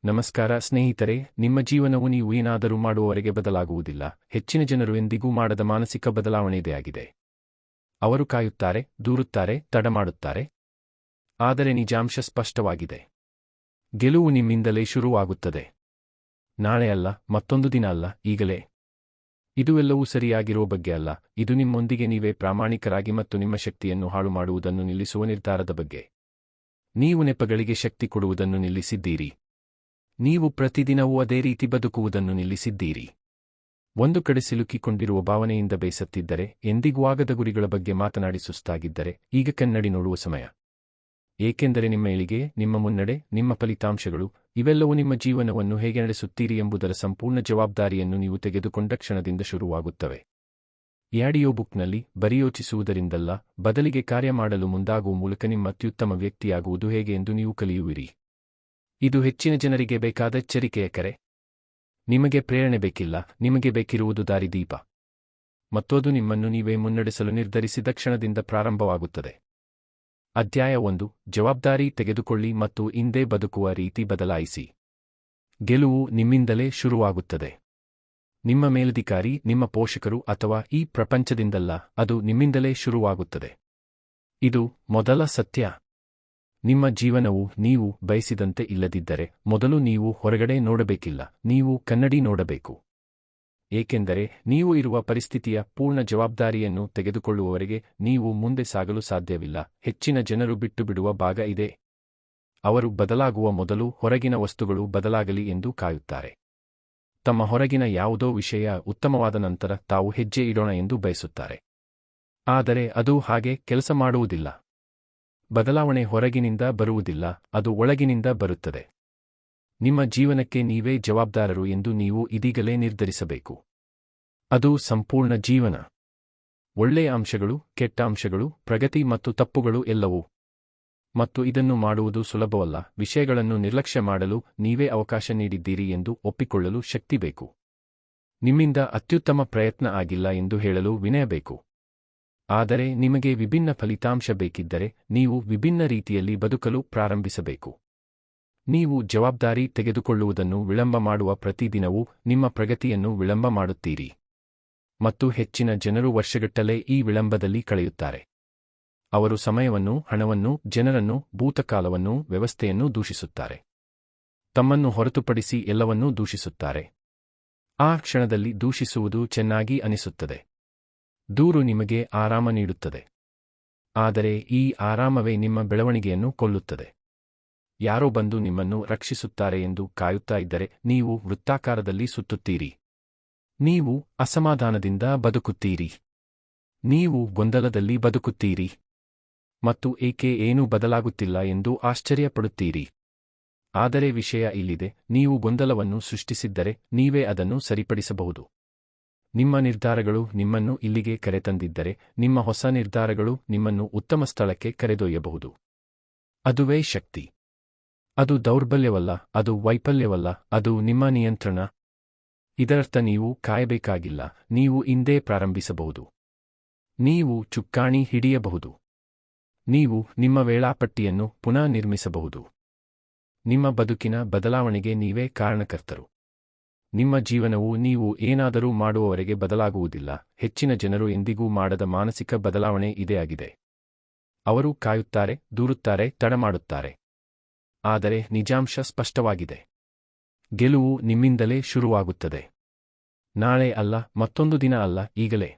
ನಮಸ್ಕಾರ ಸ್ನೇಹಿತರೆ, ನಿಮ್ಮ ಜೀವನವು ನೀವು ಏನಾದರೂ ಮಾಡುವವರೆಗೆ ಬದಲಾಗುವುದಿಲ್ಲ. ಹೆಚ್ಚಿನ ಜನರು ಎಂದಿಗೂ ಮಾಡದ ಮಾನಸಿಕ ಬದಲಾವಣೆ ಇದಾಗಿದೆ. ಅವರು ಕಾಯುತ್ತಾರೆ, ದೂರುತ್ತಾರೆ, ತಡ ಮಾಡುತ್ತಾರೆ. ಆದರೆ ನಿಜಾಂಶ ಸ್ಪಷ್ಟವಾಗಿದೆ. ಗೆಲುವು ನಿಮ್ಮಿಂದಲೇ ಶುರುವಾಗುತ್ತದೆ. ನಾಳೆ ಅಲ್ಲ, ಮತ್ತೊಂದು ದಿನ ಅಲ್ಲ, ಈಗಲೇ. ಇದು ಎಲ್ಲವೂ ಸರಿಯಾಗಿರುವ ಬಗ್ಗೆ ಅಲ್ಲ, ಇದು ನಿಮ್ಮೊಂದಿಗೆ ನೀವೇ ಪ್ರಾಮಾಣಿಕರಾಗಿ ಮತ್ತು ನಿಮ್ಮ ಶಕ್ತಿಯನ್ನು ಹಾಳು ಮಾಡುವುದನ್ನು ನಿಲ್ಲಿಸುವ ನಿರ್ಧಾರದ ಬಗ್ಗೆ. ನೀವು ನೆಪಗಳಿಗೆ ಶಕ್ತಿ ಕೊಡುವುದನ್ನು ನಿಲ್ಲಿಸಿದ್ದೀರಿ. ನೀವು ಪ್ರತಿದಿನವೂ ಅದೇ ರೀತಿ ಬದುಕುವುದನ್ನು ನಿಲ್ಲಿಸಿದ್ದೀರಿ. ಒಂದು ಕಡೆ ಸಿಲುಕಿಕೊಂಡಿರುವ ಭಾವನೆಯಿಂದ ಬೇಸತ್ತಿದ್ದರೆ, ಎಂದಿಗೂ ಆಗದ ಗುರಿಗಳ ಬಗ್ಗೆ ಮಾತನಾಡಿ ಸುಸ್ತಾಗಿದ್ದರೆ, ಈಗ ಕನ್ನಡಿ ನೋಡುವ ಸಮಯ. ಏಕೆಂದರೆ ನಿಮ್ಮ ಏಳಿಗೆ, ನಿಮ್ಮ ಮುನ್ನಡೆ, ನಿಮ್ಮ ಫಲಿತಾಂಶಗಳು ಇವೆಲ್ಲವೂ ನಿಮ್ಮ ಜೀವನವನ್ನು ಹೇಗೆ ನಡೆಸುತ್ತೀರಿ ಎಂಬುದರ ಸಂಪೂರ್ಣ ಜವಾಬ್ದಾರಿಯನ್ನು ನೀವು ತೆಗೆದುಕೊಂಡ ಕ್ಷಣದಿಂದ ಶುರುವಾಗುತ್ತವೆ. ಈ ಆಡಿಯೋ ಬುಕ್ನಲ್ಲಿ ಬರೀ ಯೋಚಿಸುವುದರಿಂದಲ್ಲ, ಬದಲಿಗೆ ಕಾರ್ಯ ಮಾಡಲು ಮುಂದಾಗುವ ಮೂಲಕ ನಿಮ್ಮ ಅತ್ಯುತ್ತಮ ವ್ಯಕ್ತಿಯಾಗುವುದು ಹೇಗೆ ಎಂದು ನೀವು ಕಲಿಯುವಿರಿ. ಇದು ಹೆಚ್ಚಿನ ಜನರಿಗೆ ಬೇಕಾದ ಎಚ್ಚರಿಕೆಯ ಕರೆ. ನಿಮಗೆ ಪ್ರೇರಣೆ ಬೇಕಿಲ್ಲ, ನಿಮಗೆ ಬೇಕಿರುವುದು ದಾರಿದೀಪ. ಮತ್ತು ಅದು ನಿಮ್ಮನ್ನು ನೀವೇ ಮುನ್ನಡೆಸಲು ನಿರ್ಧರಿಸಿದ ಕ್ಷಣದಿಂದ ಪ್ರಾರಂಭವಾಗುತ್ತದೆ. ಅಧ್ಯಾಯ 1: ಜವಾಬ್ದಾರಿ ತೆಗೆದುಕೊಳ್ಳಿ ಮತ್ತು ಇಂದೇ ಬದುಕುವ ರೀತಿ ಬದಲಾಯಿಸಿ. ಗೆಲುವು ನಿಮ್ಮಿಂದಲೇ ಶುರುವಾಗುತ್ತದೆ. ನಿಮ್ಮ ಮೇಲಧಿಕಾರಿ, ನಿಮ್ಮ ಪೋಷಕರು ಅಥವಾ ಈ ಪ್ರಪಂಚದಿಂದಲ್ಲ, ಅದು ನಿಮ್ಮಿಂದಲೇ ಶುರುವಾಗುತ್ತದೆ. ಇದು ಮೊದಲ ಸತ್ಯ. ನಿಮ್ಮ ಜೀವನವು ನೀವು ಬಯಸಿದಂತೆ ಇಲ್ಲದಿದ್ದರೆ, ಮೊದಲು ನೀವು ಹೊರಗಡೆ ನೋಡಬೇಕಿಲ್ಲ, ನೀವು ಕನ್ನಡಿ ನೋಡಬೇಕು. ಏಕೆಂದರೆ ನೀವು ಇರುವ ಪರಿಸ್ಥಿತಿಯ ಪೂರ್ಣ ಜವಾಬ್ದಾರಿಯನ್ನು ತೆಗೆದುಕೊಳ್ಳುವವರೆಗೆ ನೀವು ಮುಂದೆ ಸಾಗಲು ಸಾಧ್ಯವಿಲ್ಲ. ಹೆಚ್ಚಿನ ಜನರು ಬಿಟ್ಟುಬಿಡುವ ಭಾಗ ಇದೆ. ಅವರು ಬದಲಾಗುವ ಮೊದಲು ಹೊರಗಿನ ವಸ್ತುಗಳು ಬದಲಾಗಲಿ ಎಂದು ಕಾಯುತ್ತಾರೆ. ತಮ್ಮ ಹೊರಗಿನ ಯಾವುದೋ ವಿಷಯ ಉತ್ತಮವಾದ ನಂತರ ತಾವು ಹೆಜ್ಜೆ ಇಡೋಣ ಎಂದು ಬಯಸುತ್ತಾರೆ. ಆದರೆ ಅದು ಹಾಗೆ ಕೆಲಸ ಮಾಡುವುದಿಲ್ಲ. ಬದಲಾವಣೆ ಹೊರಗಿನಿಂದ ಬರುವುದಿಲ್ಲ, ಅದು ಒಳಗಿನಿಂದ ಬರುತ್ತದೆ. ನಿಮ್ಮ ಜೀವನಕ್ಕೆ ನೀವೇ ಜವಾಬ್ದಾರರು ಎಂದು ನೀವು ಇದೀಗಲೇ ನಿರ್ಧರಿಸಬೇಕು. ಅದು ಸಂಪೂರ್ಣ ಜೀವನ. ಒಳ್ಳೆಯ ಅಂಶಗಳು, ಕೆಟ್ಟ ಅಂಶಗಳು, ಪ್ರಗತಿ ಮತ್ತು ತಪ್ಪುಗಳು ಎಲ್ಲವೂ. ಮತ್ತು ಇದನ್ನು ಮಾಡುವುದು ಸುಲಭವಲ್ಲ. ವಿಷಯಗಳನ್ನು ನಿರ್ಲಕ್ಷ್ಯ ಮಾಡಲು ನೀವೇ ಅವಕಾಶ ನೀಡಿದ್ದೀರಿ ಎಂದು ಒಪ್ಪಿಕೊಳ್ಳಲು ಶಕ್ತಿ ಬೇಕು. ನಿಮ್ಮಿಂದ ಅತ್ಯುತ್ತಮ ಪ್ರಯತ್ನ ಆಗಿಲ್ಲ ಎಂದು ಹೇಳಲು ವಿನಯ ಬೇಕು. ಆದರೆ ನಿಮಗೆ ವಿಭಿನ್ನ ಫಲಿತಾಂಶ ಬೇಕಿದ್ದರೆ, ನೀವು ವಿಭಿನ್ನ ರೀತಿಯಲ್ಲಿ ಬದುಕಲು ಪ್ರಾರಂಭಿಸಬೇಕು. ನೀವು ಜವಾಬ್ದಾರಿ ತೆಗೆದುಕೊಳ್ಳುವುದನ್ನು ವಿಳಂಬ ಮಾಡುವ ಪ್ರತಿದಿನವೂ ನಿಮ್ಮ ಪ್ರಗತಿಯನ್ನು ವಿಳಂಬ ಮಾಡುತ್ತೀರಿ. ಮತ್ತು ಹೆಚ್ಚಿನ ಜನರು ವರ್ಷಗಟ್ಟಲೆ ಈ ವಿಳಂಬದಲ್ಲಿ ಕಳೆಯುತ್ತಾರೆ. ಅವರು ಸಮಯವನ್ನು, ಹಣವನ್ನು, ಜನರನ್ನು, ಭೂತಕಾಲವನ್ನು, ವ್ಯವಸ್ಥೆಯನ್ನು ದೂಷಿಸುತ್ತಾರೆ. ತಮ್ಮನ್ನು ಹೊರತುಪಡಿಸಿ ಎಲ್ಲವನ್ನೂ ದೂಷಿಸುತ್ತಾರೆ. ಆ ಕ್ಷಣದಲ್ಲಿ ದೂಷಿಸುವುದು ಚೆನ್ನಾಗಿ ಅನಿಸುತ್ತದೆ. ದೂರು ನಿಮಗೆ ಆರಾಮ ನೀಡುತ್ತದೆ. ಆದರೆ ಈ ಆರಾಮವೇ ನಿಮ್ಮ ಬೆಳವಣಿಗೆಯನ್ನು ಕೊಲ್ಲುತ್ತದೆ. ಯಾರೋ ಬಂದು ನಿಮ್ಮನ್ನು ರಕ್ಷಿಸುತ್ತಾರೆ ಎಂದು ಕಾಯುತ್ತಾ ಇದ್ದರೆ ನೀವು ವೃತ್ತಾಕಾರದಲ್ಲಿ ಸುತ್ತುತ್ತೀರಿ. ನೀವು ಅಸಮಾಧಾನದಿಂದ ಬದುಕುತ್ತೀರಿ. ನೀವು ಗೊಂದಲದಲ್ಲಿ ಬದುಕುತ್ತೀರಿ. ಮತ್ತು ಏಕೆ ಏನೂ ಬದಲಾಗುತ್ತಿಲ್ಲ ಎಂದು ಆಶ್ಚರ್ಯಪಡುತ್ತೀರಿ. ಆದರೆ ವಿಷಯ ಇಲ್ಲಿದೆ: ನೀವು ಗೊಂದಲವನ್ನು ಸೃಷ್ಟಿಸಿದ್ದರೆ ನೀವೇ ಅದನ್ನು ಸರಿಪಡಿಸಬಹುದು. ನಿಮ್ಮ ನಿರ್ಧಾರಗಳು ನಿಮ್ಮನ್ನು ಇಲ್ಲಿಗೆ ಕರೆತಂದಿದ್ದರೆ, ನಿಮ್ಮ ಹೊಸ ನಿರ್ಧಾರಗಳು ನಿಮ್ಮನ್ನು ಉತ್ತಮ ಸ್ಥಳಕ್ಕೆ ಕರೆದೊಯ್ಯಬಹುದು. ಅದುವೇ ಶಕ್ತಿ. ಅದು ದೌರ್ಬಲ್ಯವಲ್ಲ, ಅದು ವೈಫಲ್ಯವಲ್ಲ, ಅದು ನಿಮ್ಮ ನಿಯಂತ್ರಣ. ಇದರರ್ಥ ನೀವು ಕಾಯಬೇಕಾಗಿಲ್ಲ, ನೀವು ಇಂದೇ ಪ್ರಾರಂಭಿಸಬಹುದು. ನೀವು ಚುಕ್ಕಾಣಿ ಹಿಡಿಯಬಹುದು. ನೀವು ನಿಮ್ಮ ವೇಳಾಪಟ್ಟಿಯನ್ನು ಪುನಃ ನಿರ್ಮಿಸಬಹುದು. ನಿಮ್ಮ ಬದುಕಿನ ಬದಲಾವಣೆಗೆ ನೀವೇ ಕಾರಣಕರ್ತರು. ನಿಮ್ಮ ಜೀವನವು ನೀವು ಏನಾದರೂ ಮಾಡುವವರೆಗೆ ಬದಲಾಗುವುದಿಲ್ಲ. ಹೆಚ್ಚಿನ ಜನರು ಎಂದಿಗೂ ಮಾಡದ ಮಾನಸಿಕ ಬದಲಾವಣೆ ಇದೇ ಆಗಿದೆ. ಅವರು ಕಾಯುತ್ತಾರೆ, ದೂರುತ್ತಾರೆ, ತಡ ಮಾಡುತ್ತಾರೆ. ಆದರೆ ನಿಜಾಂಶ ಸ್ಪಷ್ಟವಾಗಿದೆ. ಗೆಲುವು ನಿಮ್ಮಿಂದಲೇ ಶುರುವಾಗುತ್ತದೆ. ನಾಳೆ ಅಲ್ಲ, ಮತ್ತೊಂದು ದಿನ ಅಲ್ಲ, ಈಗಲೇ.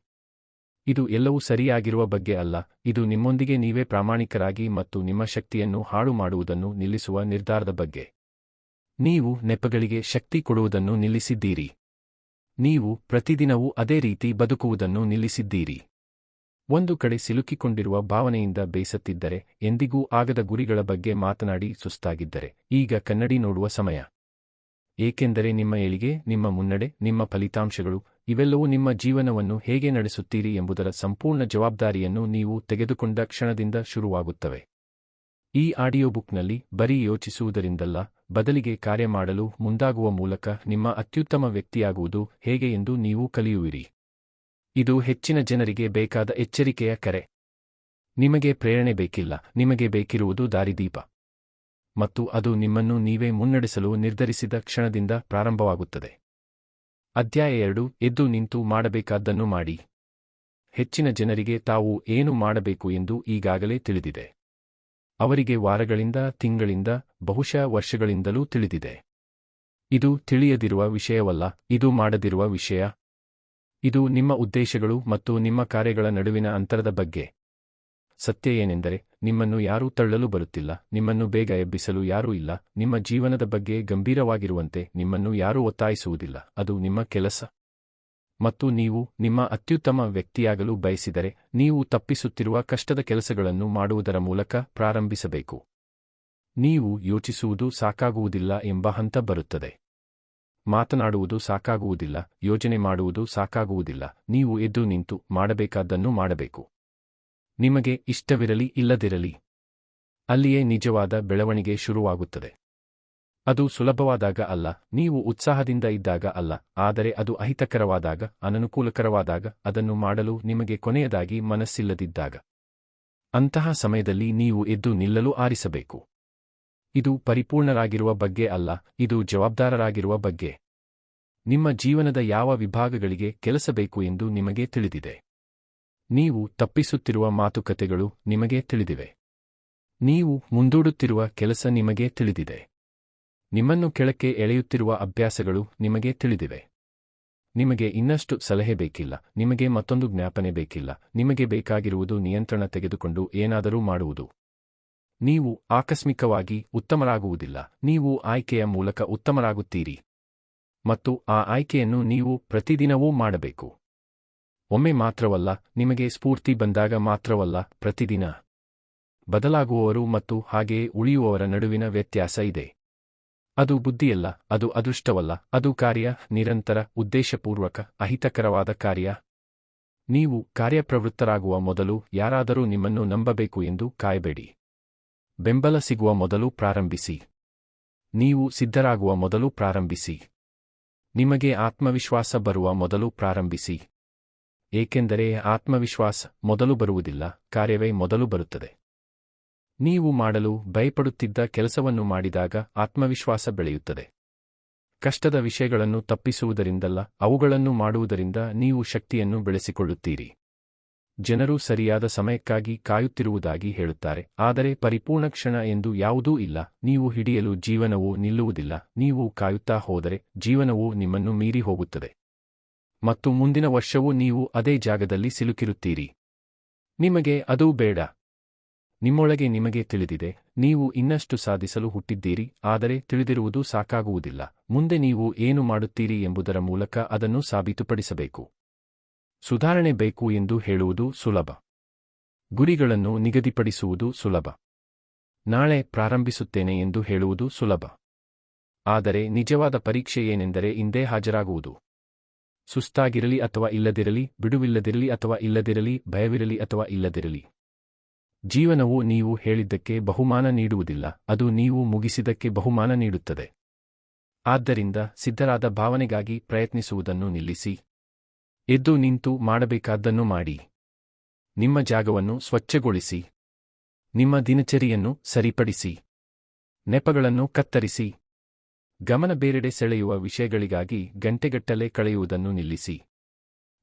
ಇದು ಎಲ್ಲವೂ ಸರಿಯಾಗಿರುವ ಬಗ್ಗೆ ಅಲ್ಲ, ಇದು ನಿಮ್ಮೊಂದಿಗೆ ನೀವೇ ಪ್ರಾಮಾಣಿಕರಾಗಿ ಮತ್ತು ನಿಮ್ಮ ಶಕ್ತಿಯನ್ನು ಹಾಳು ಮಾಡುವುದನ್ನು ನಿಲ್ಲಿಸುವ ನಿರ್ಧಾರದ ಬಗ್ಗೆ. ನೀವು ನೆಪಗಳಿಗೆ ಶಕ್ತಿ ಕೊಡುವುದನ್ನು ನಿಲ್ಲಿಸಿದ್ದೀರಿ. ನೀವು ಪ್ರತಿದಿನವೂ ಅದೇ ರೀತಿ ಬದುಕುವುದನ್ನು ನಿಲ್ಲಿಸಿದ್ದೀರಿ. ಒಂದು ಕಡೆ ಸಿಲುಕಿಕೊಂಡಿರುವ ಭಾವನೆಯಿಂದ ಬೇಸತ್ತಿದ್ದರೆ, ಎಂದಿಗೂ ಆಗದ ಗುರಿಗಳ ಬಗ್ಗೆ ಮಾತನಾಡಿ ಸುಸ್ತಾಗಿದ್ದರೆ, ಈಗ ಕನ್ನಡಿ ನೋಡುವ ಸಮಯ. ಏಕೆಂದರೆ ನಿಮ್ಮ ಏಳಿಗೆ, ನಿಮ್ಮ ಮುನ್ನಡೆ, ನಿಮ್ಮ ಫಲಿತಾಂಶಗಳು ಇವೆಲ್ಲವೂ ನಿಮ್ಮ ಜೀವನವನ್ನು ಹೇಗೆ ನಡೆಸುತ್ತೀರಿ ಎಂಬುದರ ಸಂಪೂರ್ಣ ಜವಾಬ್ದಾರಿಯನ್ನು ನೀವು ತೆಗೆದುಕೊಂಡ ಕ್ಷಣದಿಂದ ಶುರುವಾಗುತ್ತವೆ. ಈ ಆಡಿಯೋ ಬುಕ್ನಲ್ಲಿ ಬರೀ ಯೋಚಿಸುವುದರಿಂದಲ್ಲ, ಬದಲಿಗೆ ಕಾರ್ಯ ಮಾಡಲು ಮುಂದಾಗುವ ಮೂಲಕ ನಿಮ್ಮ ಅತ್ಯುತ್ತಮ ವ್ಯಕ್ತಿಯಾಗುವುದು ಹೇಗೆ ಎಂದು ನೀವು ಕಲಿಯುವಿರಿ. ಇದು ಹೆಚ್ಚಿನ ಜನರಿಗೆ ಬೇಕಾದ ಎಚ್ಚರಿಕೆಯ ಕರೆ. ನಿಮಗೆ ಪ್ರೇರಣೆ ಬೇಕಿಲ್ಲ, ನಿಮಗೆ ಬೇಕಿರುವುದು ದಾರಿದೀಪ. ಮತ್ತು ಅದು ನಿಮ್ಮನ್ನು ನೀವೇ ಮುನ್ನಡೆಸಲು ನಿರ್ಧರಿಸಿದ ಕ್ಷಣದಿಂದ ಪ್ರಾರಂಭವಾಗುತ್ತದೆ. ಅಧ್ಯಾಯ 2 ಎದ್ದು ನಿಂತು ಮಾಡಬೇಕಾದ್ದನ್ನು ಮಾಡಿ. ಹೆಚ್ಚಿನ ಜನರಿಗೆ ತಾವು ಏನು ಮಾಡಬೇಕು ಎಂದು ಈಗಾಗಲೇ ತಿಳಿದಿದೆ. ಅವರಿಗೆ ವಾರಗಳಿಂದ, ತಿಂಗಳಿಂದ, ಬಹುಶಃ ವರ್ಷಗಳಿಂದಲೂ ತಿಳಿದಿದೆ. ಇದು ತಿಳಿಯದಿರುವ ವಿಷಯವಲ್ಲ, ಇದು ಮಾಡದಿರುವ ವಿಷಯ. ಇದು ನಿಮ್ಮ ಉದ್ದೇಶಗಳು ಮತ್ತು ನಿಮ್ಮ ಕಾರ್ಯಗಳ ನಡುವಿನ ಅಂತರದ ಬಗ್ಗೆ. ಸತ್ಯ ಏನೆಂದರೆ, ನಿಮ್ಮನ್ನು ಯಾರೂ ತಳ್ಳಲು ಬರುತ್ತಿಲ್ಲ, ನಿಮ್ಮನ್ನು ಬೇಗ ಎಬ್ಬಿಸಲು ಯಾರೂ ಇಲ್ಲ, ನಿಮ್ಮ ಜೀವನದ ಬಗ್ಗೆ ಗಂಭೀರವಾಗಿರುವಂತೆ ನಿಮ್ಮನ್ನು ಯಾರೂ ಒತ್ತಾಯಿಸುವುದಿಲ್ಲ, ಅದು ನಿಮ್ಮ ಕೆಲಸ. ಮತ್ತು ನೀವು ನಿಮ್ಮ ಅತ್ಯುತ್ತಮ ವ್ಯಕ್ತಿಯಾಗಲು ಬಯಸಿದರೆ, ನೀವು ತಪ್ಪಿಸುತ್ತಿರುವ ಕಷ್ಟದ ಕೆಲಸಗಳನ್ನು ಮಾಡುವುದರ ಮೂಲಕ ಪ್ರಾರಂಭಿಸಬೇಕು. ನೀವು ಯೋಚಿಸುವುದು ಸಾಕಾಗುವುದಿಲ್ಲ ಎಂಬ ಹಂತ ಬರುತ್ತದೆ. ಮಾತನಾಡುವುದು ಸಾಕಾಗುವುದಿಲ್ಲ, ಯೋಜನೆ ಮಾಡುವುದು ಸಾಕಾಗುವುದಿಲ್ಲ, ನೀವು ಎದ್ದು ನಿಂತು ಮಾಡಬೇಕಾದ್ದನ್ನು ಮಾಡಬೇಕು. ನಿಮಗೆ ಇಷ್ಟವಿರಲಿ ಇಲ್ಲದಿರಲಿ. ಅಲ್ಲಿಯೇ ನಿಜವಾದ ಬೆಳವಣಿಗೆ ಶುರುವಾಗುತ್ತದೆ. ಅದು ಸುಲಭವಾದಾಗ ಅಲ್ಲ, ನೀವು ಉತ್ಸಾಹದಿಂದ ಇದ್ದಾಗ ಅಲ್ಲ, ಆದರೆ ಅದು ಅಹಿತಕರವಾದಾಗ, ಅನನುಕೂಲಕರವಾದಾಗ, ಅದನ್ನು ಮಾಡಲು ನಿಮಗೆ ಕೊನೆಯದಾಗಿ ಮನಸ್ಸಿಲ್ಲದಿದ್ದಾಗ. ಅಂತಹ ಸಮಯದಲ್ಲಿ ನೀವು ಎದ್ದು ನಿಲ್ಲಲು ಆರಿಸಬೇಕು. ಇದು ಪರಿಪೂರ್ಣರಾಗಿರುವ ಬಗ್ಗೆ ಅಲ್ಲ, ಇದು ಜವಾಬ್ದಾರರಾಗಿರುವ ಬಗ್ಗೆ. ನಿಮ್ಮ ಜೀವನದ ಯಾವ ವಿಭಾಗಗಳಿಗೆ ಕೆಲಸ ಬೇಕು ಎಂದು ನಿಮಗೆ ತಿಳಿದಿದೆ. ನೀವು ತಪ್ಪಿಸುತ್ತಿರುವ ಮಾತುಕತೆಗಳು ನಿಮಗೆ ತಿಳಿದಿವೆ. ನೀವು ಮುಂದೂಡುತ್ತಿರುವ ಕೆಲಸ ನಿಮಗೆ ತಿಳಿದಿದೆ. ನಿಮ್ಮನ್ನು ಕೆಳಕ್ಕೆ ಎಳೆಯುತ್ತಿರುವ ಅಭ್ಯಾಸಗಳು ನಿಮಗೆ ತಿಳಿದಿವೆ. ನಿಮಗೆ ಇನ್ನಷ್ಟು ಸಲಹೆ ಬೇಕಿಲ್ಲ, ನಿಮಗೆ ಮತ್ತೊಂದು ಜ್ಞಾಪನೆ ಬೇಕಿಲ್ಲ, ನಿಮಗೆ ಬೇಕಾಗಿರುವುದು ನಿಯಂತ್ರಣ ತೆಗೆದುಕೊಂಡು ಏನಾದರೂ ಮಾಡುವುದು. ನೀವು ಆಕಸ್ಮಿಕವಾಗಿ ಉತ್ತಮರಾಗುವುದಿಲ್ಲ, ನೀವು ಆಯ್ಕೆಯ ಮೂಲಕ ಉತ್ತಮರಾಗುತ್ತೀರಿ. ಮತ್ತು ಆ ಆಯ್ಕೆಯನ್ನು ನೀವು ಪ್ರತಿದಿನವೂ ಮಾಡಬೇಕು. ಒಮ್ಮೆ ಮಾತ್ರವಲ್ಲ, ನಿಮಗೆ ಸ್ಫೂರ್ತಿ ಬಂದಾಗ ಮಾತ್ರವಲ್ಲ, ಪ್ರತಿದಿನ. ಬದಲಾಗುವವರು ಮತ್ತು ಹಾಗೆಯೇ ಉಳಿಯುವವರ ನಡುವಿನ ವ್ಯತ್ಯಾಸ ಇದೆ. ಅದು ಬುದ್ಧಿಯಲ್ಲ, ಅದು ಅದೃಷ್ಟವಲ್ಲ, ಅದು ಕಾರ್ಯ, ನಿರಂತರ, ಉದ್ದೇಶಪೂರ್ವಕ, ಅಹಿತಕರವಾದ ಕಾರ್ಯ. ನೀವು ಕಾರ್ಯಪ್ರವೃತ್ತರಾಗುವ ಮೊದಲು ಯಾರಾದರೂ ನಿಮ್ಮನ್ನು ನಂಬಬೇಕು ಎಂದು ಕಾಯಬೇಡಿ. ಬೆಂಬಲ ಸಿಗುವ ಮೊದಲು ಪ್ರಾರಂಭಿಸಿ. ನೀವು ಸಿದ್ಧರಾಗುವ ಮೊದಲು ಪ್ರಾರಂಭಿಸಿ. ನಿಮಗೆ ಆತ್ಮವಿಶ್ವಾಸ ಬರುವ ಮೊದಲು ಪ್ರಾರಂಭಿಸಿ. ಏಕೆಂದರೆ ಆತ್ಮವಿಶ್ವಾಸ ಮೊದಲು ಬರುವುದಿಲ್ಲ, ಕಾರ್ಯವೇ ಮೊದಲು ಬರುತ್ತದೆ. ನೀವು ಮಾಡಲು ಭಯಪಡುತ್ತಿದ್ದ ಕೆಲಸವನ್ನು ಮಾಡಿದಾಗ ಆತ್ಮವಿಶ್ವಾಸ ಬೆಳೆಯುತ್ತದೆ. ಕಷ್ಟದ ವಿಷಯಗಳನ್ನು ತಪ್ಪಿಸುವುದರಿಂದಲ್ಲ, ಅವುಗಳನ್ನು ಮಾಡುವುದರಿಂದ ನೀವು ಶಕ್ತಿಯನ್ನು ಬೆಳೆಸಿಕೊಳ್ಳುತ್ತೀರಿ. ಜನರು ಸರಿಯಾದ ಸಮಯಕ್ಕಾಗಿ ಕಾಯುತ್ತಿರುವುದಾಗಿ ಹೇಳುತ್ತಾರೆ, ಆದರೆ ಪರಿಪೂರ್ಣ ಕ್ಷಣ ಎಂದು ಯಾವುದೂ ಇಲ್ಲ. ನೀವು ಹಿಡಿಯಲು ಜೀವನವು ನಿಲ್ಲುವುದಿಲ್ಲ, ನೀವು ಕಾಯುತ್ತಾ ಹೋದರೆ ಜೀವನವು ನಿಮ್ಮನ್ನು ಮೀರಿ ಹೋಗುತ್ತದೆ. ಮತ್ತು ಮುಂದಿನ ವರ್ಷವೂ ನೀವು ಅದೇ ಜಾಗದಲ್ಲಿ ಸಿಲುಕಿರುತ್ತೀರಿ. ನಿಮಗೆ ಅದೂ ಬೇಡ. ನಿಮ್ಮೊಳಗೆ ನಿಮಗೆ ತಿಳಿದಿದೆ, ನೀವು ಇನ್ನಷ್ಟು ಸಾಧಿಸಲು ಹುಟ್ಟಿದ್ದೀರಿ, ಆದರೆ ತಿಳಿದಿರುವುದು ಸಾಕಾಗುವುದಿಲ್ಲ. ಮುಂದೆ ನೀವು ಏನು ಮಾಡುತ್ತೀರಿ ಎಂಬುದರ ಮೂಲಕ ಅದನ್ನು ಸಾಬೀತುಪಡಿಸಬೇಕು. ಸುಧಾರಣೆ ಬೇಕು ಎಂದು ಹೇಳುವುದು ಸುಲಭ. ಗುರಿಗಳನ್ನು ನಿಗದಿಪಡಿಸುವುದು ಸುಲಭ. ನಾಳೆ ಪ್ರಾರಂಭಿಸುತ್ತೇನೆ ಎಂದು ಹೇಳುವುದು ಸುಲಭ. ಆದರೆ ನಿಜವಾದ ಪರೀಕ್ಷೆ ಏನೆಂದರೆ ಇಂದೇ ಹಾಜರಾಗುವುದು. ಸುಸ್ತಾಗಿರಲಿ ಅಥವಾ ಇಲ್ಲದಿರಲಿ, ಬಿಡುವಿಲ್ಲದಿರಲಿ ಅಥವಾ ಇಲ್ಲದಿರಲಿ, ಭಯವಿರಲಿ ಅಥವಾ ಇಲ್ಲದಿರಲಿ. ಜೀವನವು ನೀವು ಹೇಳಿದ್ದಕ್ಕೆ ಬಹುಮಾನ ನೀಡುವುದಿಲ್ಲ, ಅದು ನೀವು ಮುಗಿಸಿದ್ದಕ್ಕೆ ಬಹುಮಾನ ನೀಡುತ್ತದೆ. ಆದ್ದರಿಂದ ಸಿದ್ಧರಾದ ಭಾವನೆಗಾಗಿ ಪ್ರಯತ್ನಿಸುವುದನ್ನು ನಿಲ್ಲಿಸಿ. ಎದ್ದು ನಿಂತು ಮಾಡಬೇಕಾದ್ದನ್ನು ಮಾಡಿ. ನಿಮ್ಮ ಜಾಗವನ್ನು ಸ್ವಚ್ಛಗೊಳಿಸಿ. ನಿಮ್ಮ ದಿನಚರಿಯನ್ನು ಸರಿಪಡಿಸಿ. ನೆಪಗಳನ್ನು ಕತ್ತರಿಸಿ. ಗಮನ ಬೇರೆಡೆ ಸೆಳೆಯುವ ವಿಷಯಗಳಿಗಾಗಿ ಗಂಟೆಗಟ್ಟಲೆ ಕಳೆಯುವುದನ್ನು ನಿಲ್ಲಿಸಿ.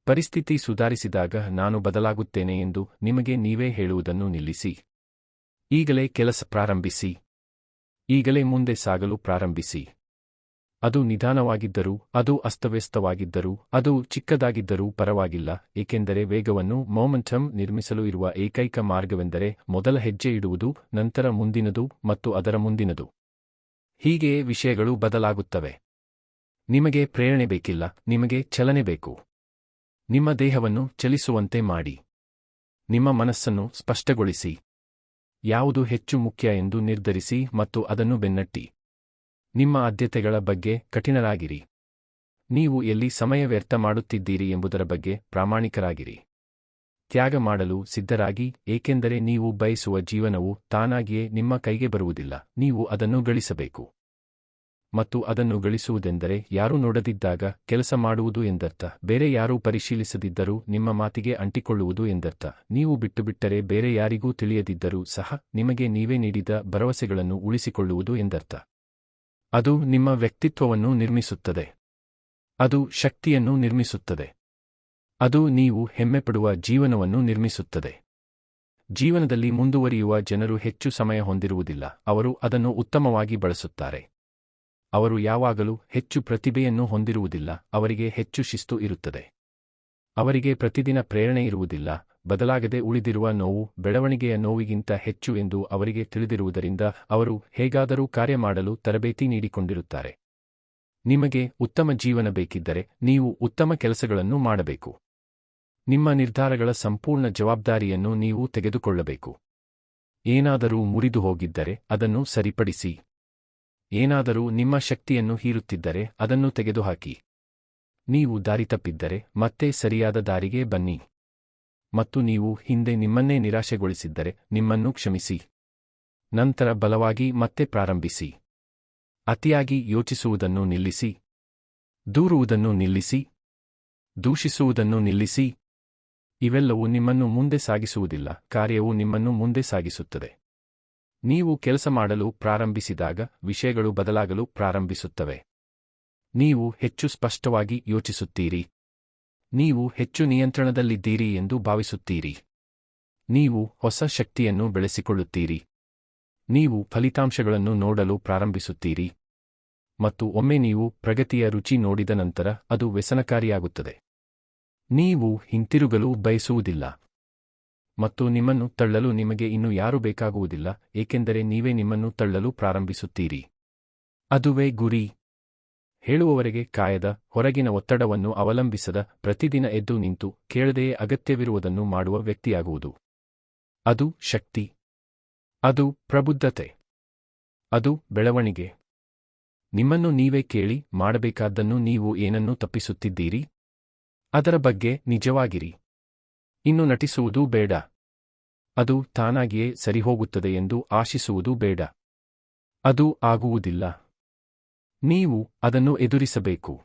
ಪರಿಸ್ಥಿತಿ ಸುಧಾರಿಸಿದಾಗ ನಾನು ಬದಲಾಗುತ್ತೇನೆ ಎಂದು ನಿಮಗೆ ನೀವೇ ಹೇಳುವುದನ್ನು ನಿಲ್ಲಿಸಿ. ಈಗಲೇ ಕೆಲಸ ಪ್ರಾರಂಭಿಸಿ. ಈಗಲೇ ಮುಂದೆ ಸಾಗಲು ಪ್ರಾರಂಭಿಸಿ. ಅದು ನಿಧಾನವಾಗಿದ್ದರೂ, ಅದು ಅಸ್ತವ್ಯಸ್ತವಾಗಿದ್ದರೂ, ಅದು ಚಿಕ್ಕದಾಗಿದ್ದರೂ ಪರವಾಗಿಲ್ಲ, ಏಕೆಂದರೆ ವೇಗವನ್ನು ಮೊಮೆಂಟಮ್ ನಿರ್ಮಿಸಲು ಇರುವ ಏಕೈಕ ಮಾರ್ಗವೆಂದರೆ ಮೊದಲ ಹೆಜ್ಜೆ ಇಡುವುದು, ನಂತರ ಮುಂದಿನದು ಮತ್ತು ಅದರ ಮುಂದಿನದು. ಹೀಗೆಯೇ ವಿಷಯಗಳು ಬದಲಾಗುತ್ತವೆ. ನಿಮಗೆ ಪ್ರೇರಣೆ ಬೇಕಿಲ್ಲ, ನಿಮಗೆ ಚಲನೆ ಬೇಕು. ನಿಮ್ಮ ದೇಹವನ್ನು ಚಲಿಸುವಂತೆ ಮಾಡಿ. ನಿಮ್ಮ ಮನಸ್ಸನ್ನು ಸ್ಪಷ್ಟಗೊಳಿಸಿ. ಯಾವುದು ಹೆಚ್ಚು ಮುಖ್ಯ ಎಂದು ನಿರ್ಧರಿಸಿ ಮತ್ತು ಅದನ್ನು ಬೆನ್ನಟ್ಟಿ. ನಿಮ್ಮ ಆದ್ಯತೆಗಳ ಬಗ್ಗೆ ಕಠಿಣರಾಗಿರಿ. ನೀವು ಎಲ್ಲಿ ಸಮಯ ವ್ಯರ್ಥ ಮಾಡುತ್ತಿದ್ದೀರಿ ಎಂಬುದರ ಬಗ್ಗೆ ಪ್ರಾಮಾಣಿಕರಾಗಿರಿ. ತ್ಯಾಗ ಮಾಡಲು ಸಿದ್ಧರಾಗಿ, ಏಕೆಂದರೆ ನೀವು ಬಯಸುವ ಜೀವನವು ತಾನಾಗಿಯೇ ನಿಮ್ಮ ಕೈಗೆ ಬರುವುದಿಲ್ಲ, ನೀವು ಅದನ್ನು ಗಳಿಸಬೇಕು. ಮತ್ತು ಅದನ್ನು ಗಳಿಸುವುದೆಂದರೆ ಯಾರೂ ನೋಡದಿದ್ದಾಗ ಕೆಲಸ ಮಾಡುವುದು ಎಂದರ್ಥ. ಬೇರೆ ಯಾರೂ ಪರಿಶೀಲಿಸದಿದ್ದರೂ ನಿಮ್ಮ ಮಾತಿಗೆ ಅಂಟಿಕೊಳ್ಳುವುದು ಎಂದರ್ಥ. ನೀವು ಬಿಟ್ಟುಬಿಟ್ಟರೆ ಬೇರೆ ಯಾರಿಗೂ ತಿಳಿಯದಿದ್ದರೂ ಸಹ ನಿಮಗೆ ನೀವೇ ನೀಡಿದ ಭರವಸೆಗಳನ್ನು ಉಳಿಸಿಕೊಳ್ಳುವುದು ಎಂದರ್ಥ. ಅದು ನಿಮ್ಮ ವ್ಯಕ್ತಿತ್ವವನ್ನು ನಿರ್ಮಿಸುತ್ತದೆ. ಅದು ಶಕ್ತಿಯನ್ನು ನಿರ್ಮಿಸುತ್ತದೆ. ಅದು ನೀವು ಹೆಮ್ಮೆಪಡುವ ಜೀವನವನ್ನು ನಿರ್ಮಿಸುತ್ತದೆ. ಜೀವನದಲ್ಲಿ ಮುಂದುವರಿಯುವ ಜನರು ಹೆಚ್ಚು ಸಮಯ ಹೊಂದಿರುವುದಿಲ್ಲ, ಅವರು ಅದನ್ನು ಉತ್ತಮವಾಗಿ ಬಳಸುತ್ತಾರೆ. ಅವರು ಯಾವಾಗಲೂ ಹೆಚ್ಚು ಪ್ರತಿಭೆಯನ್ನು ಹೊಂದಿರುವುದಿಲ್ಲ, ಅವರಿಗೆ ಹೆಚ್ಚು ಶಿಸ್ತು ಇರುತ್ತದೆ. ಅವರಿಗೆ ಪ್ರತಿದಿನ ಪ್ರೇರಣೆ ಇರುವುದಿಲ್ಲ, ಬದಲಾಗದೆ ಉಳಿದಿರುವ ನೋವು ಬೆಳವಣಿಗೆಯ ನೋವಿಗಿಂತ ಹೆಚ್ಚು ಎಂದು ಅವರಿಗೆ ತಿಳಿದಿರುವುದರಿಂದ ಅವರು ಹೇಗಾದರೂ ಕಾರ್ಯ ಮಾಡಲು ತರಬೇತಿ ನೀಡಿಕೊಂಡಿರುತ್ತಾರೆ. ನಿಮಗೆ ಉತ್ತಮ ಜೀವನ ಬೇಕಿದ್ದರೆ ನೀವು ಉತ್ತಮ ಕೆಲಸಗಳನ್ನು ಮಾಡಬೇಕು. ನಿಮ್ಮ ನಿರ್ಧಾರಗಳ ಸಂಪೂರ್ಣ ಜವಾಬ್ದಾರಿಯನ್ನು ನೀವು ತೆಗೆದುಕೊಳ್ಳಬೇಕು. ಏನಾದರೂ ಮುರಿದು ಹೋಗಿದ್ದರೆ ಅದನ್ನು ಸರಿಪಡಿಸಿ. ಏನಾದರೂ ನಿಮ್ಮ ಶಕ್ತಿಯನ್ನು ಹೀರುತ್ತಿದ್ದರೆ ಅದನ್ನು ತೆಗೆದುಹಾಕಿ. ನೀವು ದಾರಿ ತಪ್ಪಿದ್ದರೆ ಮತ್ತೆ ಸರಿಯಾದ ದಾರಿಗೆ ಬನ್ನಿ. ಮತ್ತು ನೀವು ಹಿಂದೆ ನಿಮ್ಮನ್ನೇ ನಿರಾಶೆಗೊಳಿಸಿದ್ದರೆ ನಿಮ್ಮನ್ನು ಕ್ಷಮಿಸಿ. ನಂತರ ಬಲವಾಗಿ ಮತ್ತೆ ಪ್ರಾರಂಭಿಸಿ. ಅತಿಯಾಗಿ ಯೋಚಿಸುವುದನ್ನು ನಿಲ್ಲಿಸಿ. ದೂರುವುದನ್ನು ನಿಲ್ಲಿಸಿ. ದೂಷಿಸುವುದನ್ನು ನಿಲ್ಲಿಸಿ. ಇವೆಲ್ಲವೂ ನಿಮ್ಮನ್ನು ಮುಂದೆ ಸಾಗಿಸುವುದಿಲ್ಲ, ಕಾರ್ಯವು ನಿಮ್ಮನ್ನು ಮುಂದೆ ಸಾಗಿಸುತ್ತದೆ. ನೀವು ಕೆಲಸ ಮಾಡಲು ಪ್ರಾರಂಭಿಸಿದಾಗ ವಿಷಯಗಳು ಬದಲಾಗಲು ಪ್ರಾರಂಭಿಸುತ್ತವೆ. ನೀವು ಹೆಚ್ಚು ಸ್ಪಷ್ಟವಾಗಿ ಯೋಚಿಸುತ್ತೀರಿ. ನೀವು ಹೆಚ್ಚು ನಿಯಂತ್ರಣದಲ್ಲಿದ್ದೀರಿ ಎಂದು ಭಾವಿಸುತ್ತೀರಿ. ನೀವು ಹೊಸ ಶಕ್ತಿಯನ್ನು ಬೆಳೆಸಿಕೊಳ್ಳುತ್ತೀರಿ. ನೀವು ಫಲಿತಾಂಶಗಳನ್ನು ನೋಡಲು ಪ್ರಾರಂಭಿಸುತ್ತೀರಿ. ಮತ್ತು ಒಮ್ಮೆ ನೀವು ಪ್ರಗತಿಯ ರುಚಿ ನೋಡಿದ ನಂತರ ಅದು ವ್ಯಸನಕಾರಿಯಾಗುತ್ತದೆ. ನೀವು ಹಿಂತಿರುಗಲು ಬಯಸುವುದಿಲ್ಲ. ಮತ್ತು ನಿಮ್ಮನ್ನು ತಳ್ಳಲು ನಿಮಗೆ ಇನ್ನು ಯಾರೂ ಬೇಕಾಗುವುದಿಲ್ಲ, ಏಕೆಂದರೆ ನೀವೇ ನಿಮ್ಮನ್ನು ತಳ್ಳಲು ಪ್ರಾರಂಭಿಸುತ್ತೀರಿ. ಅದುವೇ ಗುರಿ. ಹೇಳುವವರೆಗೆ ಕಾಯದ, ಹೊರಗಿನ ಒತ್ತಡವನ್ನು ಅವಲಂಬಿಸದ, ಪ್ರತಿದಿನ ಎದ್ದು ನಿಂತು ಕೇಳದೆಯೇ ಅಗತ್ಯವಿರುವುದನ್ನು ಮಾಡುವ ವ್ಯಕ್ತಿಯಾಗುವುದು. ಅದು ಶಕ್ತಿ. ಅದು ಪ್ರಬುದ್ಧತೆ. ಅದು ಬೆಳವಣಿಗೆ. ನಿಮ್ಮನ್ನು ನೀವೇ ಕೇಳಿ, ಮಾಡಬೇಕಾದ್ದನ್ನು ನೀವು ಏನನ್ನು ತಪ್ಪಿಸುತ್ತಿದ್ದೀರಿ? ಅದರ ಬಗ್ಗೆ ನಿಜವಾಗಿರಿ. ಇನ್ನು ನಟಿಸುವುದೂ ಬೇಡ. ಅದು ತಾನಾಗಿಯೇ ಸರಿಹೋಗುತ್ತದೆ ಎಂದು ಆಶಿಸುವುದೂ ಬೇಡ. ಅದು ಆಗುವುದಿಲ್ಲ. ನೀವು ಅದನ್ನು ಎದುರಿಸಬೇಕು.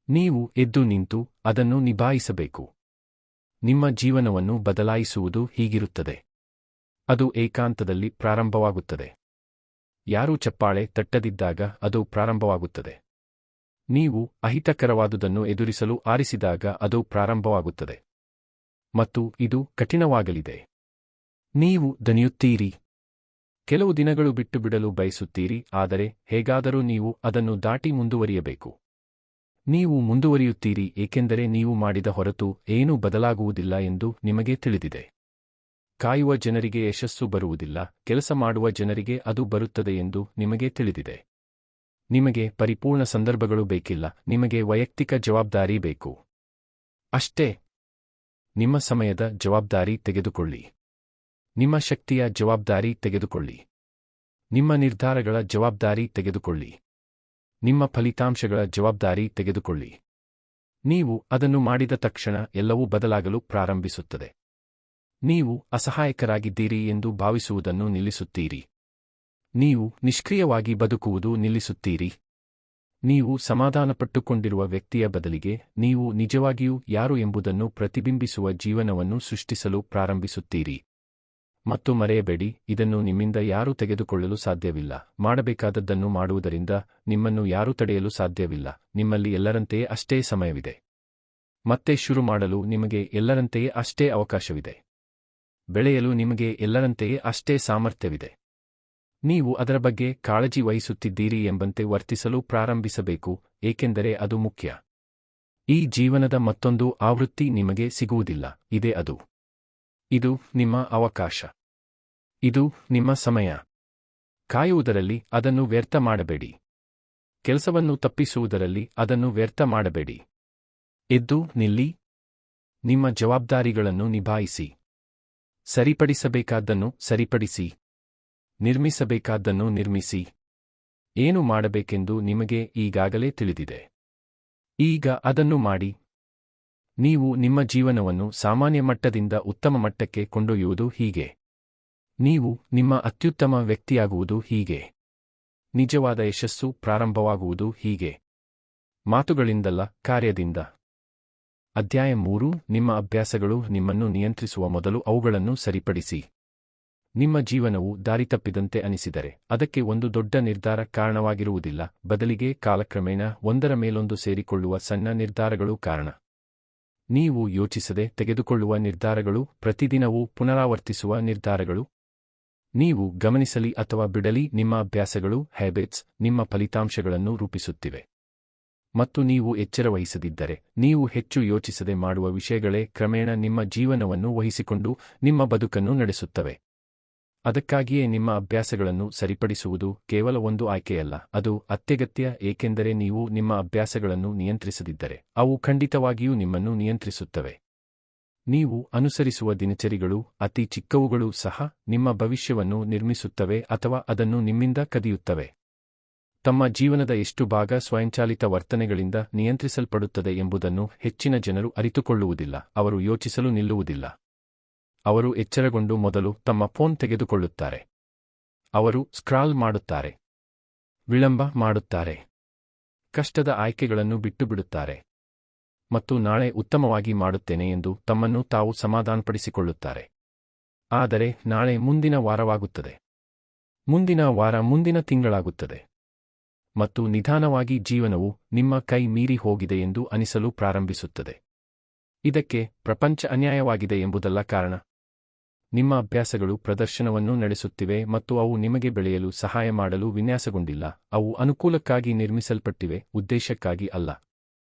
ನೀವು ಎದ್ದು ನಿಂತು ಅದನ್ನು ನಿಭಾಯಿಸಬೇಕು. ನಿಮ್ಮ ಜೀವನವನ್ನು ಬದಲಾಯಿಸುವುದು ಹೀಗಿರುತ್ತದೆ. ಅದು ಏಕಾಂತದಲ್ಲಿ ಪ್ರಾರಂಭವಾಗುತ್ತದೆ. ಯಾರೂ ಚಪ್ಪಾಳೆ ತಟ್ಟದಿದ್ದಾಗ ಅದು ಪ್ರಾರಂಭವಾಗುತ್ತದೆ. ನೀವು ಅಹಿತಕರವಾದುದನ್ನು ಎದುರಿಸಲು ಆರಿಸಿದಾಗ ಅದು ಪ್ರಾರಂಭವಾಗುತ್ತದೆ. ಮತ್ತು ಇದು ಕಠಿಣವಾಗಲಿದೆ. ನೀವು ದಣಿಯುತ್ತೀರಿ. ಕೆಲವು ದಿನಗಳು ಬಿಟ್ಟುಬಿಡಲು ಬಯಸುತ್ತೀರಿ, ಆದರೆ ಹೇಗಾದರೂ ನೀವು ಅದನ್ನು ದಾಟಿ ಮುಂದುವರಿಯಬೇಕು. ನೀವು ಮುಂದುವರಿಯುತ್ತೀರಿ ಏಕೆಂದರೆ ನೀವು ಮಾಡಿದ ಹೊರತು ಏನೂ ಬದಲಾಗುವುದಿಲ್ಲ ಎಂದು ನಿಮಗೆ ತಿಳಿದಿದೆ. ಕಾಯುವ ಜನರಿಗೆ ಯಶಸ್ಸು ಬರುವುದಿಲ್ಲ, ಕೆಲಸ ಮಾಡುವ ಜನರಿಗೆ ಅದು ಬರುತ್ತದೆ ಎಂದು ನಿಮಗೆ ತಿಳಿದಿದೆ. ನಿಮಗೆ ಪರಿಪೂರ್ಣ ಸಂದರ್ಭಗಳು ಬೇಕಿಲ್ಲ, ನಿಮಗೆ ವೈಯಕ್ತಿಕ ಜವಾಬ್ದಾರಿ ಬೇಕು. ಅಷ್ಟೇ. ನಿಮ್ಮ ಸಮಯದ ಜವಾಬ್ದಾರಿ ತೆಗೆದುಕೊಳ್ಳಿ. ನಿಮ್ಮ ಶಕ್ತಿಯ ಜವಾಬ್ದಾರಿ ತೆಗೆದುಕೊಳ್ಳಿ. ನಿಮ್ಮ ನಿರ್ಧಾರಗಳ ಜವಾಬ್ದಾರಿ ತೆಗೆದುಕೊಳ್ಳಿ. ನಿಮ್ಮ ಫಲಿತಾಂಶಗಳ ಜವಾಬ್ದಾರಿ ತೆಗೆದುಕೊಳ್ಳಿ. ನೀವು ಅದನ್ನು ಮಾಡಿದ ತಕ್ಷಣ ಎಲ್ಲವೂ ಬದಲಾಗಲು ಪ್ರಾರಂಭಿಸುತ್ತದೆ. ನೀವು ಅಸಹಾಯಕರಾಗಿದ್ದೀರಿ ಎಂದು ಭಾವಿಸುವುದನ್ನು ನಿಲ್ಲಿಸುತ್ತೀರಿ. ನೀವು ನಿಷ್ಕ್ರಿಯವಾಗಿ ಬದುಕುವುದು ನಿಲ್ಲಿಸುತ್ತೀರಿ. ನೀವು ಸಮಾಧಾನಪಟ್ಟುಕೊಂಡಿರುವ ವ್ಯಕ್ತಿಯ ಬದಲಿಗೆ ನೀವು ನಿಜವಾಗಿಯೂ ಯಾರು ಎಂಬುದನ್ನು ಪ್ರತಿಬಿಂಬಿಸುವ ಜೀವನವನ್ನು ಸೃಷ್ಟಿಸಲು ಪ್ರಾರಂಭಿಸುತ್ತೀರಿ. ಮತ್ತು ಮರೆಯಬೇಡಿ, ಇದನ್ನು ನಿಮ್ಮಿಂದ ಯಾರೂ ತೆಗೆದುಕೊಳ್ಳಲು ಸಾಧ್ಯವಿಲ್ಲ. ಮಾಡಬೇಕಾದದ್ದನ್ನು ಮಾಡುವುದರಿಂದ ನಿಮ್ಮನ್ನು ಯಾರೂ ತಡೆಯಲು ಸಾಧ್ಯವಿಲ್ಲ. ನಿಮ್ಮಲ್ಲಿ ಎಲ್ಲರಂತೆಯೇ ಅಷ್ಟೇ ಸಮಯವಿದೆ. ಮತ್ತೆ ಶುರು ಮಾಡಲು ನಿಮಗೆ ಎಲ್ಲರಂತೆಯೇ ಅಷ್ಟೇ ಅವಕಾಶವಿದೆ. ಬೆಳೆಯಲು ನಿಮಗೆ ಎಲ್ಲರಂತೆಯೇ ಅಷ್ಟೇ ಸಾಮರ್ಥ್ಯವಿದೆ. ನೀವು ಅದರ ಬಗ್ಗೆ ಕಾಳಜಿ ವಹಿಸುತ್ತಿದ್ದೀರಿ ಎಂಬಂತೆ ವರ್ತಿಸಲು ಪ್ರಾರಂಭಿಸಬೇಕು, ಏಕೆಂದರೆ ಅದು ಮುಖ್ಯ. ಈ ಜೀವನದ ಮತ್ತೊಂದು ಆವೃತ್ತಿ ನಿಮಗೆ ಸಿಗುವುದಿಲ್ಲ, ಇದೇ ಅದು. ಇದು ನಿಮ್ಮ ಅವಕಾಶ. ಇದು ನಿಮ್ಮ ಸಮಯ. ಕಾಯುವುದರಲ್ಲಿ ಅದನ್ನು ವ್ಯರ್ಥ ಮಾಡಬೇಡಿ. ಕೆಲಸವನ್ನು ತಪ್ಪಿಸುವುದರಲ್ಲಿ ಅದನ್ನು ವ್ಯರ್ಥ ಮಾಡಬೇಡಿ. ಎದ್ದು ನಿಲ್ಲಿ. ನಿಮ್ಮ ಜವಾಬ್ದಾರಿಗಳನ್ನು ನಿಭಾಯಿಸಿ. ಸರಿಪಡಿಸಬೇಕಾದ್ದನ್ನು ಸರಿಪಡಿಸಿ. ನಿರ್ಮಿಸಬೇಕಾದ್ದನ್ನು ನಿರ್ಮಿಸಿ. ಏನು ಮಾಡಬೇಕೆಂದು ನಿಮಗೆ ಈಗಾಗಲೇ ತಿಳಿದಿದೆ. ಈಗ ಅದನ್ನು ಮಾಡಿ. ನೀವು ನಿಮ್ಮ ಜೀವನವನ್ನು ಸಾಮಾನ್ಯ ಮಟ್ಟದಿಂದ ಉತ್ತಮ ಮಟ್ಟಕ್ಕೆ ಕೊಂಡೊಯ್ಯುವುದು ಹೀಗೆ. ನೀವು ನಿಮ್ಮ ಅತ್ಯುತ್ತಮ ವ್ಯಕ್ತಿಯಾಗುವುದು ಹೀಗೆ. ನಿಜವಾದ ಯಶಸ್ಸು ಪ್ರಾರಂಭವಾಗುವುದು ಹೀಗೆ. ಮಾತುಗಳಿಂದಲ್ಲ, ಕಾರ್ಯದಿಂದ. ಅಧ್ಯಾಯ 3. ನಿಮ್ಮ ಅಭ್ಯಾಸಗಳು ನಿಮ್ಮನ್ನು ನಿಯಂತ್ರಿಸುವ ಮೊದಲು ಅವುಗಳನ್ನು ಸರಿಪಡಿಸಿ. ನಿಮ್ಮ ಜೀವನವು ದಾರಿತಪ್ಪಿದಂತೆ ಅನಿಸಿದರೆ ಅದಕ್ಕೆ ಒಂದು ದೊಡ್ಡ ನಿರ್ಧಾರ ಕಾರಣವಾಗಿರುವುದಿಲ್ಲ, ಬದಲಿಗೆ ಕಾಲಕ್ರಮೇಣ ಒಂದರ ಮೇಲೊಂದು ಸೇರಿಕೊಳ್ಳುವ ಸಣ್ಣ ನಿರ್ಧಾರಗಳು ಕಾರಣ. ನೀವು ಯೋಚಿಸದೆ ತೆಗೆದುಕೊಳ್ಳುವ ನಿರ್ಧಾರಗಳು, ಪ್ರತಿದಿನವೂ ಪುನರಾವರ್ತಿಸುವ ನಿರ್ಧಾರಗಳು. ನೀವು ಗಮನಿಸಲಿ ಅಥವಾ ಬಿಡಲಿ, ನಿಮ್ಮ ಅಭ್ಯಾಸಗಳು, ಹ್ಯಾಬಿಟ್ಸ್, ನಿಮ್ಮ ಫಲಿತಾಂಶಗಳನ್ನು ರೂಪಿಸುತ್ತಿವೆ. ಮತ್ತು ನೀವು ಎಚ್ಚರವಹಿಸದಿದ್ದರೆ, ನೀವು ಹೆಚ್ಚು ಯೋಚಿಸದೆ ಮಾಡುವ ವಿಷಯಗಳೇ ಕ್ರಮೇಣ ನಿಮ್ಮ ಜೀವನವನ್ನು ವಹಿಸಿಕೊಂಡು ನಿಮ್ಮ ಬದುಕನ್ನು ನಡೆಸುತ್ತವೆ. ಅದಕ್ಕಾಗಿಯೇ ನಿಮ್ಮ ಅಭ್ಯಾಸಗಳನ್ನು ಸರಿಪಡಿಸುವುದು ಕೇವಲ ಒಂದು ಆಯ್ಕೆಯಲ್ಲ, ಅದು ಅತ್ಯಗತ್ಯ, ಏಕೆಂದರೆ ನೀವು ನಿಮ್ಮ ಅಭ್ಯಾಸಗಳನ್ನು ನಿಯಂತ್ರಿಸದಿದ್ದರೆ ಅವು ಖಂಡಿತವಾಗಿಯೂ ನಿಮ್ಮನ್ನು ನಿಯಂತ್ರಿಸುತ್ತವೆ. ನೀವು ಅನುಸರಿಸುವ ದಿನಚರಿಗಳು, ಅತಿ ಚಿಕ್ಕವುಗಳೂ ಸಹ, ನಿಮ್ಮ ಭವಿಷ್ಯವನ್ನು ನಿರ್ಮಿಸುತ್ತವೆ ಅಥವಾ ಅದನ್ನು ನಿಮ್ಮಿಂದ ಕದಿಯುತ್ತವೆ. ತಮ್ಮ ಜೀವನದ ಎಷ್ಟು ಭಾಗ ಸ್ವಯಂಚಾಲಿತ ವರ್ತನೆಗಳಿಂದ ನಿಯಂತ್ರಿಸಲ್ಪಡುತ್ತದೆ ಎಂಬುದನ್ನು ಹೆಚ್ಚಿನ ಜನರು ಅರಿತುಕೊಳ್ಳುವುದಿಲ್ಲ. ಅವರು ಯೋಚಿಸಲು ನಿಲ್ಲುವುದಿಲ್ಲ. ಅವರು ಎಚ್ಚರಗೊಂಡು ಮೊದಲು ತಮ್ಮ ಫೋನ್ ತೆಗೆದುಕೊಳ್ಳುತ್ತಾರೆ. ಅವರು ಸ್ಕ್ರಾಲ್ ಮಾಡುತ್ತಾರೆ. ವಿಳಂಬ ಮಾಡುತ್ತಾರೆ. ಕಷ್ಟದ ಆಯ್ಕೆಗಳನ್ನು ಬಿಟ್ಟುಬಿಡುತ್ತಾರೆ. ಮತ್ತು ನಾಳೆ ಉತ್ತಮವಾಗಿ ಮಾಡುತ್ತೇನೆ ಎಂದು ತಮ್ಮನ್ನು ತಾವು ಸಮಾಧಾನಪಡಿಸಿಕೊಳ್ಳುತ್ತಾರೆ. ಆದರೆ ನಾಳೆ ಮುಂದಿನ ವಾರವಾಗುತ್ತದೆ. ಮುಂದಿನ ವಾರ ಮುಂದಿನ ತಿಂಗಳಾಗುತ್ತದೆ. ಮತ್ತು ನಿಧಾನವಾಗಿ ಜೀವನವು ನಿಮ್ಮ ಕೈ ಮೀರಿ ಹೋಗಿದೆ ಎಂದು ಅನಿಸಲು ಪ್ರಾರಂಭಿಸುತ್ತದೆ. ಇದಕ್ಕೆ ಪ್ರಪಂಚ ಅನ್ಯಾಯವಾಗಿದೆ ಎಂಬುದಲ್ಲ ಕಾರಣ. ನಿಮ್ಮ ಅಭ್ಯಾಸಗಳು ಪ್ರದರ್ಶನವನ್ನು ನಡೆಸುತ್ತಿವೆ ಮತ್ತು ಅವು ನಿಮಗೆ ಬೆಳೆಯಲು ಸಹಾಯ ಮಾಡಲು ವಿನ್ಯಾಸಗೊಂಡಿಲ್ಲ. ಅವು ಅನುಕೂಲಕ್ಕಾಗಿ ನಿರ್ಮಿಸಲ್ಪಟ್ಟಿವೆ, ಉದ್ದೇಶಕ್ಕಾಗಿ ಅಲ್ಲ.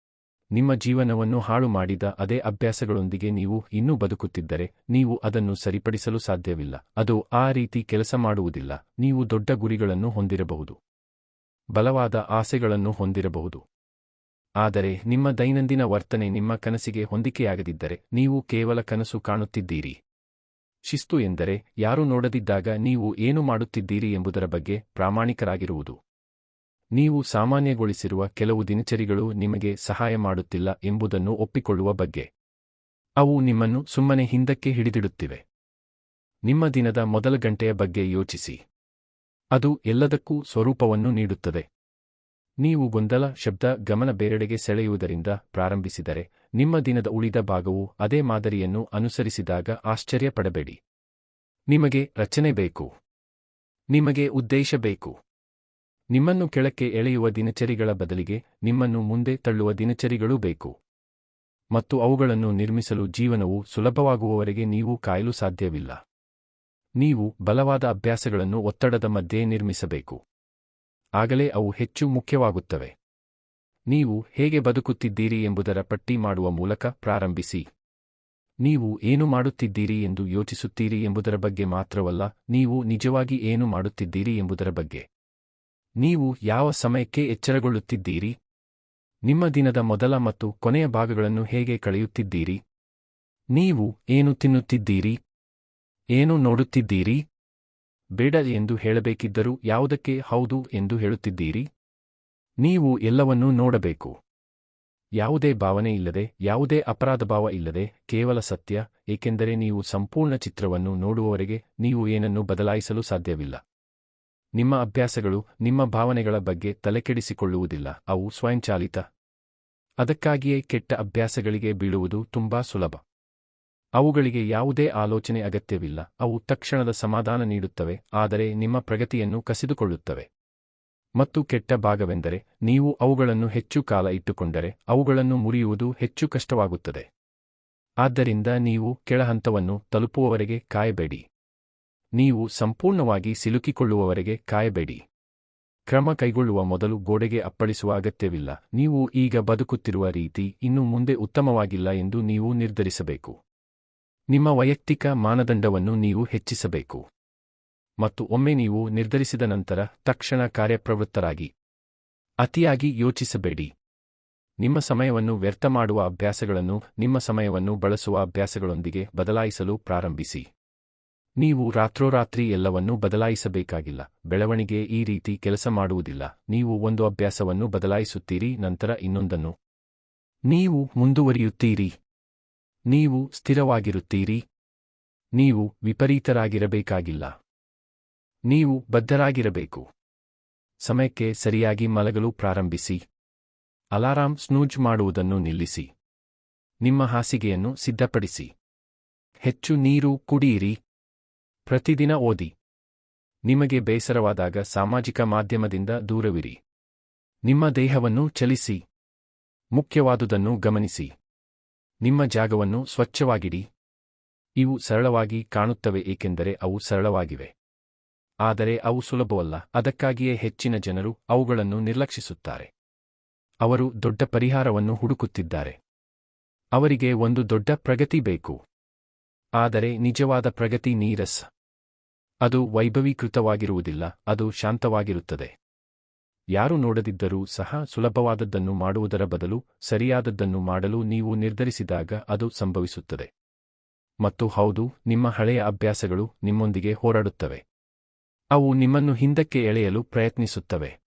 ನಿಮ್ಮ ಜೀವನವನ್ನು ಹಾಳು ಮಾಡಿದ ಅದೇ ಅಭ್ಯಾಸಗಳೊಂದಿಗೆ ನೀವು ಇನ್ನೂ ಬದುಕುತ್ತಿದ್ದರೆ, ನೀವು ಅದನ್ನು ಸರಿಪಡಿಸಲು ಸಾಧ್ಯವಿಲ್ಲ. ಅದು ಆ ರೀತಿ ಕೆಲಸ ಮಾಡುವುದಿಲ್ಲ. ನೀವು ದೊಡ್ಡ ಗುರಿಗಳನ್ನು ಹೊಂದಿರಬಹುದು, ಬಲವಾದ ಆಸೆಗಳನ್ನು ಹೊಂದಿರಬಹುದು. ಆದರೆ ನಿಮ್ಮ ದೈನಂದಿನ ವರ್ತನೆ ನಿಮ್ಮ ಕನಸಿಗೆ ಹೊಂದಿಕೆಯಾಗದಿದ್ದರೆ, ನೀವು ಕೇವಲ ಕನಸು ಕಾಣುತ್ತಿದ್ದೀರಿ. ಶಿಸ್ತು ಎಂದರೆ ಯಾರೂ ನೋಡದಿದ್ದಾಗ ನೀವು ಏನು ಮಾಡುತ್ತಿದ್ದೀರಿ ಎಂಬುದರ ಬಗ್ಗೆ ಪ್ರಾಮಾಣಿಕರಾಗಿರುವುದು. ನೀವು ಸಾಮಾನ್ಯಗೊಳಿಸಿರುವ ಕೆಲವು ದಿನಚರಿಗಳು ನಿಮಗೆ ಸಹಾಯ ಮಾಡುತ್ತಿಲ್ಲ ಎಂಬುದನ್ನು ಒಪ್ಪಿಕೊಳ್ಳುವ ಬಗ್ಗೆ. ಅವು ನಿಮ್ಮನ್ನು ಸುಮ್ಮನೆ ಹಿಂದಕ್ಕೆ ಹಿಡಿದಿಡುತ್ತಿವೆ. ನಿಮ್ಮ ದಿನದ ಮೊದಲ ಗಂಟೆಯ ಬಗ್ಗೆ ಯೋಚಿಸಿ. ಅದು ಎಲ್ಲದಕ್ಕೂ ಸ್ವರೂಪವನ್ನು ನೀಡುತ್ತದೆ. ನೀವು ಗೊಂದಲ, ಶಬ್ದ, ಗಮನ ಬೇರೆಡೆಗೆ ಸೆಳೆಯುವುದರಿಂದ ಪ್ರಾರಂಭಿಸಿದರೆ, ನಿಮ್ಮ ದಿನದ ಉಳಿದ ಭಾಗವು ಅದೇ ಮಾದರಿಯನ್ನು ಅನುಸರಿಸಿದಾಗ ಆಶ್ಚರ್ಯಪಡಬೇಡಿ. ನಿಮಗೆ ರಚನೆ ಬೇಕು. ನಿಮಗೆ ಉದ್ದೇಶ ಬೇಕು. ನಿಮ್ಮನ್ನು ಕೆಳಕ್ಕೆ ಎಳೆಯುವ ದಿನಚರಿಗಳ ಬದಲಿಗೆ ನಿಮ್ಮನ್ನು ಮುಂದೆ ತಳ್ಳುವ ದಿನಚರಿಗಳೂ ಬೇಕು. ಮತ್ತು ಅವುಗಳನ್ನು ನಿರ್ಮಿಸಲು ಜೀವನವು ಸುಲಭವಾಗುವವರೆಗೆ ನೀವು ಕಾಯಲು ಸಾಧ್ಯವಿಲ್ಲ. ನೀವು ಬಲವಾದ ಅಭ್ಯಾಸಗಳನ್ನು ಒತ್ತಡದ ಮಧ್ಯೆ ನಿರ್ಮಿಸಬೇಕು. ಆಗಲೇ ಅವು ಹೆಚ್ಚು ಮುಖ್ಯವಾಗುತ್ತವೆ. ನೀವು ಹೇಗೆ ಬದುಕುತ್ತಿದ್ದೀರಿ ಎಂಬುದರ ಪಟ್ಟಿ ಮಾಡುವ ಮೂಲಕ ಪ್ರಾರಂಭಿಸಿ. ನೀವು ಏನು ಮಾಡುತ್ತಿದ್ದೀರಿ ಎಂದು ಯೋಚಿಸುತ್ತೀರಿ ಎಂಬುದರ ಬಗ್ಗೆ ಮಾತ್ರವಲ್ಲ, ನೀವು ನಿಜವಾಗಿ ಏನು ಮಾಡುತ್ತಿದ್ದೀರಿ ಎಂಬುದರ ಬಗ್ಗೆ. ನೀವು ಯಾವ ಸಮಯಕ್ಕೆ ಎಚ್ಚರಗೊಳ್ಳುತ್ತಿದ್ದೀರಿ? ನಿಮ್ಮ ದಿನದ ಮೊದಲ ಮತ್ತು ಕೊನೆಯ ಭಾಗಗಳನ್ನು ಹೇಗೆ ಕಳೆಯುತ್ತಿದ್ದೀರಿ? ನೀವು ಏನು ತಿನ್ನುತ್ತಿದ್ದೀರಿ? ಏನು ನೋಡುತ್ತಿದ್ದೀರಿ? ಬೇಡ ಎಂದು ಹೇಳಬೇಕಿದ್ದರೂ ಯಾವುದಕ್ಕೆ ಹೌದು ಎಂದು ಹೇಳುತ್ತಿದ್ದೀರಿ? ನೀವು ಎಲ್ಲವನ್ನೂ ನೋಡಬೇಕು. ಯಾವುದೇ ಭಾವನೆ ಇಲ್ಲದೆ, ಯಾವುದೇ ಅಪರಾಧಭಾವ ಇಲ್ಲದೆ, ಕೇವಲ ಸತ್ಯ, ಏಕೆಂದರೆ ನೀವು ಸಂಪೂರ್ಣ ಚಿತ್ರವನ್ನು ನೋಡುವವರೆಗೆ ನೀವು ಏನನ್ನೂ ಬದಲಾಯಿಸಲು ಸಾಧ್ಯವಿಲ್ಲ. ನಿಮ್ಮ ಅಭ್ಯಾಸಗಳು ನಿಮ್ಮ ಭಾವನೆಗಳ ಬಗ್ಗೆ ತಲೆಕೆಡಿಸಿಕೊಳ್ಳುವುದಿಲ್ಲ, ಅವು ಸ್ವಯಂಚಾಲಿತ. ಅದಕ್ಕಾಗಿಯೇ ಕೆಟ್ಟ ಅಭ್ಯಾಸಗಳಿಗೆ ಬೀಳುವುದು ತುಂಬಾ ಸುಲಭ. ಅವುಗಳಿಗೆ ಯಾವುದೇ ಆಲೋಚನೆ ಅಗತ್ಯವಿಲ್ಲ, ಅವು ತಕ್ಷಣದ ಸಮಾಧಾನ ನೀಡುತ್ತವೆ, ಆದರೆ ನಿಮ್ಮ ಪ್ರಗತಿಯನ್ನು ಕಸಿದುಕೊಳ್ಳುತ್ತವೆ. ಮತ್ತು ಕೆಟ್ಟ ಭಾಗವೆಂದರೆ, ನೀವು ಅವುಗಳನ್ನು ಹೆಚ್ಚು ಕಾಲ ಇಟ್ಟುಕೊಂಡರೆ, ಅವುಗಳನ್ನು ಮುರಿಯುವುದು ಹೆಚ್ಚು ಕಷ್ಟವಾಗುತ್ತದೆ. ಆದ್ದರಿಂದ ನೀವು ಕೆಳಹಂತವನ್ನು ತಲುಪುವವರೆಗೆ ಕಾಯಬೇಡಿ. ನೀವು ಸಂಪೂರ್ಣವಾಗಿ ಸಿಲುಕಿಕೊಳ್ಳುವವರೆಗೆ ಕಾಯಬೇಡಿ. ಕ್ರಮ ಕೈಗೊಳ್ಳುವ ಮೊದಲು ಗೋಡೆಗೆ ಅಪ್ಪಳಿಸುವ ಅಗತ್ಯವಿಲ್ಲ. ನೀವು ಈಗ ಬದುಕುತ್ತಿರುವ ರೀತಿ ಇನ್ನು ಮುಂದೆ ಉತ್ತಮವಾಗಿಲ್ಲ ಎಂದು ನೀವು ನಿರ್ಧರಿಸಬೇಕು. ನಿಮ್ಮ ವೈಯಕ್ತಿಕ ಮಾನದಂಡವನ್ನು ನೀವು ಹೆಚ್ಚಿಸಬೇಕು. ಮತ್ತು ಒಮ್ಮೆ ನೀವು ನಿರ್ಧರಿಸಿದ ನಂತರ ತಕ್ಷಣ ಕಾರ್ಯಪ್ರವೃತ್ತರಾಗಿ. ಅತಿಯಾಗಿ ಯೋಚಿಸಬೇಡಿ. ನಿಮ್ಮ ಸಮಯವನ್ನು ವ್ಯರ್ಥ ಮಾಡುವ ಅಭ್ಯಾಸಗಳನ್ನು ನಿಮ್ಮ ಸಮಯವನ್ನು ಬಳಸುವ ಅಭ್ಯಾಸಗಳೊಂದಿಗೆ ಬದಲಾಯಿಸಲು ಪ್ರಾರಂಭಿಸಿ. ನೀವು ರಾತ್ರೋರಾತ್ರಿ ಎಲ್ಲವನ್ನೂ ಬದಲಾಯಿಸಬೇಕಾಗಿಲ್ಲ. ಬೆಳವಣಿಗೆ ಈ ರೀತಿ ಕೆಲಸ ಮಾಡುವುದಿಲ್ಲ. ನೀವು ಒಂದು ಅಭ್ಯಾಸವನ್ನು ಬದಲಾಯಿಸುತ್ತೀರಿ, ನಂತರ ಇನ್ನೊಂದನ್ನು. ನೀವು ಮುಂದುವರಿಯುತ್ತೀರಿ. ನೀವು ಸ್ಥಿರವಾಗಿರುತ್ತೀರಿ. ನೀವು ವಿಪರೀತರಾಗಿರಬೇಕಾಗಿಲ್ಲ. ನೀವು ಬದ್ಧರಾಗಿರಬೇಕು. ಸಮಯಕ್ಕೆ ಸರಿಯಾಗಿ ಮಲಗಲು ಪ್ರಾರಂಭಿಸಿ. ಅಲಾರಾಂ ಸ್ನೂಜ್ ಮಾಡುವುದನ್ನು ನಿಲ್ಲಿಸಿ. ನಿಮ್ಮ ಹಾಸಿಗೆಯನ್ನು ಸಿದ್ಧಪಡಿಸಿ. ಹೆಚ್ಚು ನೀರು ಕುಡಿಯಿರಿ. ಪ್ರತಿದಿನ ಓದಿ. ನಿಮಗೆ ಬೇಸರವಾದಾಗ ಸಾಮಾಜಿಕ ಮಾಧ್ಯಮದಿಂದ ದೂರವಿರಿ. ನಿಮ್ಮ ದೇಹವನ್ನು ಚಲಿಸಿ. ಮುಖ್ಯವಾದುದನ್ನು ಗಮನಿಸಿ. ನಿಮ್ಮ ಜಾಗವನ್ನು ಸ್ವಚ್ಛವಾಗಿಡಿ. ಇವು ಸರಳವಾಗಿ ಕಾಣುತ್ತವೆ ಏಕೆಂದರೆ ಅವು ಸರಳವಾಗಿವೆ. ಆದರೆ ಅವು ಸುಲಭವಲ್ಲ. ಅದಕ್ಕಾಗಿಯೇ ಹೆಚ್ಚಿನ ಜನರು ಅವುಗಳನ್ನು ನಿರ್ಲಕ್ಷಿಸುತ್ತಾರೆ. ಅವರು ದೊಡ್ಡ ಪರಿಹಾರವನ್ನು ಹುಡುಕುತ್ತಿದ್ದಾರೆ. ಅವರಿಗೆ ಒಂದು ದೊಡ್ಡ ಪ್ರಗತಿ ಬೇಕು. ಆದರೆ ನಿಜವಾದ ಪ್ರಗತಿ ನೀರಸ. ಅದು ವೈಭವೀಕೃತವಾಗಿರುವುದಿಲ್ಲ, ಅದು ಶಾಂತವಾಗಿರುತ್ತದೆ. ಯಾರು ನೋಡದಿದ್ದರೂ ಸಹ ಸುಲಭವಾದದ್ದನ್ನು ಮಾಡುವುದರ ಬದಲು ಸರಿಯಾದದ್ದನ್ನು ಮಾಡಲು ನೀವು ನಿರ್ಧರಿಸಿದಾಗ ಅದು ಸಂಭವಿಸುತ್ತದೆ. ಮತ್ತು ಹೌದು, ನಿಮ್ಮ ಹಳೆಯ ಅಭ್ಯಾಸಗಳು ನಿಮ್ಮೊಂದಿಗೆ ಹೋರಾಡುತ್ತವೆ. ಅವು ನಿಮ್ಮನ್ನು ಹಿಂದಕ್ಕೆ ಎಳೆಯಲು ಪ್ರಯತ್ನಿಸುತ್ತವೆ.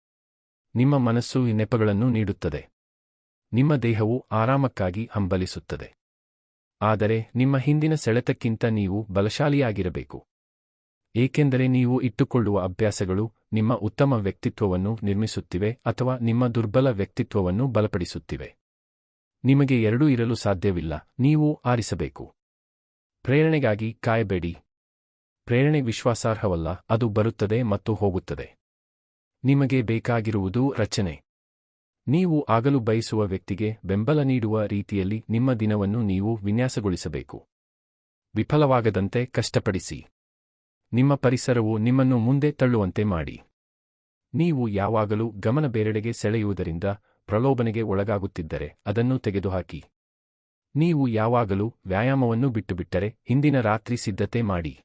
ನಿಮ್ಮ ಮನಸ್ಸು ನೆಪಗಳನ್ನು ನೀಡುತ್ತದೆ. ನಿಮ್ಮ ದೇಹವು ಆರಾಮಕ್ಕಾಗಿ ಹಂಬಲಿಸುತ್ತದೆ. ಆದರೆ ನಿಮ್ಮ ಹಿಂದಿನ ಸೆಳೆತಕ್ಕಿಂತ ನೀವು ಬಲಶಾಲಿಯಾಗಿರಬೇಕು. ಏಕೆಂದರೆ ನೀವು ಇಟ್ಟುಕೊಳ್ಳುವ ಅಭ್ಯಾಸಗಳು ನಿಮ್ಮ ಉತ್ತಮ ವ್ಯಕ್ತಿತ್ವವನ್ನು ನಿರ್ಮಿಸುತ್ತಿವೆ ಅಥವಾ ನಿಮ್ಮ ದುರ್ಬಲ ವ್ಯಕ್ತಿತ್ವವನ್ನು ಬಲಪಡಿಸುತ್ತಿವೆ. ನಿಮಗೆ ಎರಡೂ ಇರಲು ಸಾಧ್ಯವಿಲ್ಲ, ನೀವು ಆರಿಸಬೇಕು. ಪ್ರೇರಣೆಗಾಗಿ ಕಾಯಬೇಡಿ. ಪ್ರೇರಣೆ ವಿಶ್ವಾಸಾರ್ಹವಲ್ಲ, ಅದು ಬರುತ್ತದೆ ಮತ್ತು ಹೋಗುತ್ತದೆ. ನಿಮಗೆ ಬೇಕಾಗಿರುವುದು ರಚನೆ. ನೀವು ಆಗಲು ಬಯಸುವ ವ್ಯಕ್ತಿಗೆ ಬೆಂಬಲ ನೀಡುವ ರೀತಿಯಲ್ಲಿ ನಿಮ್ಮ ದಿನವನ್ನು ನೀವು ವಿನ್ಯಾಸಗೊಳಿಸಬೇಕು. ವಿಫಲವಾಗದಂತೆ ಕಷ್ಟಪಡಿಸಿ. ನಿಮ್ಮ ಪರಿಸರವು ನಿಮ್ಮನ್ನು ಮುಂದೆ ತಳ್ಳುವಂತೆ ಮಾಡಿ. ನೀವು ಯಾವಾಗಲೂ ಗಮನ ಬೇರೆಡೆಗೆ ಸೆಳೆಯುವುದರಿಂದ ಪ್ರಲೋಭನೆಗೆ ಒಳಗಾಗುತ್ತಿದ್ದರೆ ಅದನ್ನು ತೆಗೆದುಹಾಕಿ. ನೀವು ಯಾವಾಗಲೂ ವ್ಯಾಯಾಮವನ್ನು ಬಿಟ್ಟುಬಿಟ್ಟರೆ ಹಿಂದಿನ ರಾತ್ರಿ ಸಿದ್ಧತೆ ಮಾಡಿ.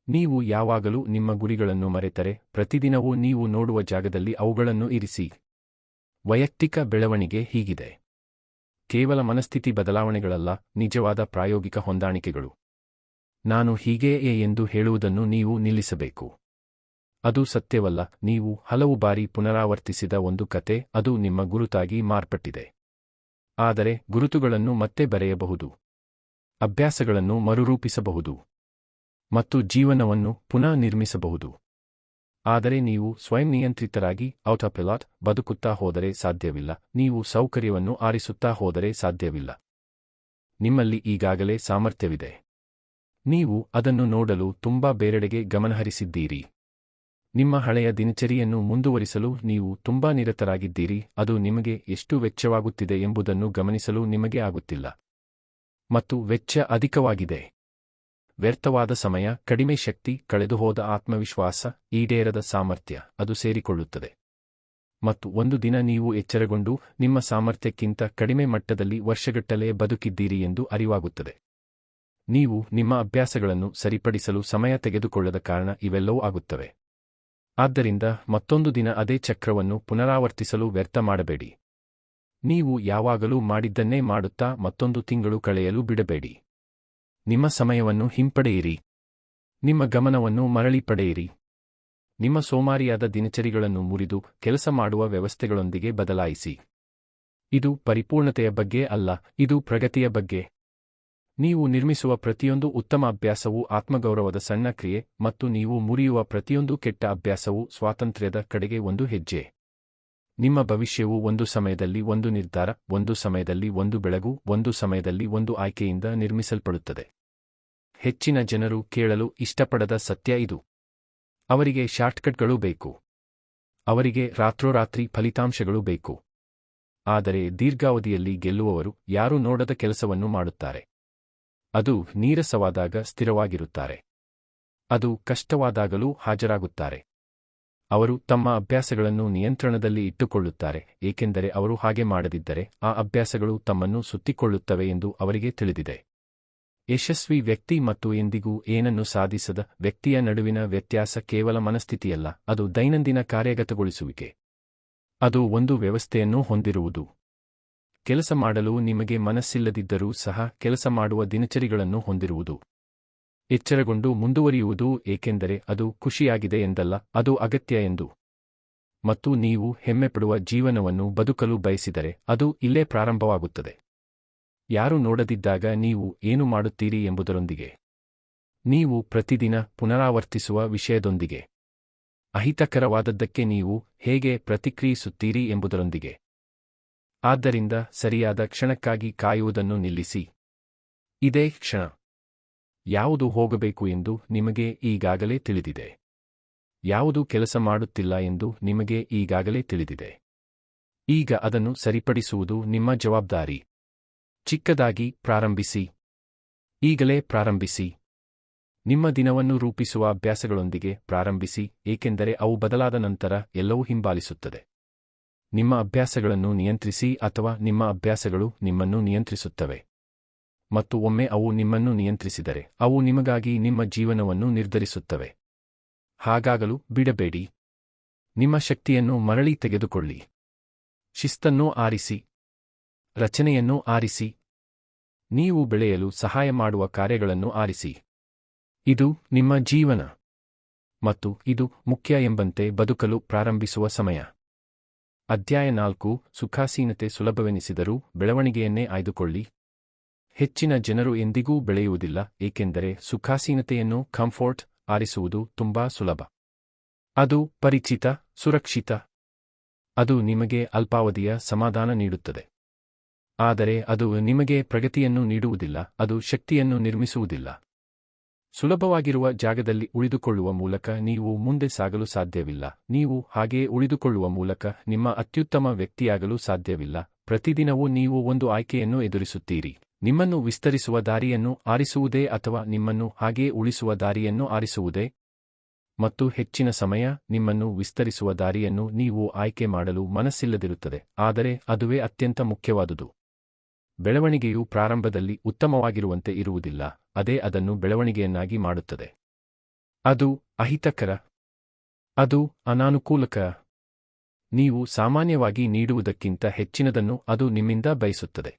ನೀವು ಯಾವಾಗಲೂ ನಿಮ್ಮ ಗುರಿಗಳನ್ನು ಮರೆತರೆ ಪ್ರತಿದಿನವೂ ನೀವು ನೋಡುವ ಜಾಗದಲ್ಲಿ ಅವುಗಳನ್ನು ಇರಿಸಿ. ವೈಯಕ್ತಿಕ ಬೆಳವಣಿಗೆ ಹೀಗಿದೆ. ಕೇವಲ ಮನಸ್ಥಿತಿ ಬದಲಾವಣೆಗಳಲ್ಲ, ನಿಜವಾದ ಪ್ರಾಯೋಗಿಕ ಹೊಂದಾಣಿಕೆಗಳು. ನಾನು ಹೀಗೆಯೇ ಎಂದು ಹೇಳುವುದನ್ನು ನೀವು ನಿಲ್ಲಿಸಬೇಕು. ಅದು ಸತ್ಯವಲ್ಲ. ನೀವು ಹಲವು ಬಾರಿ ಪುನರಾವರ್ತಿಸಿದ ಒಂದು ಕತೆ, ಅದು ನಿಮ್ಮ ಗುರುತಾಗಿ ಮಾರ್ಪಟ್ಟಿದೆ. ಆದರೆ ಗುರುತುಗಳನ್ನು ಮತ್ತೆ ಬರೆಯಬಹುದು. ಅಭ್ಯಾಸಗಳನ್ನು ಮರುರೂಪಿಸಬಹುದು. ಮತ್ತು ಜೀವನವನ್ನು ಪುನಃ ನಿರ್ಮಿಸಬಹುದು. ಆದರೆ ನೀವು ಸ್ವಯಂ ನಿಯಂತ್ರಿತರಾಗಿ ಔಟೋಪಿಲಾಟ್ ಬದುಕುತ್ತಾ ಹೋದರೆ ಸಾಧ್ಯವಿಲ್ಲ. ನೀವು ಸೌಕರ್ಯವನ್ನು ಆರಿಸುತ್ತಾ ಹೋದರೆ ಸಾಧ್ಯವಿಲ್ಲ. ನಿಮ್ಮಲ್ಲಿ ಈಗಾಗಲೇ ಸಾಮರ್ಥ್ಯವಿದೆ. ನೀವು ಅದನ್ನು ನೋಡಲು ತುಂಬಾ ಬೇರೆಡೆಗೆ ಗಮನಹರಿಸಿದ್ದೀರಿ. ನಿಮ್ಮ ಹಳೆಯ ದಿನಚರಿಯನ್ನು ಮುಂದುವರಿಸಲು ನೀವು ತುಂಬಾ ನಿರತರಾಗಿದ್ದೀರಿ. ಅದು ನಿಮಗೆ ಎಷ್ಟು ವೆಚ್ಚವಾಗುತ್ತಿದೆ ಎಂಬುದನ್ನು ಗಮನಿಸಲು ನಿಮಗೆ ಆಗುತ್ತಿಲ್ಲ. ಮತ್ತು ವೆಚ್ಚ ಅಧಿಕವಾಗಿದೆ. ವ್ಯರ್ಥವಾದ ಸಮಯ, ಕಡಿಮೆ ಶಕ್ತಿ, ಕಳೆದುಹೋದ ಆತ್ಮವಿಶ್ವಾಸ, ಈಡೇರದ ಸಾಮರ್ಥ್ಯ, ಅದು ಸೇರಿಕೊಳ್ಳುತ್ತದೆ. ಮತ್ತು ಒಂದು ದಿನ ನೀವು ಎಚ್ಚರಗೊಂಡು ನಿಮ್ಮ ಸಾಮರ್ಥ್ಯಕ್ಕಿಂತ ಕಡಿಮೆ ಮಟ್ಟದಲ್ಲಿ ವರ್ಷಗಟ್ಟಲೆ ಬದುಕಿದ್ದೀರಿ ಎಂದು ಅರಿವಾಗುತ್ತದೆ. ನೀವು ನಿಮ್ಮ ಅಭ್ಯಾಸಗಳನ್ನು ಸರಿಪಡಿಸಲು ಸಮಯ ತೆಗೆದುಕೊಳ್ಳದ ಕಾರಣ ಇವೆಲ್ಲವೂ ಆಗುತ್ತವೆ. ಆದ್ದರಿಂದ ಮತ್ತೊಂದು ದಿನ ಅದೇ ಚಕ್ರವನ್ನು ಪುನರಾವರ್ತಿಸಲು ವ್ಯರ್ಥ ಮಾಡಬೇಡಿ. ನೀವು ಯಾವಾಗಲೂ ಮಾಡಿದ್ದನ್ನೇ ಮಾಡುತ್ತಾ ಮತ್ತೊಂದು ತಿಂಗಳು ಕಳೆಯಲು ಬಿಡಬೇಡಿ. ನಿಮ್ಮ ಸಮಯವನ್ನು ಹಿಂಪಡೆಯಿರಿ. ನಿಮ್ಮ ಗಮನವನ್ನು ಮರಳಿ ಪಡೆಯಿರಿ. ನಿಮ್ಮ ಸೋಮಾರಿಯಾದ ದಿನಚರಿಗಳನ್ನು ಮುರಿದು ಕೆಲಸ ಮಾಡುವ ವ್ಯವಸ್ಥೆಗಳೊಂದಿಗೆ ಬದಲಾಯಿಸಿ. ಇದು ಪರಿಪೂರ್ಣತೆಯ ಬಗ್ಗೆ ಅಲ್ಲ, ಇದು ಪ್ರಗತಿಯ ಬಗ್ಗೆ. ನೀವು ನಿರ್ಮಿಸುವ ಪ್ರತಿಯೊಂದು ಉತ್ತಮ ಅಭ್ಯಾಸವೂ ಆತ್ಮಗೌರವದ ಸಣ್ಣ ಕ್ರಿಯೆ, ಮತ್ತು ನೀವು ಮುರಿಯುವ ಪ್ರತಿಯೊಂದು ಕೆಟ್ಟ ಅಭ್ಯಾಸವೂ ಸ್ವಾತಂತ್ರ್ಯದ ಕಡೆಗೆ ಒಂದು ಹೆಜ್ಜೆ. ನಿಮ್ಮ ಭವಿಷ್ಯವು ಒಂದು ಸಮಯದಲ್ಲಿ ಒಂದು ನಿರ್ಧಾರ, ಒಂದು ಸಮಯದಲ್ಲಿ ಒಂದು ಬೆಳಗು, ಒಂದು ಸಮಯದಲ್ಲಿ ಒಂದು ಆಯ್ಕೆಯಿಂದ ನಿರ್ಮಿಸಲ್ಪಡುತ್ತದೆ. ಹೆಚ್ಚಿನ ಜನರು ಕೇಳಲು ಇಷ್ಟಪಡದ ಸತ್ಯ ಇದು. ಅವರಿಗೆ ಶಾರ್ಟ್ಕಟ್ಗಳು ಬೇಕು. ಅವರಿಗೆ ರಾತ್ರೋರಾತ್ರಿ ಫಲಿತಾಂಶಗಳು ಬೇಕು. ಆದರೆ ದೀರ್ಘಾವಧಿಯಲ್ಲಿ ಗೆಲ್ಲುವವರು ಯಾರೂ ನೋಡದ ಕೆಲಸವನ್ನು ಮಾಡುತ್ತಾರೆ. ಅದು ನೀರಸವಾದಾಗ ಸ್ಥಿರವಾಗಿರುತ್ತಾರೆ. ಅದು ಕಷ್ಟವಾದಾಗಲೂ ಹಾಜರಾಗುತ್ತಾರೆ. ಅವರು ತಮ್ಮ ಅಭ್ಯಾಸಗಳನ್ನು ನಿಯಂತ್ರಣದಲ್ಲಿ ಇಟ್ಟುಕೊಳ್ಳುತ್ತಾರೆ, ಏಕೆಂದರೆ ಅವರು ಹಾಗೆ ಮಾಡದಿದ್ದರೆ ಆ ಅಭ್ಯಾಸಗಳು ತಮ್ಮನ್ನು ಸುತ್ತಿಕೊಳ್ಳುತ್ತವೆ ಎಂದು ಅವರಿಗೆ ತಿಳಿದಿದೆ. ಯಶಸ್ವಿ ವ್ಯಕ್ತಿ ಮತ್ತು ಎಂದಿಗೂ ಏನನ್ನು ಸಾಧಿಸದ ವ್ಯಕ್ತಿಯ ನಡುವಿನ ವ್ಯತ್ಯಾಸ ಕೇವಲ ಮನಸ್ಥಿತಿಯಲ್ಲ, ಅದು ದೈನಂದಿನ ಕಾರ್ಯಗತಗೊಳಿಸುವಿಕೆ. ಅದು ಒಂದು ವ್ಯವಸ್ಥೆಯನ್ನು ಹೊಂದಿರುವುದು. ಕೆಲಸ ಮಾಡಲು ನಿಮಗೆ ಮನಸ್ಸಿಲ್ಲದಿದ್ದರೂ ಸಹ ಕೆಲಸ ಮಾಡುವ ದಿನಚರಿಗಳನ್ನು ಹೊಂದಿರುವುದು. ಎಚ್ಚರಗೊಂಡು ಮುಂದುವರಿಯುವುದು, ಏಕೆಂದರೆ ಅದು ಖುಷಿಯಾಗಿದೆ ಎಂದಲ್ಲ, ಅದು ಅಗತ್ಯ ಎಂದು. ಮತ್ತು ನೀವು ಹೆಮ್ಮೆಪಡುವ ಜೀವನವನ್ನು ಬದುಕಲು ಬಯಸಿದರೆ ಅದು ಇಲ್ಲೇ ಪ್ರಾರಂಭವಾಗುತ್ತದೆ. ಯಾರು ನೋಡದಿದ್ದಾಗ ನೀವು ಏನು ಮಾಡುತ್ತೀರಿ ಎಂಬುದರೊಂದಿಗೆ. ನೀವು ಪ್ರತಿದಿನ ಪುನರಾವರ್ತಿಸುವ ವಿಷಯದೊಂದಿಗೆ. ಅಹಿತಕರವಾದದ್ದಕ್ಕೆ ನೀವು ಹೇಗೆ ಪ್ರತಿಕ್ರಿಯಿಸುತ್ತೀರಿ ಎಂಬುದರೊಂದಿಗೆ. ಆದ್ದರಿಂದ ಸರಿಯಾದ ಕ್ಷಣಕ್ಕಾಗಿ ಕಾಯುವುದನ್ನು ನಿಲ್ಲಿಸಿ. ಇದೇ ಕ್ಷಣ. ಯಾವುದು ಹೋಗಬೇಕು ಎಂದು ನಿಮಗೆ ಈಗಾಗಲೇ ತಿಳಿದಿದೆ. ಯಾವುದು ಕೆಲಸ ಮಾಡುತ್ತಿಲ್ಲ ಎಂದು ನಿಮಗೆ ಈಗಾಗಲೇ ತಿಳಿದಿದೆ. ಈಗ ಅದನ್ನು ಸರಿಪಡಿಸುವುದು ನಿಮ್ಮ ಜವಾಬ್ದಾರಿ. ಚಿಕ್ಕದಾಗಿ ಪ್ರಾರಂಭಿಸಿ. ಈಗಲೇ ಪ್ರಾರಂಭಿಸಿ. ನಿಮ್ಮ ದಿನವನ್ನು ರೂಪಿಸುವ ಅಭ್ಯಾಸಗಳೊಂದಿಗೆ ಪ್ರಾರಂಭಿಸಿ, ಏಕೆಂದರೆ ಅವು ಬದಲಾದ ನಂತರ ಎಲ್ಲವೂ ಹಿಂಬಾಲಿಸುತ್ತದೆ. ನಿಮ್ಮ ಅಭ್ಯಾಸಗಳನ್ನು ನಿಯಂತ್ರಿಸಿ ಅಥವಾ ನಿಮ್ಮ ಅಭ್ಯಾಸಗಳು ನಿಮ್ಮನ್ನು ನಿಯಂತ್ರಿಸುತ್ತವೆ. ಮತ್ತು ಒಮ್ಮೆ ಅವು ನಿಮ್ಮನ್ನು ನಿಯಂತ್ರಿಸಿದರೆ ಅವು ನಿಮಗಾಗಿ ನಿಮ್ಮ ಜೀವನವನ್ನು ನಿರ್ಧರಿಸುತ್ತವೆ. ಹಾಗಾಗಲು ಬಿಡಬೇಡಿ. ನಿಮ್ಮ ಶಕ್ತಿಯನ್ನು ಮರಳಿ ತೆಗೆದುಕೊಳ್ಳಿ. ಶಿಸ್ತನ್ನು ಆರಿಸಿ. ರಚನೆಯನ್ನು ಆರಿಸಿ. ನೀವು ಬೆಳೆಯಲು ಸಹಾಯ ಮಾಡುವ ಕಾರ್ಯಗಳನ್ನು ಆರಿಸಿ. ಇದು ನಿಮ್ಮ ಜೀವನ. ಮತ್ತು ಇದು ಮುಖ್ಯ ಎಂಬಂತೆ ಬದುಕಲು ಪ್ರಾರಂಭಿಸುವ ಸಮಯ. ಅಧ್ಯಾಯ 4 ಸುಖಾಸೀನತೆ ಸುಲಭವೆನಿಸಿದರೂ ಬೆಳವಣಿಗೆಯನ್ನೇ ಆಯ್ದುಕೊಳ್ಳಿ. ಹೆಚ್ಚಿನ ಜನರು ಎಂದಿಗೂ ಬೆಳೆಯುವುದಿಲ್ಲ, ಏಕೆಂದರೆ ಸುಖಾಸೀನತೆಯನ್ನು ಕಂಫರ್ಟ್ ಆರಿಸುವುದು ತುಂಬಾ ಸುಲಭ. ಅದು ಪರಿಚಿತ, ಸುರಕ್ಷಿತ. ಅದು ನಿಮಗೆ ಅಲ್ಪಾವಧಿಯ ಸಮಾಧಾನ ನೀಡುತ್ತದೆ. ಆದರೆ ಅದು ನಿಮಗೆ ಪ್ರಗತಿಯನ್ನು ನೀಡುವುದಿಲ್ಲ, ಅದು ಶಕ್ತಿಯನ್ನು ನಿರ್ಮಿಸುವುದಿಲ್ಲ. ಸುಲಭವಾಗಿರುವ ಜಾಗದಲ್ಲಿ ಉಳಿದುಕೊಳ್ಳುವ ಮೂಲಕ ನೀವು ಮುಂದೆ ಸಾಗಲು ಸಾಧ್ಯವಿಲ್ಲ. ನೀವು ಹಾಗೆಯೇ ಉಳಿದುಕೊಳ್ಳುವ ಮೂಲಕ ನಿಮ್ಮ ಅತ್ಯುತ್ತಮ ವ್ಯಕ್ತಿಯಾಗಲು ಸಾಧ್ಯವಿಲ್ಲ. ಪ್ರತಿದಿನವೂ ನೀವು ಒಂದು ಆಯ್ಕೆಯನ್ನು ಎದುರಿಸುತ್ತೀರಿ. ನಿಮ್ಮನ್ನು ವಿಸ್ತರಿಸುವ ದಾರಿಯನ್ನು ಆರಿಸುವುದೇ ಅಥವಾ ನಿಮ್ಮನ್ನು ಹಾಗೆಯೇ ಉಳಿಸುವ ದಾರಿಯನ್ನು ಆರಿಸುವುದೇ? ಮತ್ತು ಹೆಚ್ಚಿನ ಸಮಯ ನಿಮ್ಮನ್ನು ವಿಸ್ತರಿಸುವ ದಾರಿಯನ್ನು ನೀವು ಆಯ್ಕೆ ಮಾಡಲು ಮನಸ್ಸಿಲ್ಲದಿರುತ್ತದೆ, ಆದರೆ ಅದುವೇ ಅತ್ಯಂತ ಮುಖ್ಯವಾದುದು. ಬೆಳವಣಿಗೆಯು ಪ್ರಾರಂಭದಲ್ಲಿ ಉತ್ತಮವಾಗಿರುವಂತೆ ಇರುವುದಿಲ್ಲ, ಅದೇ ಅದನ್ನು ಬೆಳವಣಿಗೆಯನ್ನಾಗಿ ಮಾಡುತ್ತದೆ. ಅದು ಅಹಿತಕರ. ಅದು ಅನಾನುಕೂಲಕರ. ನೀವು ಸಾಮಾನ್ಯವಾಗಿ ನೀಡುವುದಕ್ಕಿಂತ ಹೆಚ್ಚಿನದನ್ನು ಅದು ನಿಮ್ಮಿಂದ ಬಯಸುತ್ತದೆ.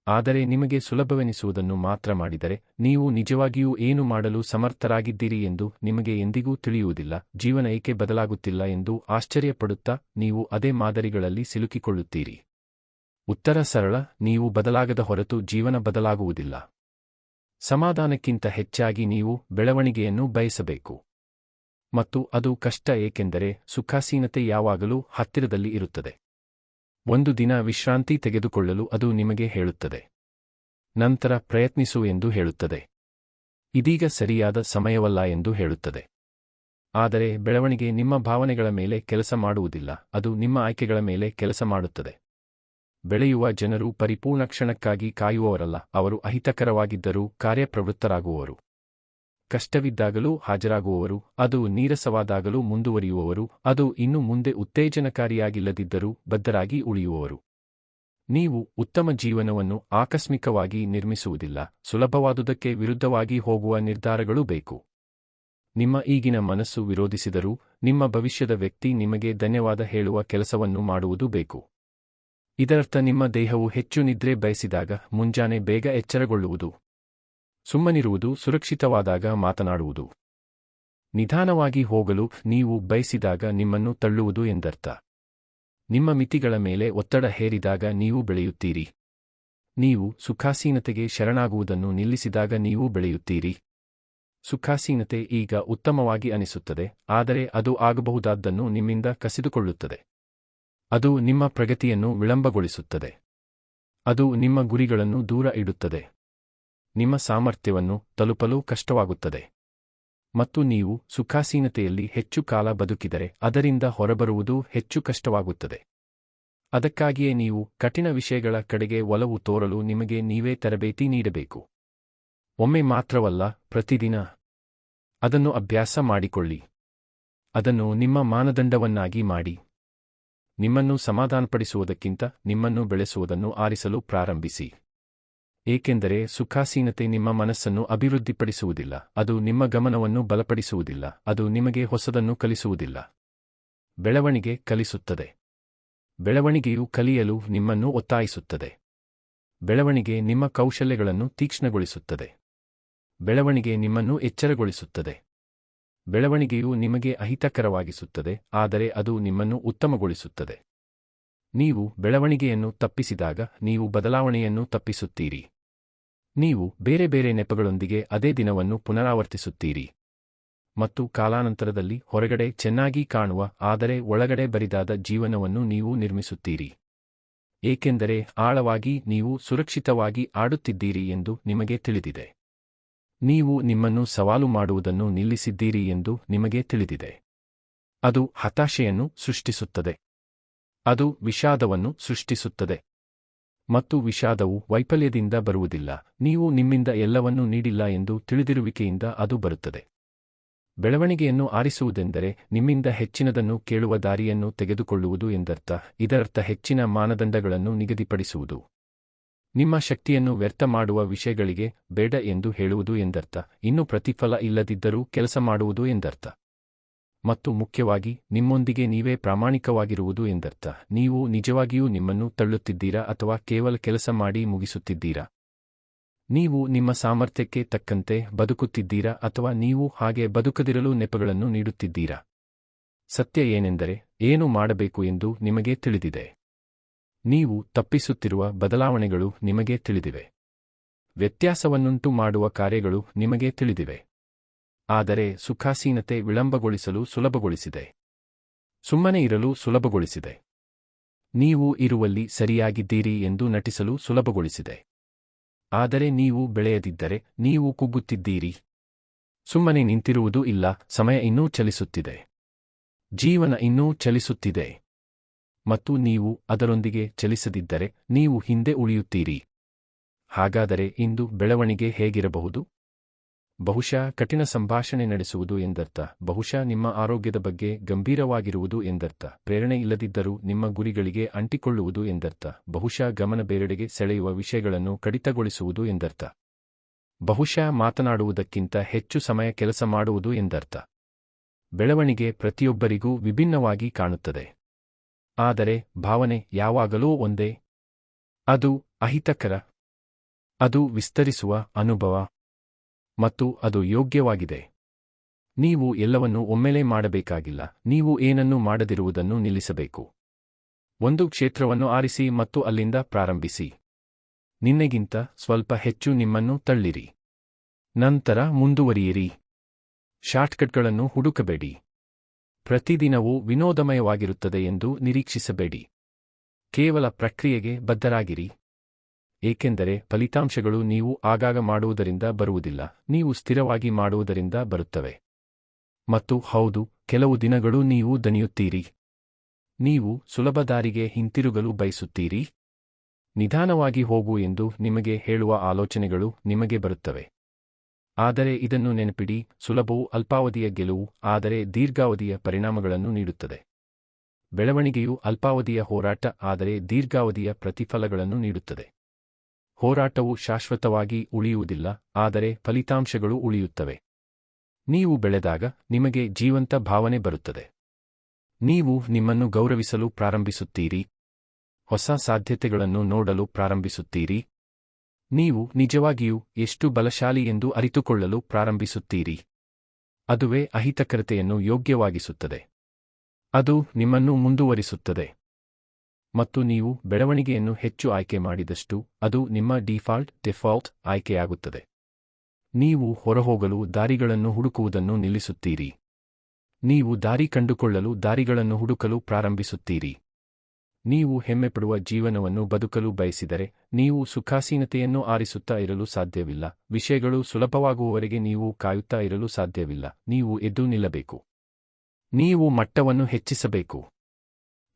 ಆದರೆ ನಿಮಗೆ ಸುಲಭವೆನಿಸುವುದನ್ನು ಮಾತ್ರ ಮಾಡಿದರೆ ನೀವು ನಿಜವಾಗಿಯೂ ಏನು ಮಾಡಲು ಸಮರ್ಥರಾಗಿದ್ದೀರಿ ಎಂದು ನಿಮಗೆ ಎಂದಿಗೂ ತಿಳಿಯುವುದಿಲ್ಲ. ಜೀವನ ಏಕೆ ಬದಲಾಗುತ್ತಿಲ್ಲ ಎಂದು ಆಶ್ಚರ್ಯಪಡುತ್ತಾ ನೀವು ಅದೇ ಮಾದರಿಗಳಲ್ಲಿ ಸಿಲುಕಿಕೊಳ್ಳುತ್ತೀರಿ. ಉತ್ತರ ಸರಳ: ನೀವು ಬದಲಾಗದ ಹೊರತು ಜೀವನ ಬದಲಾಗುವುದಿಲ್ಲ. ಸಮಾಧಾನಕ್ಕಿಂತ ಹೆಚ್ಚಾಗಿ ನೀವು ಬೆಳವಣಿಗೆಯನ್ನು ಬಯಸಬೇಕು. ಮತ್ತು ಅದು ಕಷ್ಟ, ಏಕೆಂದರೆ ಸುಖಾಸೀನತೆ ಯಾವಾಗಲೂ ಹತ್ತಿರದಲ್ಲಿ ಇರುತ್ತದೆ. ಒಂದು ದಿನ ವಿಶ್ರಾಂತಿ ತೆಗೆದುಕೊಳ್ಳಲು ಅದು ನಿಮಗೆ ಹೇಳುತ್ತದೆ. ನಂತರ ಪ್ರಯತ್ನಿಸು ಎಂದು ಹೇಳುತ್ತದೆ. ಇದೀಗ ಸರಿಯಾದ ಸಮಯವಲ್ಲ ಎಂದು ಹೇಳುತ್ತದೆ. ಆದರೆ ಬೆಳವಣಿಗೆ ನಿಮ್ಮ ಭಾವನೆಗಳ ಮೇಲೆ ಕೆಲಸ ಮಾಡುವುದಿಲ್ಲ, ಅದು ನಿಮ್ಮ ಆಯ್ಕೆಗಳ ಮೇಲೆ ಕೆಲಸ ಮಾಡುತ್ತದೆ. ಬೆಳೆಯುವ ಜನರು ಪರಿಪೂರ್ಣ ಕ್ಷಣಕ್ಕಾಗಿ ಕಾಯುವವರಲ್ಲ, ಅವರು ಅಹಿತಕರವಾಗಿದ್ದರೂ ಕಾರ್ಯಪ್ರವೃತ್ತರಾಗುವವರು. ಕಷ್ಟವಿದ್ದಾಗಲೂ ಹಾಜರಾಗುವವರು, ಅದು ನೀರಸವಾದಾಗಲೂ ಮುಂದುವರಿಯುವವರು, ಅದು ಇನ್ನು ಮುಂದೆ ಉತ್ತೇಜನಕಾರಿಯಾಗಿಲ್ಲದಿದ್ದರೂ ಬದ್ಧರಾಗಿ ಉಳಿಯುವವರು. ನೀವು ಉತ್ತಮ ಜೀವನವನ್ನು ಆಕಸ್ಮಿಕವಾಗಿ ನಿರ್ಮಿಸುವುದಿಲ್ಲ, ಸುಲಭವಾದುದಕ್ಕೆ ವಿರುದ್ಧವಾಗಿ ಹೋಗುವ ನಿರ್ಧಾರಗಳು ಬೇಕು. ನಿಮ್ಮ ಈಗಿನ ಮನಸ್ಸು ವಿರೋಧಿಸಿದರೂ ನಿಮ್ಮ ಭವಿಷ್ಯದ ವ್ಯಕ್ತಿ ನಿಮಗೆ ಧನ್ಯವಾದ ಹೇಳುವ ಕೆಲಸವನ್ನು ಮಾಡುವುದು ಬೇಕು. ಇದರರ್ಥ ನಿಮ್ಮ ದೇಹವು ಹೆಚ್ಚು ನಿದ್ರೆ ಬಯಸಿದಾಗ ಮುಂಜಾನೆ ಬೇಗ ಎಚ್ಚರಗೊಳ್ಳುವುದು. ಸುಮ್ಮನಿರುವುದು ಸುರಕ್ಷಿತವಾದಾಗ ಮಾತನಾಡುವುದು. ನಿಧಾನವಾಗಿ ಹೋಗಲು ನೀವು ಬಯಸಿದಾಗ ನಿಮ್ಮನ್ನು ತಳ್ಳುವುದು ಎಂದರ್ಥ. ನಿಮ್ಮ ಮಿತಿಗಳ ಮೇಲೆ ಒತ್ತಡ ಹೇರಿದಾಗ ನೀವು ಬೆಳೆಯುತ್ತೀರಿ. ನೀವು ಸುಖಾಸೀನತೆಗೆ ಶರಣಾಗುವುದನ್ನು ನಿಲ್ಲಿಸಿದಾಗ ನೀವು ಬೆಳೆಯುತ್ತೀರಿ. ಸುಖಾಸೀನತೆ ಈಗ ಉತ್ತಮವಾಗಿ ಅನಿಸುತ್ತದೆ, ಆದರೆ ಅದು ಆಗಬಹುದಾದ್ದನ್ನು ನಿಮ್ಮಿಂದ ಕಸಿದುಕೊಳ್ಳುತ್ತದೆ. ಅದು ನಿಮ್ಮ ಪ್ರಗತಿಯನ್ನು ವಿಳಂಬಗೊಳಿಸುತ್ತದೆ. ಅದು ನಿಮ್ಮ ಗುರಿಗಳನ್ನು ದೂರ ಇಡುತ್ತದೆ. ನಿಮ್ಮ ಸಾಮರ್ಥ್ಯವನ್ನು ತಲುಪಲು ಕಷ್ಟವಾಗುತ್ತದೆ. ಮತ್ತು ನೀವು ಸುಖಾಸೀನತೆಯಲ್ಲಿ ಹೆಚ್ಚು ಕಾಲ ಬದುಕಿದರೆ ಅದರಿಂದ ಹೊರಬರುವುದು ಹೆಚ್ಚು ಕಷ್ಟವಾಗುತ್ತದೆ. ಅದಕ್ಕಾಗಿಯೇ ನೀವು ಕಠಿಣ ವಿಷಯಗಳ ಕಡೆಗೆ ಒಲವು ತೋರಲು ನಿಮಗೆ ನೀವೇ ತರಬೇತಿ ನೀಡಬೇಕು. ಒಮ್ಮೆ ಮಾತ್ರವಲ್ಲ, ಪ್ರತಿದಿನ. ಅದನ್ನು ಅಭ್ಯಾಸ ಮಾಡಿಕೊಳ್ಳಿ. ಅದನ್ನು ನಿಮ್ಮ ಮಾನದಂಡವನ್ನಾಗಿ ಮಾಡಿ. ನಿಮ್ಮನ್ನು ಸಮಾಧಾನಪಡಿಸುವುದಕ್ಕಿಂತ ನಿಮ್ಮನ್ನು ಬೆಳೆಸುವುದನ್ನು ಆರಿಸಲು ಪ್ರಾರಂಭಿಸಿ. ಏಕೆಂದರೆ ಸುಖಾಸೀನತೆ ನಿಮ್ಮ ಮನಸ್ಸನ್ನು ಅಭಿವೃದ್ಧಿಪಡಿಸುವುದಿಲ್ಲ, ಅದು ನಿಮ್ಮ ಗಮನವನ್ನು ಬಲಪಡಿಸುವುದಿಲ್ಲ, ಅದು ನಿಮಗೆ ಹೊಸದನ್ನು ಕಲಿಸುವುದಿಲ್ಲ. ಬೆಳವಣಿಗೆ ಕಲಿಸುತ್ತದೆ. ಬೆಳವಣಿಗೆಯು ಕಲಿಯಲು ನಿಮ್ಮನ್ನು ಒತ್ತಾಯಿಸುತ್ತದೆ. ಬೆಳವಣಿಗೆ ನಿಮ್ಮ ಕೌಶಲ್ಯಗಳನ್ನು ತೀಕ್ಷ್ಣಗೊಳಿಸುತ್ತದೆ. ಬೆಳವಣಿಗೆ ನಿಮ್ಮನ್ನು ಎಚ್ಚರಗೊಳಿಸುತ್ತದೆ. ಬೆಳವಣಿಗೆಯು ನಿಮಗೆ ಅಹಿತಕರವಾಗಿಸುತ್ತದೆ, ಆದರೆ ಅದು ನಿಮ್ಮನ್ನು ಉತ್ತಮಗೊಳಿಸುತ್ತದೆ. ನೀವು ಬೆಳವಣಿಗೆಯನ್ನು ತಪ್ಪಿಸಿದಾಗ ನೀವು ಬದಲಾವಣೆಯನ್ನು ತಪ್ಪಿಸುತ್ತೀರಿ. ನೀವು ಬೇರೆ ಬೇರೆ ನೆಪಗಳೊಂದಿಗೆ ಅದೇ ದಿನವನ್ನು ಪುನರಾವರ್ತಿಸುತ್ತೀರಿ. ಮತ್ತು ಕಾಲಾನಂತರದಲ್ಲಿ ಹೊರಗಡೆ ಚೆನ್ನಾಗಿ ಕಾಣುವ ಆದರೆ ಒಳಗಡೆ ಬರಿದಾದ ಜೀವನವನ್ನು ನೀವು ನಿರ್ಮಿಸುತ್ತೀರಿ. ಏಕೆಂದರೆ ಆಳವಾಗಿ ನೀವು ಸುರಕ್ಷಿತವಾಗಿ ಆಡುತ್ತಿದ್ದೀರಿ ಎಂದು ನಿಮಗೆ ತಿಳಿದಿದೆ. ನೀವು ನಿಮ್ಮನ್ನು ಸವಾಲು ಮಾಡುವುದನ್ನು ನಿಲ್ಲಿಸಿದ್ದೀರಿ ಎಂದು ನಿಮಗೆ ತಿಳಿದಿದೆ. ಅದು ಹತಾಶೆಯನ್ನು ಸೃಷ್ಟಿಸುತ್ತದೆ. ಅದು ವಿಷಾದವನ್ನು ಸೃಷ್ಟಿಸುತ್ತದೆ. ಮತ್ತು ವಿಷಾದವು ವೈಫಲ್ಯದಿಂದ ಬರುವುದಿಲ್ಲ, ನೀವು ನಿಮ್ಮಿಂದ ಎಲ್ಲವನ್ನೂ ನೀಡಿಲ್ಲ ಎಂದು ತಿಳಿದಿರುವಿಕೆಯಿಂದ ಅದು ಬರುತ್ತದೆ. ಬೆಳವಣಿಗೆಯನ್ನು ಆರಿಸುವುದೆಂದರೆ ನಿಮ್ಮಿಂದ ಹೆಚ್ಚಿನದನ್ನು ಕೇಳುವ ದಾರಿಯನ್ನು ತೆಗೆದುಕೊಳ್ಳುವುದು ಎಂದರ್ಥ. ಇದರರ್ಥ ಹೆಚ್ಚಿನ ಮಾನದಂಡಗಳನ್ನು ನಿಗದಿಪಡಿಸುವುದು. ನಿಮ್ಮ ಶಕ್ತಿಯನ್ನು ವ್ಯರ್ಥ ಮಾಡುವ ವಿಷಯಗಳಿಗೆ ಬೇಡ ಎಂದು ಹೇಳುವುದು ಎಂದರ್ಥ. ಇನ್ನು ಪ್ರತಿಫಲ ಇಲ್ಲದಿದ್ದರೂ ಕೆಲಸ ಮಾಡುವುದು ಎಂದರ್ಥ. ಮತ್ತು ಮುಖ್ಯವಾಗಿ ನಿಮ್ಮೊಂದಿಗೆ ನೀವೇ ಪ್ರಾಮಾಣಿಕವಾಗಿರುವುದು ಎಂದರ್ಥ. ನೀವು ನಿಜವಾಗಿಯೂ ನಿಮ್ಮನ್ನು ತಳ್ಳುತ್ತಿದ್ದೀರಾ ಅಥವಾ ಕೇವಲ ಕೆಲಸ ಮಾಡಿ ಮುಗಿಸುತ್ತಿದ್ದೀರಾ? ನೀವು ನಿಮ್ಮ ಸಾಮರ್ಥ್ಯಕ್ಕೆ ತಕ್ಕಂತೆ ಬದುಕುತ್ತಿದ್ದೀರಾ ಅಥವಾ ನೀವು ಹಾಗೆ ಬದುಕದಿರಲು ನೆಪಗಳನ್ನು ನೀಡುತ್ತಿದ್ದೀರಾ? ಸತ್ಯ ಏನೆಂದರೆ, ಏನು ಮಾಡಬೇಕು ಎಂದು ನಿಮಗೆ ತಿಳಿದಿದೆ. ನೀವು ತಪ್ಪಿಸುತ್ತಿರುವ ಬದಲಾವಣೆಗಳು ನಿಮಗೆ ತಿಳಿದಿವೆ. ವ್ಯತ್ಯಾಸವನ್ನುಂಟು ಮಾಡುವ ಕಾರ್ಯಗಳು ನಿಮಗೆ ತಿಳಿದಿವೆ. ಆದರೆ ಸುಖಾಸೀನತೆ ವಿಳಂಬಗೊಳಿಸಲು ಸುಲಭಗೊಳಿಸಿದೆ. ಸುಮ್ಮನೆ ಇರಲು ಸುಲಭಗೊಳಿಸಿದೆ. ನೀವು ಇರುವಲ್ಲಿ ಸರಿಯಾಗಿದ್ದೀರಿ ಎಂದು ನಟಿಸಲು ಸುಲಭಗೊಳಿಸಿದೆ. ಆದರೆ ನೀವು ಬೆಳೆಯದಿದ್ದರೆ ನೀವು ಕುಗ್ಗುತ್ತಿದ್ದೀರಿ. ಸುಮ್ಮನೆ ನಿಂತಿರುವುದು ಇಲ್ಲ, ಸಮಯ ಇನ್ನೂ ಚಲಿಸುತ್ತಿದೆ. ಜೀವನ ಇನ್ನೂ ಚಲಿಸುತ್ತಿದೆ. ಮತ್ತು ನೀವು ಅದರೊಂದಿಗೆ ಚಲಿಸದಿದ್ದರೆ ನೀವು ಹಿಂದೆ ಉಳಿಯುತ್ತೀರಿ. ಹಾಗಾದರೆ ಇಂದು ಬೆಳವಣಿಗೆ ಹೇಗಿರಬಹುದು? ಬಹುಶಃ ಕಠಿಣ ಸಂಭಾಷಣೆ ನಡೆಸುವುದು ಎಂದರ್ಥ. ಬಹುಶಃ ನಿಮ್ಮ ಆರೋಗ್ಯದ ಬಗ್ಗೆ ಗಂಭೀರವಾಗಿರುವುದು ಎಂದರ್ಥ. ಪ್ರೇರಣೆ ಇಲ್ಲದಿದ್ದರೂ ನಿಮ್ಮ ಗುರಿಗಳಿಗೆ ಅಂಟಿಕೊಳ್ಳುವುದು ಎಂದರ್ಥ. ಬಹುಶಃ ಗಮನ ಬೇರೆಡೆಗೆ ಸೆಳೆಯುವ ವಿಷಯಗಳನ್ನು ಕಡಿತಗೊಳಿಸುವುದು ಎಂದರ್ಥ. ಬಹುಶಃ ಮಾತನಾಡುವುದಕ್ಕಿಂತ ಹೆಚ್ಚು ಸಮಯ ಕೆಲಸ ಮಾಡುವುದು ಎಂದರ್ಥ. ಬೆಳವಣಿಗೆ ಪ್ರತಿಯೊಬ್ಬರಿಗೂ ವಿಭಿನ್ನವಾಗಿ ಕಾಣುತ್ತದೆ. ಆದರೆ ಭಾವನೆ ಯಾವಾಗಲೂ ಒಂದೇ. ಅದು ಅಹಿತಕರ. ಅದು ವಿಸ್ತರಿಸುವ ಅನುಭವ. ಮತ್ತು ಅದು ಯೋಗ್ಯವಾಗಿದೆ. ನೀವು ಎಲ್ಲವನ್ನೂ ಒಮ್ಮೆಲೇ ಮಾಡಬೇಕಾಗಿಲ್ಲ. ನೀವು ಏನನ್ನೂ ಮಾಡದಿರುವುದನ್ನು ನಿಲ್ಲಿಸಬೇಕು. ಒಂದು ಕ್ಷೇತ್ರವನ್ನು ಆರಿಸಿ ಮತ್ತು ಅಲ್ಲಿಂದ ಪ್ರಾರಂಭಿಸಿ. ನಿನ್ನೆಗಿಂತ ಸ್ವಲ್ಪ ಹೆಚ್ಚು ನಿಮ್ಮನ್ನು ತಳ್ಳಿರಿ. ನಂತರ ಮುಂದುವರಿಯಿರಿ. ಶಾರ್ಟ್ಕಟ್ಗಳನ್ನು ಹುಡುಕಬೇಡಿ. ಪ್ರತಿದಿನವೂ ವಿನೋದಮಯವಾಗಿರುತ್ತದೆ ಎಂದು ನಿರೀಕ್ಷಿಸಬೇಡಿ. ಕೇವಲ ಪ್ರಕ್ರಿಯೆಗೆ ಬದ್ಧರಾಗಿರಿ. ಏಕೆಂದರೆ ಫಲಿತಾಂಶಗಳು ನೀವು ಆಗಾಗ ಮಾಡುವುದರಿಂದ ಬರುವುದಿಲ್ಲ, ನೀವು ಸ್ಥಿರವಾಗಿ ಮಾಡುವುದರಿಂದ ಬರುತ್ತವೆ. ಮತ್ತು ಹೌದು, ಕೆಲವು ದಿನಗಳು ನೀವು ದಣಿಯುತ್ತೀರಿ. ನೀವು ಸುಲಭ ದಾರಿಗೆ ಹಿಂತಿರುಗಲು ಬಯಸುತ್ತೀರಿ. ನಿಧಾನವಾಗಿ ಹೋಗು ಎಂದು ನಿಮಗೆ ಹೇಳುವ ಆಲೋಚನೆಗಳು ನಿಮಗೆ ಬರುತ್ತವೆ. ಆದರೆ ಇದನ್ನು ನೆನಪಿಡಿ, ಸುಲಭವು ಅಲ್ಪಾವಧಿಯ ಗೆಲುವು, ಆದರೆ ದೀರ್ಘಾವಧಿಯ ಪರಿಣಾಮಗಳನ್ನು ನೀಡುತ್ತದೆ. ಬೆಳವಣಿಗೆಯು ಅಲ್ಪಾವಧಿಯ ಹೋರಾಟ, ಆದರೆ ದೀರ್ಘಾವಧಿಯ ಪ್ರತಿಫಲಗಳನ್ನು ನೀಡುತ್ತದೆ. ಹೋರಾಟವು ಶಾಶ್ವತವಾಗಿ ಉಳಿಯುವುದಿಲ್ಲ, ಆದರೆ ಫಲಿತಾಂಶಗಳು ಉಳಿಯುತ್ತವೆ. ನೀವು ಬೆಳೆದಾಗ ನಿಮಗೆ ಜೀವಂತ ಭಾವನೆ ಬರುತ್ತದೆ. ನೀವು ನಿಮ್ಮನ್ನು ಗೌರವಿಸಲು ಪ್ರಾರಂಭಿಸುತ್ತೀರಿ. ಹೊಸ ಸಾಧ್ಯತೆಗಳನ್ನು ನೋಡಲು ಪ್ರಾರಂಭಿಸುತ್ತೀರಿ. ನೀವು ನಿಜವಾಗಿಯೂ ಎಷ್ಟು ಬಲಶಾಲಿ ಎಂದು ಅರಿತುಕೊಳ್ಳಲು ಪ್ರಾರಂಭಿಸುತ್ತೀರಿ. ಅದುವೇ ಅಹಿತಕರತೆಯನ್ನು ಯೋಗ್ಯವಾಗಿಸುತ್ತದೆ. ಅದು ನಿಮ್ಮನ್ನು ಮುಂದುವರಿಸುತ್ತದೆ. ಮತ್ತು ನೀವು ಬೆಳವಣಿಗೆಯನ್ನು ಹೆಚ್ಚು ಆಯ್ಕೆ ಮಾಡಿದಷ್ಟು ಅದು ನಿಮ್ಮ ಡಿಫಾಲ್ಟ್ ಆಯ್ಕೆಯಾಗುತ್ತದೆ. ನೀವು ಹೊರಹೋಗಲು ದಾರಿಗಳನ್ನು ಹುಡುಕುವುದನ್ನು ನಿಲ್ಲಿಸುತ್ತೀರಿ. ನೀವು ದಾರಿ ಕಂಡುಕೊಳ್ಳಲು ದಾರಿಗಳನ್ನು ಹುಡುಕಲು ಪ್ರಾರಂಭಿಸುತ್ತೀರಿ. ನೀವು ಹೆಮ್ಮೆಪಡುವ ಜೀವನವನ್ನು ಬದುಕಲು ಬಯಸಿದರೆ ನೀವು ಸುಖಾಸೀನತೆಯನ್ನು ಆರಿಸುತ್ತಾ ಇರಲು ಸಾಧ್ಯವಿಲ್ಲ. ವಿಷಯಗಳು ಸುಲಭವಾಗುವವರೆಗೆ ನೀವು ಕಾಯುತ್ತಾ ಇರಲು ಸಾಧ್ಯವಿಲ್ಲ. ನೀವು ಎದ್ದು ನಿಲ್ಲಬೇಕು. ನೀವು ಮಟ್ಟವನ್ನು ಹೆಚ್ಚಿಸಬೇಕು.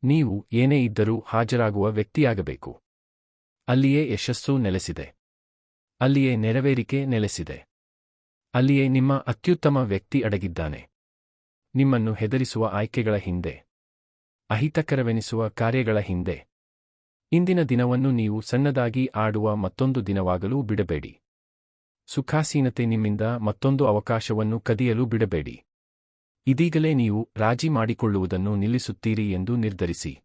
ನೀವು ಏನೇ ಇದ್ದರೂ ಹಾಜರಾಗುವ ವ್ಯಕ್ತಿಯಾಗಬೇಕು. ಅಲ್ಲಿಯೇ ಯಶಸ್ಸು ನೆಲೆಸಿದೆ. ಅಲ್ಲಿಯೇ ನೆರವೇರಿಕೆ ನೆಲೆಸಿದೆ. ಅಲ್ಲಿಯೇ ನಿಮ್ಮ ಅತ್ಯುತ್ತಮ ವ್ಯಕ್ತಿ ಅಡಗಿದ್ದಾನೆ. ನಿಮ್ಮನ್ನು ಹೆದರಿಸುವ ಆಯ್ಕೆಗಳ ಹಿಂದೆ, ಅಹಿತಕರವೆನಿಸುವ ಕಾರ್ಯಗಳ ಹಿಂದೆ. ಇಂದಿನ ದಿನವನ್ನು ನೀವು ಸಣ್ಣದಾಗಿ ಆಡುವ ಮತ್ತೊಂದು ದಿನವಾಗಲು ಬಿಡಬೇಡಿ. ಸುಖಾಸೀನತೆ ನಿಮ್ಮಿಂದ ಮತ್ತೊಂದು ಅವಕಾಶವನ್ನು ಕದಿಯಲು ಬಿಡಬೇಡಿ. ಇದೀಗಲೇ ನೀವು ರಾಜಿ ಮಾಡಿಕೊಳ್ಳುವುದನ್ನು ನಿಲ್ಲಿಸುತ್ತೀರಿ ಎಂದು ನಿರ್ಧರಿಸಿ.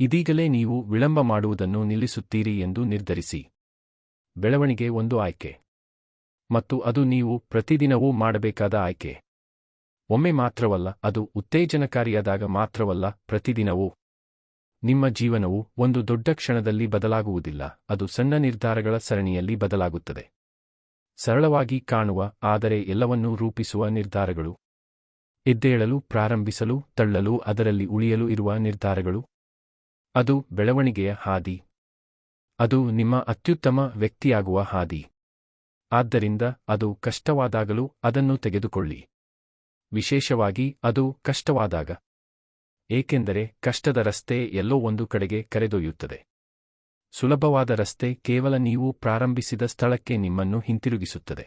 ಇದೀಗಲೇ ನೀವು ವಿಳಂಬ ಮಾಡುವುದನ್ನು ನಿಲ್ಲಿಸುತ್ತೀರಿ ಎಂದು ನಿರ್ಧರಿಸಿ. ಬೆಳವಣಿಗೆ ಒಂದು ಆಯ್ಕೆ. ಮತ್ತು ಅದು ನೀವು ಪ್ರತಿದಿನವೂ ಮಾಡಬೇಕಾದ ಆಯ್ಕೆ. ಒಮ್ಮೆ ಮಾತ್ರವಲ್ಲ, ಅದು ಉತ್ತೇಜನಕಾರಿಯಾದಾಗ ಮಾತ್ರವಲ್ಲ, ಪ್ರತಿದಿನವೂ. ನಿಮ್ಮ ಜೀವನವು ಒಂದು ದೊಡ್ಡ ಕ್ಷಣದಲ್ಲಿ ಬದಲಾಗುವುದಿಲ್ಲ, ಅದು ಸಣ್ಣ ನಿರ್ಧಾರಗಳ ಸರಣಿಯಲ್ಲಿ ಬದಲಾಗುತ್ತದೆ. ಸರಳವಾಗಿ ಕಾಣುವ ಆದರೆ ಎಲ್ಲವನ್ನೂ ರೂಪಿಸುವ ನಿರ್ಧಾರಗಳು. ಎದ್ದೇಳಲು ಪ್ರಾರಂಭಿಸಲು, ತಳ್ಳಲು, ಅದರಲ್ಲಿ ಉಳಿಯಲು ಇರುವ ನಿರ್ಧಾರಗಳು. ಅದು ಬೆಳವಣಿಗೆಯ ಹಾದಿ. ಅದು ನಿಮ್ಮ ಅತ್ಯುತ್ತಮ ವ್ಯಕ್ತಿಯಾಗುವ ಹಾದಿ. ಆದ್ದರಿಂದ ಅದು ಕಷ್ಟವಾದಾಗಲೂ ಅದನ್ನು ತೆಗೆದುಕೊಳ್ಳಿ. ವಿಶೇಷವಾಗಿ ಅದು ಕಷ್ಟವಾದಾಗ. ಏಕೆಂದರೆ ಕಷ್ಟದ ರಸ್ತೆ ಎಲ್ಲೋ ಒಂದು ಕಡೆಗೆ ಕರೆದೊಯ್ಯುತ್ತದೆ. ಸುಲಭವಾದ ರಸ್ತೆ ಕೇವಲ ನೀವು ಪ್ರಾರಂಭಿಸಿದ ಸ್ಥಳಕ್ಕೆ ನಿಮ್ಮನ್ನು ಹಿಂತಿರುಗಿಸುತ್ತದೆ.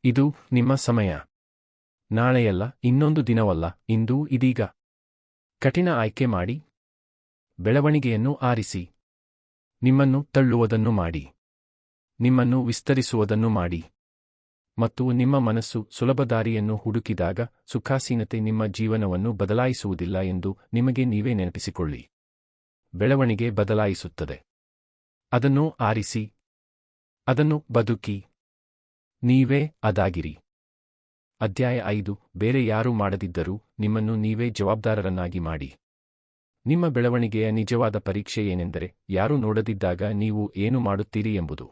ಇದು ನಿಮ್ಮ ಸಮಯ. ನಾಳೆಯಲ್ಲ, ಇನ್ನೊಂದು ದಿನವಲ್ಲ, ಇಂದು, ಇದೀಗ. ಕಠಿಣ ಆಯ್ಕೆ ಮಾಡಿ. ಬೆಳವಣಿಗೆಯನ್ನು ಆರಿಸಿ. ನಿಮ್ಮನ್ನು ತಳ್ಳುವುದನ್ನು ಮಾಡಿ. ನಿಮ್ಮನ್ನು ವಿಸ್ತರಿಸುವುದನ್ನು ಮಾಡಿ. ಮತ್ತು ನಿಮ್ಮ ಮನಸ್ಸು ಸುಲಭ ದಾರಿಯನ್ನು ಹುಡುಕಿದಾಗ ಸುಖಾಸೀನತೆ ನಿಮ್ಮ ಜೀವನವನ್ನು ಬದಲಾಯಿಸುವುದಿಲ್ಲ ಎಂದು ನಿಮಗೆ ನೀವೇ ನೆನಪಿಸಿಕೊಳ್ಳಿ. ಬೆಳವಣಿಗೆ ಬದಲಾಯಿಸುತ್ತದೆ. ಅದನ್ನು ಆರಿಸಿ. ಅದನ್ನು ಬದುಕಿ. ನೀವೇ ಅದಾಗಿರಿ. ಅಧ್ಯಾಯ 5. ಬೇರೆ ಯಾರೂ ಮಾಡದಿದ್ದರೂ ನಿಮ್ಮನ್ನು ನೀವೇ ಜವಾಬ್ದಾರರನ್ನಾಗಿ ಮಾಡಿ. ನಿಮ್ಮ ಬೆಳವಣಿಗೆಯ ನಿಜವಾದ ಪರೀಕ್ಷೆ ಏನೆಂದರೆ, ಯಾರೂ ನೋಡದಿದ್ದಾಗ ನೀವು ಏನು ಮಾಡುತ್ತೀರಿ ಎಂಬುದು.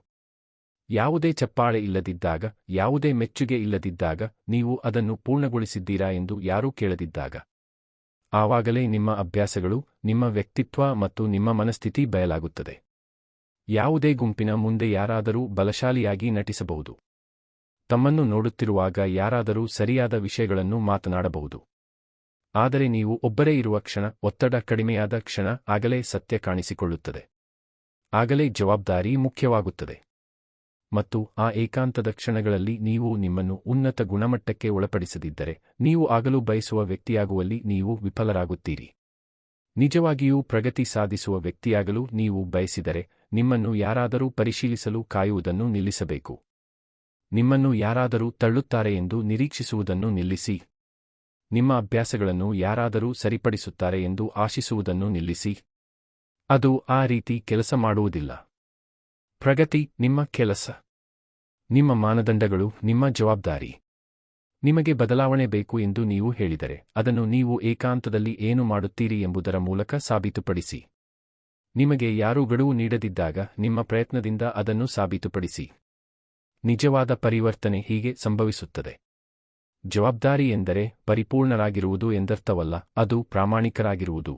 ಯಾವುದೇ ಚಪ್ಪಾಳೆ ಇಲ್ಲದಿದ್ದಾಗ, ಯಾವುದೇ ಮೆಚ್ಚುಗೆ ಇಲ್ಲದಿದ್ದಾಗ, ನೀವು ಅದನ್ನು ಪೂರ್ಣಗೊಳಿಸಿದ್ದೀರಾ ಎಂದು ಯಾರೂ ಕೇಳದಿದ್ದಾಗ. ಆವಾಗಲೇ ನಿಮ್ಮ ಅಭ್ಯಾಸಗಳು, ನಿಮ್ಮ ವ್ಯಕ್ತಿತ್ವ ಮತ್ತು ನಿಮ್ಮ ಮನಸ್ಥಿತಿ ಬಯಲಾಗುತ್ತದೆ. ಯಾವುದೇ ಗುಂಪಿನ ಮುಂದೆ ಯಾರಾದರೂ ಬಲಶಾಲಿಯಾಗಿ ನಟಿಸಬಹುದು. ತಮ್ಮನ್ನು ನೋಡುತ್ತಿರುವಾಗ ಯಾರಾದರೂ ಸರಿಯಾದ ವಿಷಯಗಳನ್ನು ಮಾತನಾಡಬಹುದು. ಆದರೆ ನೀವು ಒಬ್ಬರೇ ಇರುವ ಕ್ಷಣ, ಒತ್ತಡ ಕಡಿಮೆಯಾದ ಕ್ಷಣ, ಆಗಲೇ ಸತ್ಯ ಕಾಣಿಸಿಕೊಳ್ಳುತ್ತದೆ. ಆಗಲೇ ಜವಾಬ್ದಾರಿ ಮುಖ್ಯವಾಗುತ್ತದೆ. ಮತ್ತು ಆ ಏಕಾಂತದ ಕ್ಷಣಗಳಲ್ಲಿ ನೀವು ನಿಮ್ಮನ್ನು ಉನ್ನತ ಗುಣಮಟ್ಟಕ್ಕೆ ಒಳಪಡಿಸದಿದ್ದರೆ, ನೀವು ಆಗಲು ಬಯಸುವ ವ್ಯಕ್ತಿಯಾಗುವಲ್ಲಿ ನೀವು ವಿಫಲರಾಗುತ್ತೀರಿ. ನಿಜವಾಗಿಯೂ ಪ್ರಗತಿ ಸಾಧಿಸುವ ವ್ಯಕ್ತಿಯಾಗಲು ನೀವು ಬಯಸಿದರೆ, ನಿಮ್ಮನ್ನು ಯಾರಾದರೂ ಪರಿಶೀಲಿಸಲು ಕಾಯುವುದನ್ನು ನಿಲ್ಲಿಸಬೇಕು. ನಿಮ್ಮನ್ನು ಯಾರಾದರೂ ತಳ್ಳುತ್ತಾರೆ ಎಂದು ನಿರೀಕ್ಷಿಸುವುದನ್ನು ನಿಲ್ಲಿಸಿ. ನಿಮ್ಮ ಅಭ್ಯಾಸಗಳನ್ನು ಯಾರಾದರೂ ಸರಿಪಡಿಸುತ್ತಾರೆ ಎಂದು ಆಶಿಸುವುದನ್ನು ನಿಲ್ಲಿಸಿ. ಅದು ಆ ರೀತಿ ಕೆಲಸ ಮಾಡುವುದಿಲ್ಲ. ಪ್ರಗತಿ ನಿಮ್ಮ ಕೆಲಸ. ನಿಮ್ಮ ಮಾನದಂಡಗಳು ನಿಮ್ಮ ಜವಾಬ್ದಾರಿ. ನಿಮಗೆ ಬದಲಾವಣೆ ಬೇಕು ಎಂದು ನೀವು ಹೇಳಿದರೆ, ಅದನ್ನು ನೀವು ಏಕಾಂತದಲ್ಲಿ ಏನು ಮಾಡುತ್ತೀರಿ ಎಂಬುದರ ಮೂಲಕ ಸಾಬೀತುಪಡಿಸಿ. ನಿಮಗೆ ಯಾರೂ ಗಡುವು ನೀಡದಿದ್ದಾಗ ನಿಮ್ಮ ಪ್ರಯತ್ನದಿಂದ ಅದನ್ನು ಸಾಬೀತುಪಡಿಸಿ. ನಿಜವಾದ ಪರಿವರ್ತನೆ ಹೀಗೆ ಸಂಭವಿಸುತ್ತದೆ. ಜವಾಬ್ದಾರಿ ಎಂದರೆ ಪರಿಪೂರ್ಣರಾಗಿರುವುದು ಎಂದರ್ಥವಲ್ಲ, ಅದು ಪ್ರಾಮಾಣಿಕರಾಗಿರುವುದು.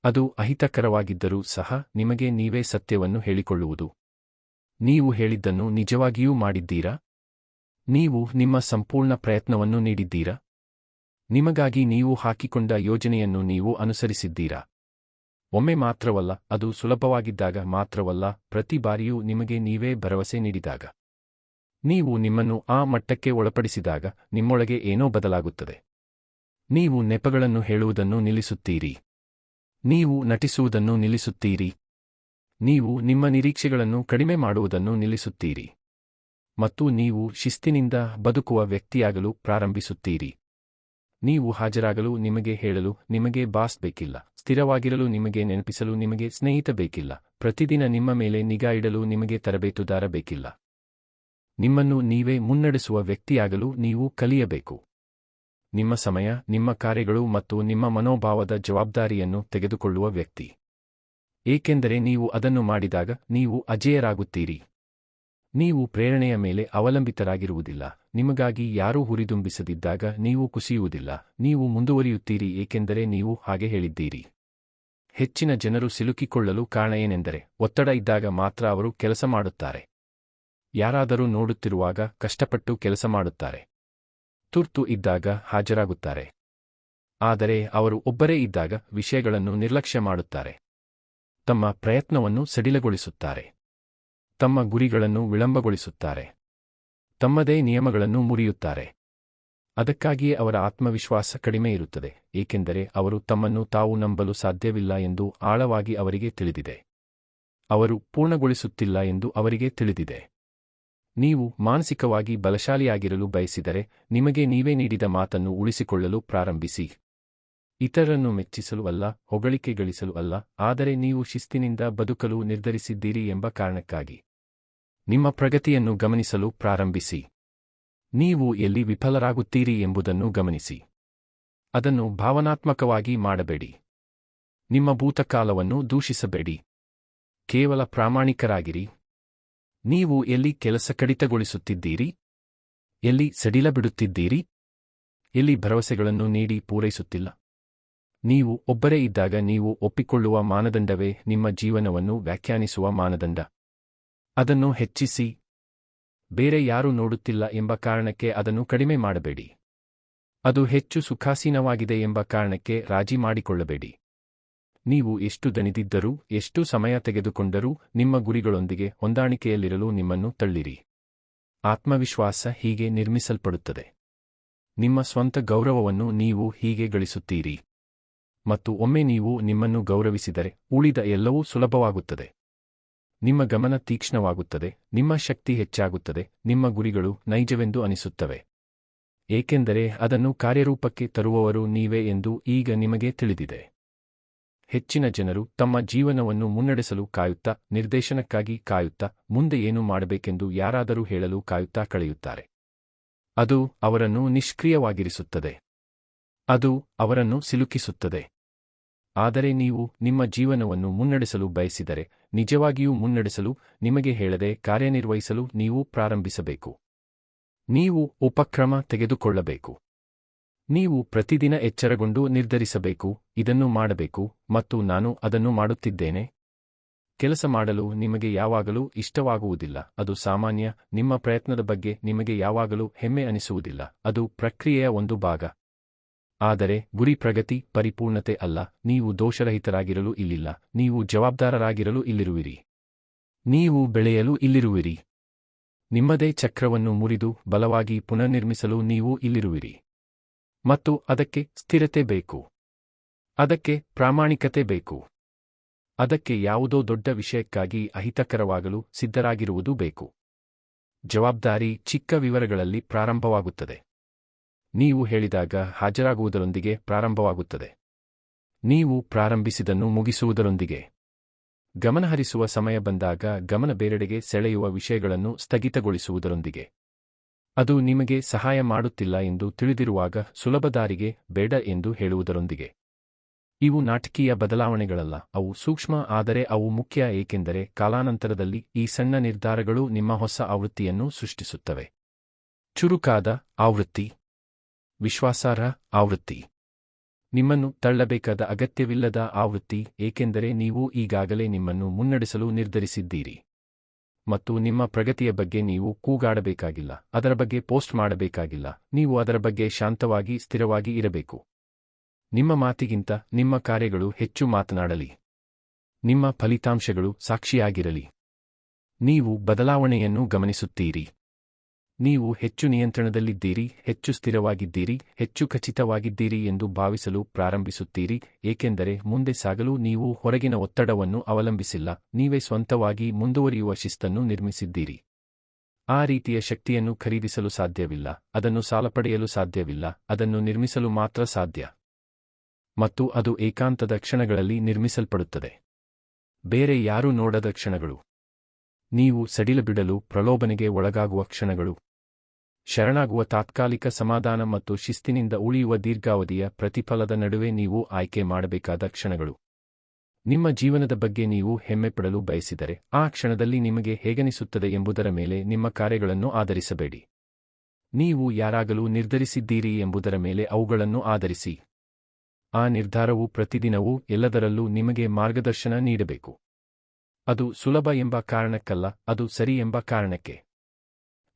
ಅದು ಅಹಿತಕರವಾಗಿದ್ದರೂ ಸಹ ನಿಮಗೆ ನೀವೇ ಸತ್ಯವನ್ನು ಹೇಳಿಕೊಳ್ಳುವುದು. ನೀವು ಹೇಳಿದ್ದನ್ನು ನಿಜವಾಗಿಯೂ ಮಾಡಿದ್ದೀರಾ? ನೀವು ನಿಮ್ಮ ಸಂಪೂರ್ಣ ಪ್ರಯತ್ನವನ್ನು ನೀಡಿದ್ದೀರಾ? ನಿಮಗಾಗಿ ನೀವು ಹಾಕಿಕೊಂಡ ಯೋಜನೆಯನ್ನು ನೀವು ಅನುಸರಿಸಿದ್ದೀರಾ? ಒಮ್ಮೆ ಮಾತ್ರವಲ್ಲ, ಅದು ಸುಲಭವಾಗಿದ್ದಾಗ ಮಾತ್ರವಲ್ಲ, ಪ್ರತಿ ಬಾರಿಯೂ ನಿಮಗೆ ನೀವೇ ಭರವಸೆ ನೀಡಿದಾಗ. ನೀವು ನಿಮ್ಮನ್ನು ಆ ಮಟ್ಟಕ್ಕೆ ಒಳಪಡಿಸಿದಾಗ ನಿಮ್ಮೊಳಗೆ ಏನೋ ಬದಲಾಗುತ್ತದೆ. ನೀವು ನೆಪಗಳನ್ನು ಹೇಳುವುದನ್ನು ನಿಲ್ಲಿಸುತ್ತೀರಿ. ನೀವು ನಟಿಸುವುದನ್ನು ನಿಲ್ಲಿಸುತ್ತೀರಿ. ನೀವು ನಿಮ್ಮ ನಿರೀಕ್ಷೆಗಳನ್ನು ಕಡಿಮೆ ಮಾಡುವುದನ್ನು ನಿಲ್ಲಿಸುತ್ತೀರಿ. ಮತ್ತು ನೀವು ಶಿಸ್ತಿನಿಂದ ಬದುಕುವ ವ್ಯಕ್ತಿಯಾಗಲು ಪ್ರಾರಂಭಿಸುತ್ತೀರಿ. ನೀವು ಹಾಜರಾಗಲು ನಿಮಗೆ ಹೇಳಲು ನಿಮಗೆ ಬಾಸ್ ಬೇಕಿಲ್ಲ. ಸ್ಥಿರವಾಗಿರಲು ನಿಮಗೆ ನೆನಪಿಸಲು ನಿಮಗೆ ಸ್ನೇಹಿತ ಬೇಕಿಲ್ಲ. ಪ್ರತಿದಿನ ನಿಮ್ಮ ಮೇಲೆ ನಿಗಾ ಇಡಲು ನಿಮಗೆ ತರಬೇತುದಾರ ಬೇಕಿಲ್ಲ. ನಿಮ್ಮನ್ನು ನೀವೇ ಮುನ್ನಡೆಸುವ ವ್ಯಕ್ತಿಯಾಗಲು ನೀವು ಕಲಿಯಬೇಕು. ನಿಮ್ಮ ಸಮಯ, ನಿಮ್ಮ ಕಾರ್ಯಗಳು ಮತ್ತು ನಿಮ್ಮ ಮನೋಭಾವದ ಜವಾಬ್ದಾರಿಯನ್ನು ತೆಗೆದುಕೊಳ್ಳುವ ವ್ಯಕ್ತಿ. ಏಕೆಂದರೆ ನೀವು ಅದನ್ನು ಮಾಡಿದಾಗ ನೀವು ಅಜೇಯರಾಗುತ್ತೀರಿ. ನೀವು ಪ್ರೇರಣೆಯ ಮೇಲೆ ಅವಲಂಬಿತರಾಗಿರುವುದಿಲ್ಲ. ನಿಮಗಾಗಿ ಯಾರೂ ಹುರಿದುಂಬಿಸದಿದ್ದಾಗ ನೀವು ಕುಸಿಯುವುದಿಲ್ಲ. ನೀವು ಮುಂದುವರಿಯುತ್ತೀರಿ ಏಕೆಂದರೆ ನೀವು ಹಾಗೆ ಹೇಳಿದ್ದೀರಿ. ಹೆಚ್ಚಿನ ಜನರು ಸಿಲುಕಿಕೊಳ್ಳಲು ಕಾರಣ ಏನೆಂದರೆ, ಒತ್ತಡ ಇದ್ದಾಗ ಮಾತ್ರ ಅವರು ಕೆಲಸ ಮಾಡುತ್ತಾರೆ. ಯಾರಾದರೂ ನೋಡುತ್ತಿರುವಾಗ ಕಷ್ಟಪಟ್ಟು ಕೆಲಸ ಮಾಡುತ್ತಾರೆ. ತುರ್ತು ಇದ್ದಾಗ ಹಾಜರಾಗುತ್ತಾರೆ. ಆದರೆ ಅವರು ಒಬ್ಬರೇ ಇದ್ದಾಗ ವಿಷಯಗಳನ್ನು ನಿರ್ಲಕ್ಷ್ಯ ಮಾಡುತ್ತಾರೆ. ತಮ್ಮ ಪ್ರಯತ್ನವನ್ನು ಸಡಿಲಗೊಳಿಸುತ್ತಾರೆ. ತಮ್ಮ ಗುರಿಗಳನ್ನು ವಿಳಂಬಗೊಳಿಸುತ್ತಾರೆ. ತಮ್ಮದೇ ನಿಯಮಗಳನ್ನು ಮುರಿಯುತ್ತಾರೆ. ಅದಕ್ಕಾಗಿಯೇ ಅವರ ಆತ್ಮವಿಶ್ವಾಸ ಕಡಿಮೆ ಇರುತ್ತದೆ, ಏಕೆಂದರೆ ಅವರು ತಮ್ಮನ್ನು ತಾವು ನಂಬಲು ಸಾಧ್ಯವಿಲ್ಲ ಎಂದು ಆಳವಾಗಿ ಅವರಿಗೆ ತಿಳಿದಿದೆ. ಅವರು ಪೂರ್ಣಗೊಳಿಸುತ್ತಿಲ್ಲ ಎಂದು ಅವರಿಗೆ ತಿಳಿದಿದೆ. ನೀವು ಮಾನಸಿಕವಾಗಿ ಬಲಶಾಲಿಯಾಗಿರಲು ಬಯಸಿದರೆ, ನಿಮಗೆ ನೀವೇ ನೀಡಿದ ಮಾತನ್ನು ಉಳಿಸಿಕೊಳ್ಳಲು ಪ್ರಾರಂಭಿಸಿ. ಇತರರನ್ನು ಮೆಚ್ಚಿಸಲು ಅಲ್ಲ, ಹೊಗಳಿಕೆ ಗಳಿಸಲು ಅಲ್ಲ, ಆದರೆ ನೀವು ಶಿಸ್ತಿನಿಂದ ಬದುಕಲು ನಿರ್ಧರಿಸಿದ್ದೀರಿ ಎಂಬ ಕಾರಣಕ್ಕಾಗಿ. ನಿಮ್ಮ ಪ್ರಗತಿಯನ್ನು ಗಮನಿಸಲು ಪ್ರಾರಂಭಿಸಿ. ನೀವು ಎಲ್ಲಿ ವಿಫಲರಾಗುತ್ತೀರಿ ಎಂಬುದನ್ನು ಗಮನಿಸಿ. ಅದನ್ನು ಭಾವನಾತ್ಮಕವಾಗಿ ಮಾಡಬೇಡಿ. ನಿಮ್ಮ ಭೂತಕಾಲವನ್ನು ದೂಷಿಸಬೇಡಿ. ಕೇವಲ ಪ್ರಾಮಾಣಿಕರಾಗಿರಿ. ನೀವು ಎಲ್ಲಿ ಕೆಲಸ ಕಡಿತಗೊಳಿಸುತ್ತಿದ್ದೀರಿ? ಎಲ್ಲಿ ಸಡಿಲ ಬಿಡುತ್ತಿದ್ದೀರಿ? ಎಲ್ಲಿ ಭರವಸೆಗಳನ್ನು ನೀಡಿ ಪೂರೈಸುತ್ತಿಲ್ಲ? ನೀವು ಒಬ್ಬರೇ ಇದ್ದಾಗ ನೀವು ಒಪ್ಪಿಕೊಳ್ಳುವ ಮಾನದಂಡವೇ ನಿಮ್ಮ ಜೀವನವನ್ನು ವ್ಯಾಖ್ಯಾನಿಸುವ ಮಾನದಂಡ. ಅದನ್ನು ಹೆಚ್ಚಿಸಿ. ಬೇರೆ ಯಾರೂ ನೋಡುತ್ತಿಲ್ಲ ಎಂಬ ಕಾರಣಕ್ಕೆ ಅದನ್ನು ಕಡಿಮೆ ಮಾಡಬೇಡಿ. ಅದು ಹೆಚ್ಚು ಸುಖಾಸೀನವಾಗಿದೆ ಎಂಬ ಕಾರಣಕ್ಕೆ ರಾಜಿ ಮಾಡಿಕೊಳ್ಳಬೇಡಿ. ನೀವು ಎಷ್ಟು ದಣಿದಿದ್ದರೂ, ಎಷ್ಟು ಸಮಯ ತೆಗೆದುಕೊಂಡರೂ ನಿಮ್ಮ ಗುರಿಗಳೊಂದಿಗೆ ಹೊಂದಾಣಿಕೆಯಲ್ಲಿರಲು ನಿಮ್ಮನ್ನು ತಳ್ಳಿರಿ. ಆತ್ಮವಿಶ್ವಾಸ ಹೀಗೆ ನಿರ್ಮಿಸಲ್ಪಡುತ್ತದೆ. ನಿಮ್ಮ ಸ್ವಂತ ಗೌರವವನ್ನು ನೀವು ಹೀಗೆ ಗಳಿಸುತ್ತೀರಿ. ಮತ್ತು ಒಮ್ಮೆ ನೀವು ನಿಮ್ಮನ್ನು ಗೌರವಿಸಿದರೆ ಉಳಿದ ಎಲ್ಲವೂ ಸುಲಭವಾಗುತ್ತದೆ. ನಿಮ್ಮ ಗಮನ ತೀಕ್ಷ್ಣವಾಗುತ್ತದೆ, ನಿಮ್ಮ ಶಕ್ತಿ ಹೆಚ್ಚಾಗುತ್ತದೆ, ನಿಮ್ಮ ಗುರಿಗಳು ನೈಜವೆಂದು ಅನಿಸುತ್ತವೆ. ಏಕೆಂದರೆ ಅದನ್ನು ಕಾರ್ಯರೂಪಕ್ಕೆ ತರುವವರು ನೀವೇ ಎಂದು ಈಗ ನಿಮಗೆ ತಿಳಿದಿದೆ. ಹೆಚ್ಚಿನ ಜನರು ತಮ್ಮ ಜೀವನವನ್ನು ಮುನ್ನಡೆಸಲು ಕಾಯುತ್ತಾ, ನಿರ್ದೇಶನಕ್ಕಾಗಿ ಕಾಯುತ್ತಾ, ಮುಂದೆ ಏನು ಮಾಡಬೇಕೆಂದು ಯಾರಾದರೂ ಹೇಳಲು ಕಾಯುತ್ತಾ ಕಳೆಯುತ್ತಾರೆ. ಅದು ಅವರನ್ನು ನಿಷ್ಕ್ರಿಯವಾಗಿರಿಸುತ್ತದೆ. ಅದು ಅವರನ್ನು ಸಿಲುಕಿಸುತ್ತದೆ. ಆದರೆ ನೀವು ನಿಮ್ಮ ಜೀವನವನ್ನು ಮುನ್ನಡೆಸಲು ಬಯಸಿದರೆ, ನಿಜವಾಗಿಯೂ ಮುನ್ನಡೆಸಲು, ನಿಮಗೆ ಹೇಳದೆ ಕಾರ್ಯನಿರ್ವಹಿಸಲು ನೀವು ಪ್ರಾರಂಭಿಸಬೇಕು. ನೀವು ಉಪಕ್ರಮ ತೆಗೆದುಕೊಳ್ಳಬೇಕು. ನೀವು ಪ್ರತಿದಿನ ಎಚ್ಚರಗೊಂಡು ನಿರ್ಧರಿಸಬೇಕು, ಇದನ್ನು ಮಾಡಬೇಕು, ಮತ್ತು ನಾನು ಅದನ್ನು ಮಾಡುತ್ತಿದ್ದೇನೆ. ಕೆಲಸ ಮಾಡಲು ನಿಮಗೆ ಯಾವಾಗಲೂ ಇಷ್ಟವಾಗುವುದಿಲ್ಲ, ಅದು ಸಾಮಾನ್ಯ. ನಿಮ್ಮ ಪ್ರಯತ್ನದ ಬಗ್ಗೆ ನಿಮಗೆ ಯಾವಾಗಲೂ ಹೆಮ್ಮೆ ಅನಿಸುವುದಿಲ್ಲ, ಅದು ಪ್ರಕ್ರಿಯೆಯ ಒಂದು ಭಾಗ. ಆದರೆ ಗುರಿ ಪ್ರಗತಿ, ಪರಿಪೂರ್ಣತೆ ಅಲ್ಲ. ನೀವು ದೋಷರಹಿತರಾಗಿರಲು ಇಲ್ಲಿಲ್ಲ, ನೀವು ಜವಾಬ್ದಾರರಾಗಿರಲು ಇಲ್ಲಿರುವಿರಿ. ನೀವು ಬೆಳೆಯಲು ಇಲ್ಲಿರುವಿರಿ. ನಿಮ್ಮದೇ ಚಕ್ರವನ್ನು ಮುರಿದು ಬಲವಾಗಿ ಪುನರ್ನಿರ್ಮಿಸಲು ನೀವು ಇಲ್ಲಿರುವಿರಿ. ಮತ್ತು ಅದಕ್ಕೆ ಸ್ಥಿರತೆ ಬೇಕು. ಅದಕ್ಕೆ ಪ್ರಾಮಾಣಿಕತೆ ಬೇಕು. ಅದಕ್ಕೆ ಯಾವುದೋ ದೊಡ್ಡ ವಿಷಯಕ್ಕಾಗಿ ಅಹಿತಕರವಾಗಲು ಸಿದ್ಧರಾಗಿರುವುದು ಬೇಕು. ಜವಾಬ್ದಾರಿ ಚಿಕ್ಕ ವಿವರಗಳಲ್ಲಿ ಪ್ರಾರಂಭವಾಗುತ್ತದೆ. ನೀವು ಹೇಳಿದಾಗ ಹಾಜರಾಗುವುದರೊಂದಿಗೆ ಪ್ರಾರಂಭವಾಗುತ್ತದೆ. ನೀವು ಪ್ರಾರಂಭಿಸಿದನ್ನು ಮುಗಿಸುವುದರೊಂದಿಗೆ. ಗಮನಹರಿಸುವ ಸಮಯ ಬಂದಾಗ ಗಮನ ಬೇರೆಡೆಗೆ ಸೆಳೆಯುವ ವಿಷಯಗಳನ್ನು ಸ್ಥಗಿತಗೊಳಿಸುವುದರೊಂದಿಗೆ. ಅದು ನಿಮಗೆ ಸಹಾಯ ಮಾಡುತ್ತಿಲ್ಲ ಎಂದು ತಿಳಿದಿರುವಾಗ ಸುಲಭ ದಾರಿಗೆ ಬೇಡ ಎಂದು ಹೇಳುವುದರೊಂದಿಗೆ. ಇವು ನಾಟಕೀಯ ಬದಲಾವಣೆಗಳಲ್ಲ, ಅವು ಸೂಕ್ಷ್ಮ, ಆದರೆ ಅವು ಮುಖ್ಯ, ಏಕೆಂದರೆ ಕಾಲಾನಂತರದಲ್ಲಿ ಈ ಸಣ್ಣ ನಿರ್ಧಾರಗಳು ನಿಮ್ಮ ಹೊಸ ಆವೃತ್ತಿಯನ್ನು ಸೃಷ್ಟಿಸುತ್ತವೆ. ಚುರುಕಾದ ಆವೃತ್ತಿ. ವಿಶ್ವಾಸಾರ್ಹ ಆವೃತ್ತಿ. ನಿಮ್ಮನ್ನು ತಳ್ಳಬೇಕಾದ ಅಗತ್ಯವಿಲ್ಲದ ಆವೃತ್ತಿ, ಏಕೆಂದರೆ ನೀವು ಈಗಾಗಲೇ ನಿಮ್ಮನ್ನು ಮುನ್ನಡೆಸಲು ನಿರ್ಧರಿಸಿದ್ದೀರಿ. ಮತ್ತು ನಿಮ್ಮ ಪ್ರಗತಿಯ ಬಗ್ಗೆ ನೀವು ಕೂಗಾಡಬೇಕಾಗಿಲ್ಲ, ಅದರ ಬಗ್ಗೆ ಪೋಸ್ಟ್ ಮಾಡಬೇಕಾಗಿಲ್ಲ, ನೀವು ಅದರ ಬಗ್ಗೆ ಶಾಂತವಾಗಿ ಸ್ಥಿರವಾಗಿ ಇರಬೇಕು. ನಿಮ್ಮ ಮಾತಿಗಿಂತ ನಿಮ್ಮ ಕಾರ್ಯಗಳು ಹೆಚ್ಚು ಮಾತನಾಡಲಿ. ನಿಮ್ಮ ಫಲಿತಾಂಶಗಳು ಸಾಕ್ಷಿಯಾಗಿರಲಿ. ನೀವು ಬದಲಾವಣೆಯನ್ನು ಗಮನಿಸುತ್ತೀರಿ. ನೀವು ಹೆಚ್ಚು ನಿಯಂತ್ರಣದಲ್ಲಿದ್ದೀರಿ, ಹೆಚ್ಚು ಸ್ಥಿರವಾಗಿದ್ದೀರಿ, ಹೆಚ್ಚು ಖಚಿತವಾಗಿದ್ದೀರಿ ಎಂದು ಭಾವಿಸಲು ಪ್ರಾರಂಭಿಸುತ್ತೀರಿ, ಏಕೆಂದರೆ ಮುಂದೆ ಸಾಗಲು ನೀವು ಹೊರಗಿನ ಒತ್ತಡವನ್ನು ಅವಲಂಬಿಸಿಲ್ಲ, ನೀವೇ ಸ್ವಂತವಾಗಿ ಮುಂದುವರಿಯುವ ಶಿಸ್ತನ್ನು ನಿರ್ಮಿಸಿದ್ದೀರಿ. ಆ ರೀತಿಯ ಶಕ್ತಿಯನ್ನು ಖರೀದಿಸಲು ಸಾಧ್ಯವಿಲ್ಲ, ಅದನ್ನು ಸಾಲ ಪಡೆಯಲು ಸಾಧ್ಯವಿಲ್ಲ, ಅದನ್ನು ನಿರ್ಮಿಸಲು ಮಾತ್ರ ಸಾಧ್ಯ. ಮತ್ತು ಅದು ಏಕಾಂತದ ಕ್ಷಣಗಳಲ್ಲಿ ನಿರ್ಮಿಸಲ್ಪಡುತ್ತದೆ. ಬೇರೆ ಯಾರೂ ನೋಡದ ಕ್ಷಣಗಳು. ನೀವು ಸಡಿಲಬಿಡಲು ಪ್ರಲೋಭನೆಗೆ ಒಳಗಾಗುವ ಕ್ಷಣಗಳು. ಶರಣಾಗುವ ತಾತ್ಕಾಲಿಕ ಸಮಾಧಾನ ಮತ್ತು ಶಿಸ್ತಿನಿಂದ ಉಳಿಯುವ ದೀರ್ಘಾವಧಿಯ ಪ್ರತಿಫಲದ ನಡುವೆ ನೀವು ಆಯ್ಕೆ ಮಾಡಬೇಕಾದ ಕ್ಷಣಗಳು. ನಿಮ್ಮ ಜೀವನದ ಬಗ್ಗೆ ನೀವು ಹೆಮ್ಮೆಪಡಲು ಬಯಸಿದರೆ, ಆ ಕ್ಷಣದಲ್ಲಿ ನಿಮಗೆ ಹೇಗನಿಸುತ್ತದೆ ಎಂಬುದರ ಮೇಲೆ ನಿಮ್ಮ ಕಾರ್ಯಗಳನ್ನು ಆಧರಿಸಬೇಡಿ. ನೀವು ಯಾರಾಗಲು ನಿರ್ಧರಿಸಿದ್ದೀರಿ ಎಂಬುದರ ಮೇಲೆ ಅವುಗಳನ್ನು ಆಧರಿಸಿ. ಆ ನಿರ್ಧಾರವು ಪ್ರತಿದಿನವೂ ಎಲ್ಲದರಲ್ಲೂ ನಿಮಗೆ ಮಾರ್ಗದರ್ಶನ ನೀಡಬೇಕು. ಅದು ಸುಲಭ ಎಂಬ ಕಾರಣಕ್ಕಲ್ಲ, ಅದು ಸರಿ ಎಂಬ ಕಾರಣಕ್ಕೆ.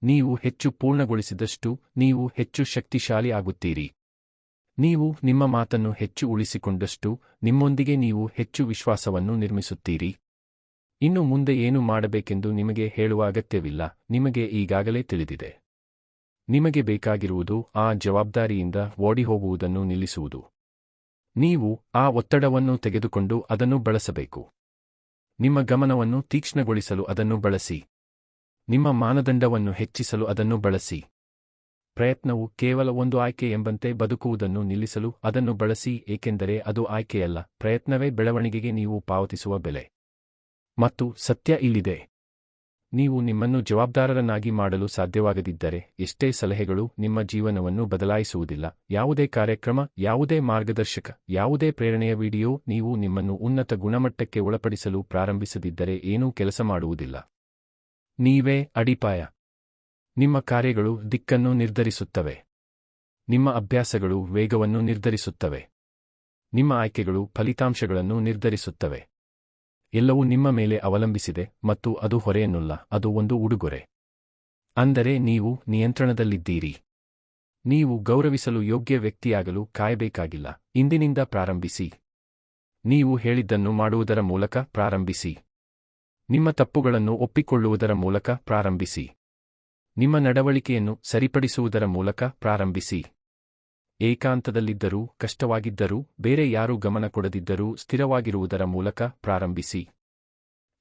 ನೀವು ಹೆಚ್ಚು ಪೂರ್ಣಗೊಳಿಸಿದಷ್ಟು ನೀವು ಹೆಚ್ಚು ಶಕ್ತಿಶಾಲಿ ಆಗುತ್ತೀರಿ. ನೀವು ನಿಮ್ಮ ಮಾತನ್ನು ಹೆಚ್ಚು ಉಳಿಸಿಕೊಂಡಷ್ಟು ನಿಮ್ಮೊಂದಿಗೆ ನೀವು ಹೆಚ್ಚು ವಿಶ್ವಾಸವನ್ನು ನಿರ್ಮಿಸುತ್ತೀರಿ. ಇನ್ನು ಮುಂದೆ ಏನು ಮಾಡಬೇಕೆಂದು ನಿಮಗೆ ಹೇಳುವ ಅಗತ್ಯವಿಲ್ಲ, ನಿಮಗೆ ಈಗಾಗಲೇ ತಿಳಿದಿದೆ. ನಿಮಗೆ ಬೇಕಾಗಿರುವುದು ಆ ಜವಾಬ್ದಾರಿಯಿಂದ ಓಡಿಹೋಗುವುದನ್ನು ನಿಲ್ಲಿಸುವುದು. ನೀವು ಆ ಒತ್ತಡವನ್ನು ತೆಗೆದುಕೊಂಡು ಅದನ್ನು ಬಳಸಬೇಕು. ನಿಮ್ಮ ಗಮನವನ್ನು ತೀಕ್ಷ್ಣಗೊಳಿಸಲು ಅದನ್ನು ಬಳಸಿ. ನಿಮ್ಮ ಮಾನದಂಡವನ್ನು ಹೆಚ್ಚಿಸಲು ಅದನ್ನು ಬಳಸಿ. ಪ್ರಯತ್ನವು ಕೇವಲ ಒಂದು ಆಯ್ಕೆ ಎಂಬಂತೆ ಬದುಕುವುದನ್ನು ನಿಲ್ಲಿಸಲು ಅದನ್ನು ಬಳಸಿ, ಏಕೆಂದರೆ ಅದು ಆಯ್ಕೆಯಲ್ಲ, ಪ್ರಯತ್ನವೇ ಬೆಳವಣಿಗೆಗೆ ನೀವು ಪಾವತಿಸುವ ಬೆಲೆ. ಮತ್ತು ಸತ್ಯ ಇಲ್ಲಿದೆ. ನೀವು ನಿಮ್ಮನ್ನು ಜವಾಬ್ದಾರರನ್ನಾಗಿ ಮಾಡಲು ಸಾಧ್ಯವಾಗದಿದ್ದರೆ, ಎಷ್ಟೇ ಸಲಹೆಗಳು ನಿಮ್ಮ ಜೀವನವನ್ನು ಬದಲಾಯಿಸುವುದಿಲ್ಲ. ಯಾವುದೇ ಕಾರ್ಯಕ್ರಮ, ಯಾವುದೇ ಮಾರ್ಗದರ್ಶಕ, ಯಾವುದೇ ಪ್ರೇರಣೆಯ ವಿಡಿಯೋ ನೀವು ನಿಮ್ಮನ್ನು ಉನ್ನತ ಗುಣಮಟ್ಟಕ್ಕೆ ಒಳಪಡಿಸಲು ಪ್ರಾರಂಭಿಸದಿದ್ದರೆ ಏನೂ ಕೆಲಸ ಮಾಡುವುದಿಲ್ಲ. ನೀವೇ ಅಡಿಪಾಯ. ನಿಮ್ಮ ಕಾರ್ಯಗಳು ದಿಕ್ಕನ್ನು ನಿರ್ಧರಿಸುತ್ತವೆ. ನಿಮ್ಮ ಅಭ್ಯಾಸಗಳು ವೇಗವನ್ನು ನಿರ್ಧರಿಸುತ್ತವೆ. ನಿಮ್ಮ ಆಯ್ಕೆಗಳು ಫಲಿತಾಂಶಗಳನ್ನು ನಿರ್ಧರಿಸುತ್ತವೆ. ಎಲ್ಲವೂ ನಿಮ್ಮ ಮೇಲೆ ಅವಲಂಬಿಸಿದೆ ಮತ್ತು ಅದು ಹೊರೆಯನ್ನುಲ್ಲ, ಅದು ಒಂದು ಉಡುಗೊರೆ. ಅಂದರೆ ನೀವು ನಿಯಂತ್ರಣದಲ್ಲಿದ್ದೀರಿ. ನೀವು ಗೌರವಿಸಲು ಯೋಗ್ಯ ವ್ಯಕ್ತಿಯಾಗಲು ಕಾಯಬೇಕಾಗಿಲ್ಲ. ಇಂದಿನಿಂದ ಪ್ರಾರಂಭಿಸಿ. ನೀವು ಹೇಳಿದ್ದನ್ನು ಮಾಡುವುದರ ಮೂಲಕ ಪ್ರಾರಂಭಿಸಿ. ನಿಮ್ಮ ತಪ್ಪುಗಳನ್ನು ಒಪ್ಪಿಕೊಳ್ಳುವುದರ ಮೂಲಕ ಪ್ರಾರಂಭಿಸಿ. ನಿಮ್ಮ ನಡವಳಿಕೆಯನ್ನು ಸರಿಪಡಿಸುವುದರ ಮೂಲಕ ಪ್ರಾರಂಭಿಸಿ. ಏಕಾಂತದಲ್ಲಿದ್ದರೂ, ಕಷ್ಟವಾಗಿದ್ದರೂ, ಬೇರೆ ಯಾರೂ ಗಮನ ಕೊಡದಿದ್ದರೂ ಸ್ಥಿರವಾಗಿರುವುದರ ಮೂಲಕ ಪ್ರಾರಂಭಿಸಿ.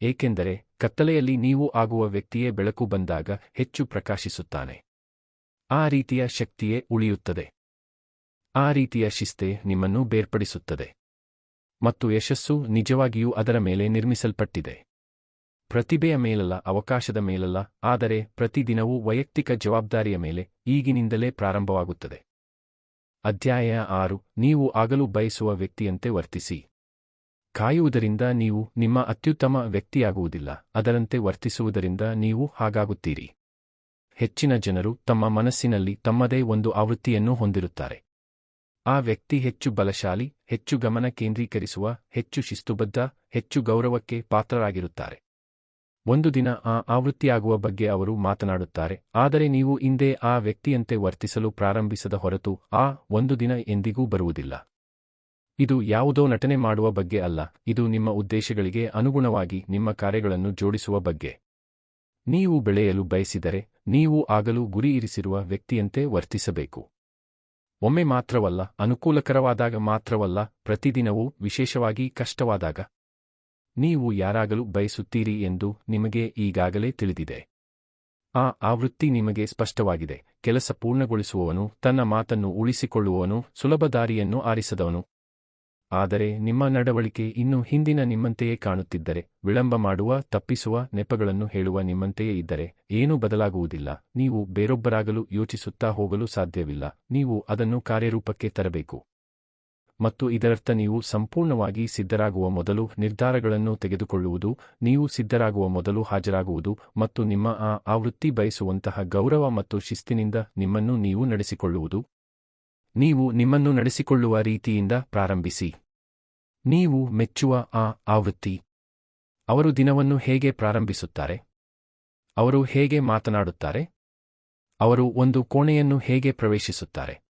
ಏಕೆಂದರೆ ಕತ್ತಲೆಯಲ್ಲಿ ನೀವು ಆಗುವ ವ್ಯಕ್ತಿಯೇ ಬೆಳಕು ಬಂದಾಗ ಹೆಚ್ಚು ಪ್ರಕಾಶಿಸುತ್ತಾನೆ. ಆ ರೀತಿಯ ಶಕ್ತಿಯೇ ಉಳಿಯುತ್ತದೆ. ಆ ರೀತಿಯ ಶಿಸ್ತೇ ನಿಮ್ಮನ್ನು ಬೇರ್ಪಡಿಸುತ್ತದೆ. ಮತ್ತು ಯಶಸ್ಸು ನಿಜವಾಗಿಯೂ ಅದರ ಮೇಲೆ ನಿರ್ಮಿಸಲ್ಪಟ್ಟಿದೆ. ಪ್ರತಿಭೆಯ ಮೇಲಲ್ಲ, ಅವಕಾಶದ ಮೇಲಲ್ಲ, ಆದರೆ ಪ್ರತಿದಿನವೂ ವೈಯಕ್ತಿಕ ಜವಾಬ್ದಾರಿಯ ಮೇಲೆ ಈಗಿನಿಂದಲೇ ಪ್ರಾರಂಭವಾಗುತ್ತದೆ. ಅಧ್ಯಾಯ 6. ನೀವು ಆಗಲು ಬಯಸುವ ವ್ಯಕ್ತಿಯಂತೆ ವರ್ತಿಸಿ. ಕಾಯುವುದರಿಂದ ನೀವು ನಿಮ್ಮ ಅತ್ಯುತ್ತಮ ವ್ಯಕ್ತಿಯಾಗುವುದಿಲ್ಲ, ಅದರಂತೆ ವರ್ತಿಸುವುದರಿಂದ ನೀವು ಹಾಗಾಗುತ್ತೀರಿ. ಹೆಚ್ಚಿನ ಜನರು ತಮ್ಮ ಮನಸ್ಸಿನಲ್ಲಿ ತಮ್ಮದೇ ಒಂದು ಆವೃತ್ತಿಯನ್ನು ಹೊಂದಿರುತ್ತಾರೆ. ಆ ವ್ಯಕ್ತಿ ಹೆಚ್ಚು ಬಲಶಾಲಿ, ಹೆಚ್ಚು ಗಮನ ಕೇಂದ್ರೀಕರಿಸುವ, ಹೆಚ್ಚು ಶಿಸ್ತುಬದ್ಧ, ಹೆಚ್ಚು ಗೌರವಕ್ಕೆ ಪಾತ್ರರಾಗಿರುತ್ತಾರೆ. ಒಂದು ದಿನ ಆ ಆವೃತ್ತಿಯಾಗುವ ಬಗ್ಗೆ ಅವರು ಮಾತನಾಡುತ್ತಾರೆ, ಆದರೆ ನೀವು ಇಂದೇ ಆ ವ್ಯಕ್ತಿಯಂತೆ ವರ್ತಿಸಲು ಪ್ರಾರಂಭಿಸದ ಹೊರತು ಆ ಒಂದು ದಿನ ಎಂದಿಗೂ ಬರುವುದಿಲ್ಲ. ಇದು ಯಾವುದೋ ನಟನೆ ಮಾಡುವ ಬಗ್ಗೆ ಅಲ್ಲ, ಇದು ನಿಮ್ಮ ಉದ್ದೇಶಗಳಿಗೆ ಅನುಗುಣವಾಗಿ ನಿಮ್ಮ ಕಾರ್ಯಗಳನ್ನು ಜೋಡಿಸುವ ಬಗ್ಗೆ. ನೀವು ಬೆಳೆಯಲು ಬಯಸಿದರೆ, ನೀವು ಆಗಲು ಗುರಿ ಇರಿಸಿರುವ ವ್ಯಕ್ತಿಯಂತೆ ವರ್ತಿಸಬೇಕು. ಒಮ್ಮೆ ಮಾತ್ರವಲ್ಲ, ಅನುಕೂಲಕರವಾದಾಗ ಮಾತ್ರವಲ್ಲ, ಪ್ರತಿದಿನವೂ, ವಿಶೇಷವಾಗಿ ಕಷ್ಟವಾದಾಗ. ನೀವು ಯಾರಾಗಲು ಬಯಸುತ್ತೀರಿ ಎಂದು ನಿಮಗೆ ಈಗಾಗಲೇ ತಿಳಿದಿದೆ. ಆ ಆವೃತ್ತಿ ನಿಮಗೆ ಸ್ಪಷ್ಟವಾಗಿದೆ. ಕೆಲಸ ಪೂರ್ಣಗೊಳಿಸುವವನು, ತನ್ನ ಮಾತನ್ನು ಉಳಿಸಿಕೊಳ್ಳುವವನು, ಸುಲಭ ದಾರಿಯನ್ನು ಆರಿಸದವನು. ಆದರೆ ನಿಮ್ಮ ನಡವಳಿಕೆ ಇನ್ನೂ ಹಿಂದಿನ ನಿಮ್ಮಂತೆಯೇ ಕಾಣುತ್ತಿದ್ದರೆ, ವಿಳಂಬ ಮಾಡುವ, ತಪ್ಪಿಸುವ, ನೆಪಗಳನ್ನು ಹೇಳುವ ನಿಮ್ಮಂತೆಯೇ ಇದ್ದರೆ, ಏನೂ ಬದಲಾಗುವುದಿಲ್ಲ. ನೀವು ಬೇರೊಬ್ಬರಾಗಲು ಯೋಚಿಸುತ್ತಾ ಹೋಗಲು ಸಾಧ್ಯವಿಲ್ಲ. ನೀವು ಅದನ್ನು ಕಾರ್ಯರೂಪಕ್ಕೆ ತರಬೇಕು. ಮತ್ತು ಇದರರ್ಥ ನೀವು ಸಂಪೂರ್ಣವಾಗಿ ಸಿದ್ಧರಾಗುವ ಮೊದಲು ನಿರ್ಧಾರಗಳನ್ನು ತೆಗೆದುಕೊಳ್ಳುವುದು, ನೀವು ಸಿದ್ಧರಾಗುವ ಮೊದಲು ಹಾಜರಾಗುವುದು, ಮತ್ತು ನಿಮ್ಮ ಆ ಆವೃತ್ತಿ ಬಯಸುವಂತಹ ಗೌರವ ಮತ್ತು ಶಿಸ್ತಿನಿಂದ ನಿಮ್ಮನ್ನು ನೀವು ನಡೆಸಿಕೊಳ್ಳುವುದು. ನೀವು ನಿಮ್ಮನ್ನು ನಡೆಸಿಕೊಳ್ಳುವ ರೀತಿಯಿಂದ ಪ್ರಾರಂಭಿಸಿ. ನೀವು ಮೆಚ್ಚುವ ಆ ಆವೃತ್ತಿ. ಅವರು ದಿನವನ್ನು ಹೇಗೆ ಪ್ರಾರಂಭಿಸುತ್ತಾರೆ? ಅವರು ಹೇಗೆ ಮಾತನಾಡುತ್ತಾರೆ? ಅವರು ಒಂದು ಕೋಣೆಯನ್ನು ಹೇಗೆ ಪ್ರವೇಶಿಸುತ್ತಾರೆ?